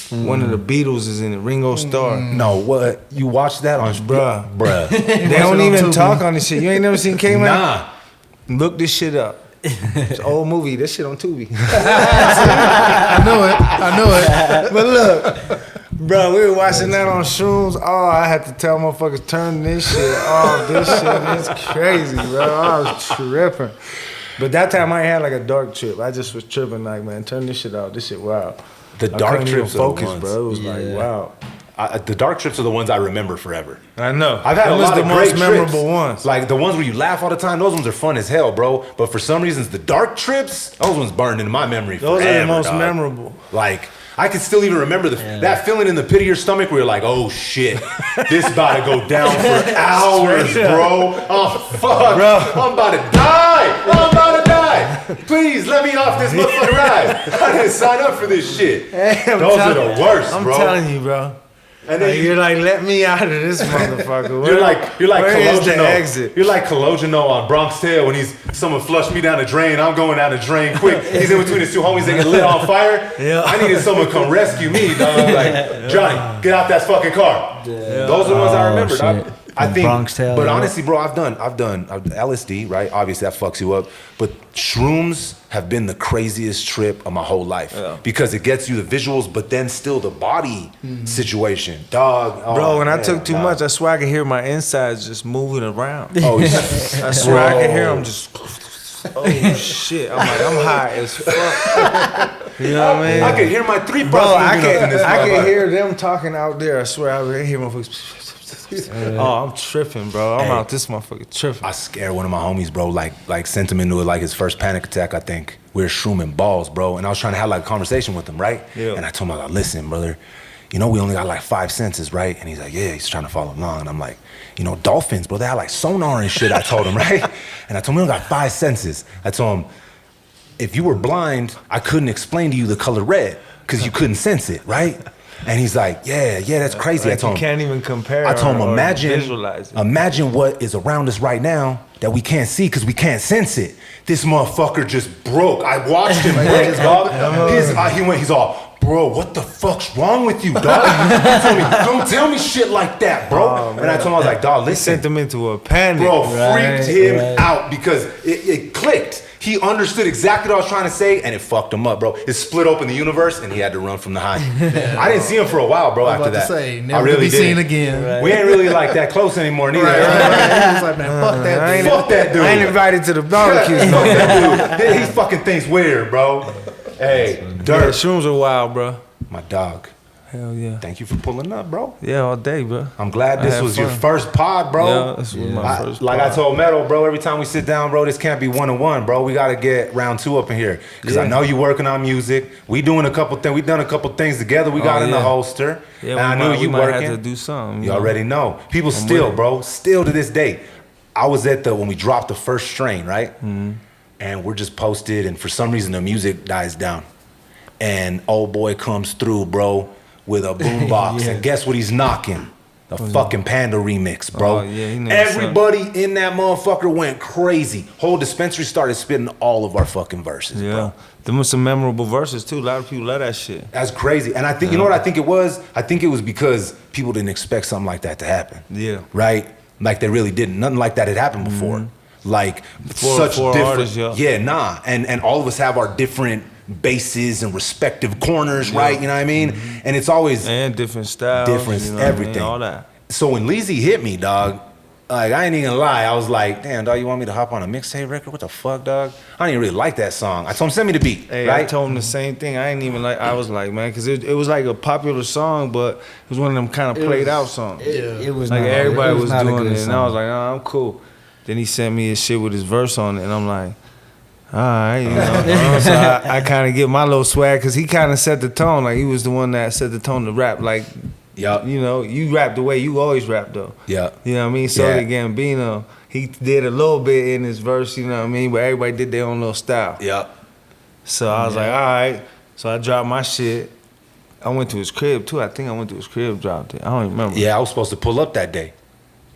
one of the Beatles is in it, Ringo Starr. No, what? You watched that on bruh. They don't even talk on this shit. You ain't never seen Caveman? Nah. Look this shit up. It's an old movie. This shit on Tubi. I knew it. But look, bro, we were watching that on shrooms. Oh, I had to tell motherfuckers turn this shit off. This shit is crazy, bro. I was tripping. But that time I had like a dark trip. I just was tripping like, man, turn this shit out. This shit wild. The dark trips are the ones. Bro. It was like, wow. The dark trips are the ones I remember forever. I know. I've had a lot of great most memorable ones. Like the ones where you laugh all the time, those ones are fun as hell, bro. But for some reasons, the dark trips, those ones burned into my memory forever. Those are the most dog. Memorable. Like, I can still even remember that feeling in the pit of your stomach where you're like, oh shit, this about to go down for hours, bro. Oh fuck, bro. I'm about to die. I'm about to die. Please let me off this motherfucking ride. I didn't sign up for this shit. Hey, those are the worst, bro. I'm telling you, bro. And then you're like, let me out of this motherfucker. You're like where is the exit? You're like Cologino on Bronx Tale when someone flushed me down the drain. I'm going down the drain quick. He's in between his two homies. They get lit on fire. Yeah. I needed someone to come rescue me, dog. Like, Johnny, get out that fucking car. Yeah. Those are the ones I remember, dog. I think, Bronx Tale, but honestly, bro, I've done LSD, right? Obviously, that fucks you up. But shrooms have been the craziest trip of my whole life because it gets you the visuals, but then still the body situation, dog. Oh, bro, when I took too much, I swear I could hear my insides just moving around. Oh, I swear I could hear them just. Oh shit! I'm like, I'm high as fuck. You know what I mean? I could hear my 3 bro. I can hear them talking out there. I swear I hear motherfuckers. Oh, I'm tripping, bro. I'm out this motherfucker tripping. I scared one of my homies, bro. Like sent him into like his first panic attack. I think we were shrooming balls, bro. And I was trying to have like a conversation with him, right? Yeah. And I told him, like, listen, brother, you know we only got like 5 senses, right? And he's like, yeah. He's trying to follow along. And I'm like, you know, dolphins, bro. They have like sonar and shit. I told him, right? And I told him we only got 5 senses. I told him, if you were blind, I couldn't explain to you the color red because you couldn't sense it, right? And he's like, yeah, that's crazy. Like I told him, you can't even compare. I told him, imagine what is around us right now that we can't see because we can't sense it. This motherfucker just broke. I watched him break his dog. He's all, bro, what the fuck's wrong with you, dog? Don't tell me shit like that, bro. Oh, and I told him, I was like, dog, listen. Sent him into a panic. Bro, freaked him out because it clicked. He understood exactly what I was trying to say, and it fucked him up, bro. It split open the universe, and he had to run from the high. I didn't see him for a while, bro, after that. Never I really to be seen again. Right. We ain't really like that close anymore, neither. Right. He was like, man, fuck that dude. Fuck that dude. I ain't invited to the barbecue. Fuck that dude. He fucking thinks weird, bro. Hey, Dirrt. Shrooms are wild, bro. My dog. Hell yeah. Thank you for pulling up, bro. Yeah, all day, bro. I'm glad this was your first pod, bro. Yeah, this was my first pod. Like I told Metal, bro, every time we sit down, bro, this can't be 1-on-1, bro. We got to get round 2 up in here. Because I know you working on music. We doing a couple things. We done a couple things together. We got in the holster. Yeah, and I knew you might working. have to do something. You already know. People still, bro, still to this day. I was at when we dropped the first strain, right? Mm-hmm. And we're just posted, and for some reason the music dies down. And old boy comes through, bro, with a boombox, and guess what he's knocking? The fucking Panda remix, bro. Everybody in that motherfucker went crazy. Whole dispensary started spitting all of our fucking verses, bro. Them were some memorable verses too. A lot of people love that shit. That's crazy. And I think, you know what I think it was? I think it was because people didn't expect something like that to happen. Yeah. Right? Like they really didn't. Nothing like that had happened before. Mm-hmm. Like such different artists, And all of us have our different bases and respective corners, right? You know what I mean? Mm-hmm. And it's always different styles, everything. All that. So when Leezy hit me, dog, Like, I ain't even gonna lie. I was like, damn, dog, you want me to hop on a mixtape record? What the fuck, dog? I didn't really like that song. I told him, send me the beat. Hey, right? I told him the same thing. I ain't even like. I was like, man, because it was like a popular song, but it was one of them kind of played out songs. It was Like not, everybody was not a doing good it, and I song. was like, nah, I'm cool. Then he sent me his shit with his verse on it, and I'm like, all right, you know. So I kind of get my little swag because he kind of set the tone. Like he was the one that set the tone to rap. Like, Yup. you know, you rap the way you always rap though. Yeah. You know what I mean? So Yeah. did Gambino. He did a little bit in his verse, you know what I mean? But everybody did their own little style. Yup. So I was like, all right. So I dropped my shit. I went to his crib too. I think I went to his crib, dropped it. I don't even remember. Yeah, I was supposed to pull up that day,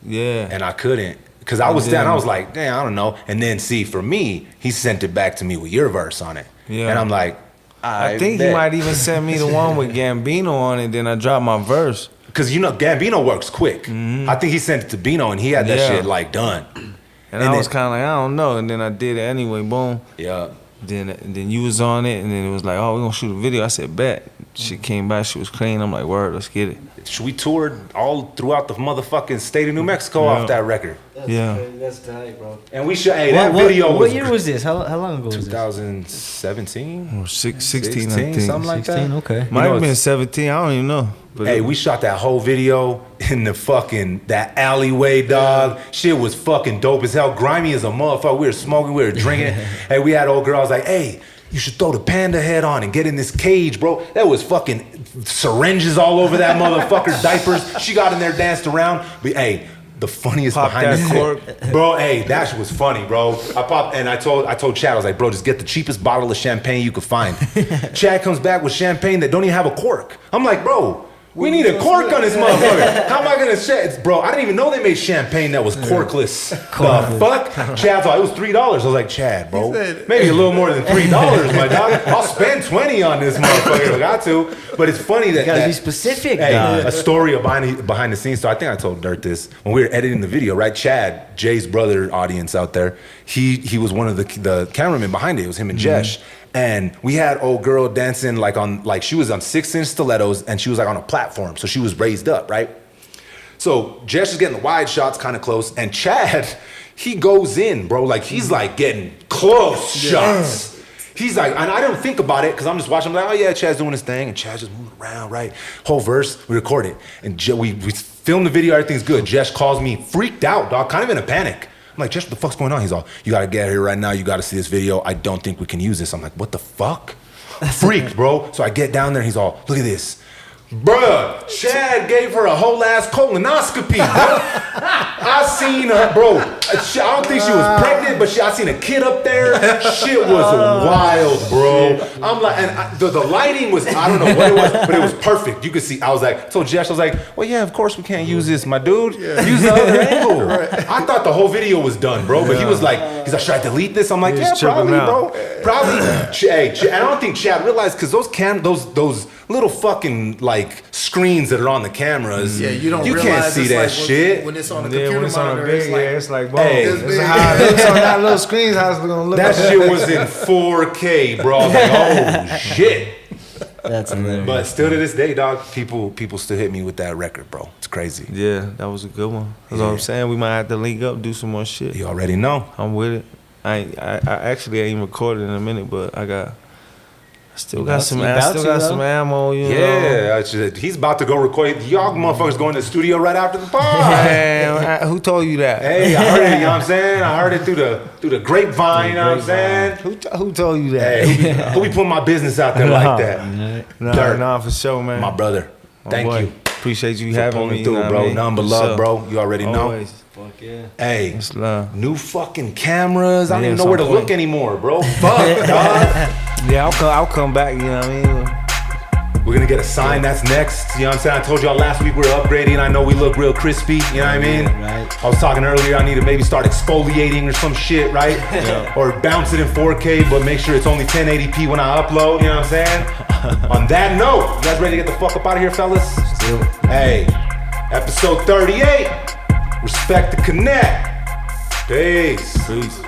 Yeah. and I couldn't. Because I was down, I was like, damn, I don't know. And then, see, for me, he sent it back to me with your verse on it. Yeah. And I'm like, I think he might even send me the one with Gambino on it, then I dropped my verse. Because, you know, Gambino works quick. I think he sent it to Bino, and he had that Yeah. shit, like, done. And I was kind of like, I don't know. And then I did it anyway, boom. Yeah. Then you was on it, and then it was like, oh, we're going to shoot a video. I said, bet. Shit came back, she was clean. I'm like, word, let's get it. We toured all throughout the motherfucking state of New Mexico off that record. That's tight, bro. And we should, hey, that video was... What year was this? How long ago was this? 2017? Or 16, I think. Something like 16, that. okay. Might You know, have been it's- 17, I don't even know. But Hey, we shot that whole video in the fucking, that alleyway, dog. Shit was fucking dope as hell. Grimy as a motherfucker. We were smoking, we were drinking. Hey, we had old girls like, hey, you should throw the panda head on and get in this cage, bro. That was fucking syringes all over that motherfucker, diapers. She got in there, danced around. But hey, the funniest Pop behind that the cork. bro. Hey, that shit was funny, bro. I popped and I told Chad, I was like, bro, just get the cheapest bottle of champagne you could find. Chad comes back with champagne that don't even have a cork. I'm like, bro, we need a cork on this motherfucker. How am I gonna share? Bro, I didn't even know they made champagne that was corkless. The fuck? Chad's like, it was $3. I was like, Chad, bro, maybe a little more than $3, my dog. I'll spend 20 on this motherfucker if I got to. But it's funny that You gotta be specific, Hey, dog. a story of behind the scenes. So I think I told Dirtt this when we were editing the video, right? Chad, Jay's brother, audience out there. He was one of the cameramen behind it. It was him and Jesh. And we had old girl dancing like she was on 6-inch stilettos and she was like on a platform. So she was raised up, right? So Jesh is getting the wide shots kind of close. And Chad, he goes in, bro. Like he's like getting close shots. He's like, and I don't think about it because I'm just watching. I'm like, oh yeah, Chad's doing his thing. And Chad's just moving around, right? Whole verse, we record it. And we film the video, everything's good. Jesh calls me freaked out, dog, kind of in a panic. I'm like, Jesh, what the fuck's going on? He's all, you gotta get here right now. You gotta see this video. I don't think we can use this. I'm like, what the fuck? Freaked, bro. So I get down there. He's all, look at this. Bruh, Chad gave her a whole ass colonoscopy, bro. I seen her, bro. I don't think she was pregnant, but I seen a kid up there. Shit was wild, bro. I'm like, and the lighting was, I don't know what it was, but it was perfect. You could see, I was like, told Jesh, I was like, well, yeah, of course we can't use this, my dude. Use the other angle. I thought the whole video was done, bro, but he's like, should I delete this? I'm like, yeah, probably, bro. Probably. Hey, and I don't think Chad realized, because those little fucking like screens that are on the cameras. Yeah, you can't realize see it's that like shit. when it's on the Yeah, computer when it's on a monitor, big, it's like, boom. Hey, It's how it looks on that little screen. How's it gonna look? That shit was in 4K, bro. I was like, oh shit. That's hilarious. But still to this day, dog, people still hit me with that record, bro. It's crazy. Yeah, that was a good one. That's what I'm saying. We might have to link up, do some more shit. You already know. I'm with it. I actually ain't recorded in a minute, but I still got some ammo, you know. Yeah, he's about to go record. Y'all motherfuckers going to the studio right after the pod. Man, who told you that? Hey, I heard it, you know what I'm saying? I heard it through the grapevine, you know what I'm saying? Who told you that? Hey, who be putting my business out there like that? Dirrt. Nah, for sure, man. My brother. Thank boy. you. Appreciate you For having pulling me. through, you know bro. what I mean? Nothing but For love, sure. bro. You already know. Always. Fuck yeah. Hey, It's love. new fucking cameras. I don't Yeah, even know where to some look point. anymore, bro. Fuck, dog. Yeah, I'll come back, you know what I mean? We're gonna get a sign that's next. You know what I'm saying? I told y'all last week we were upgrading. I know we look real crispy. You know what I mean? Right. I was talking earlier, I need to maybe start exfoliating or some shit, right? Or bounce it in 4K, but make sure it's only 1080p when I upload. You know what I'm saying? On that note, you guys ready to get the fuck up out of here, fellas? Hey, episode 38. Respect the connect. Peace. Peace.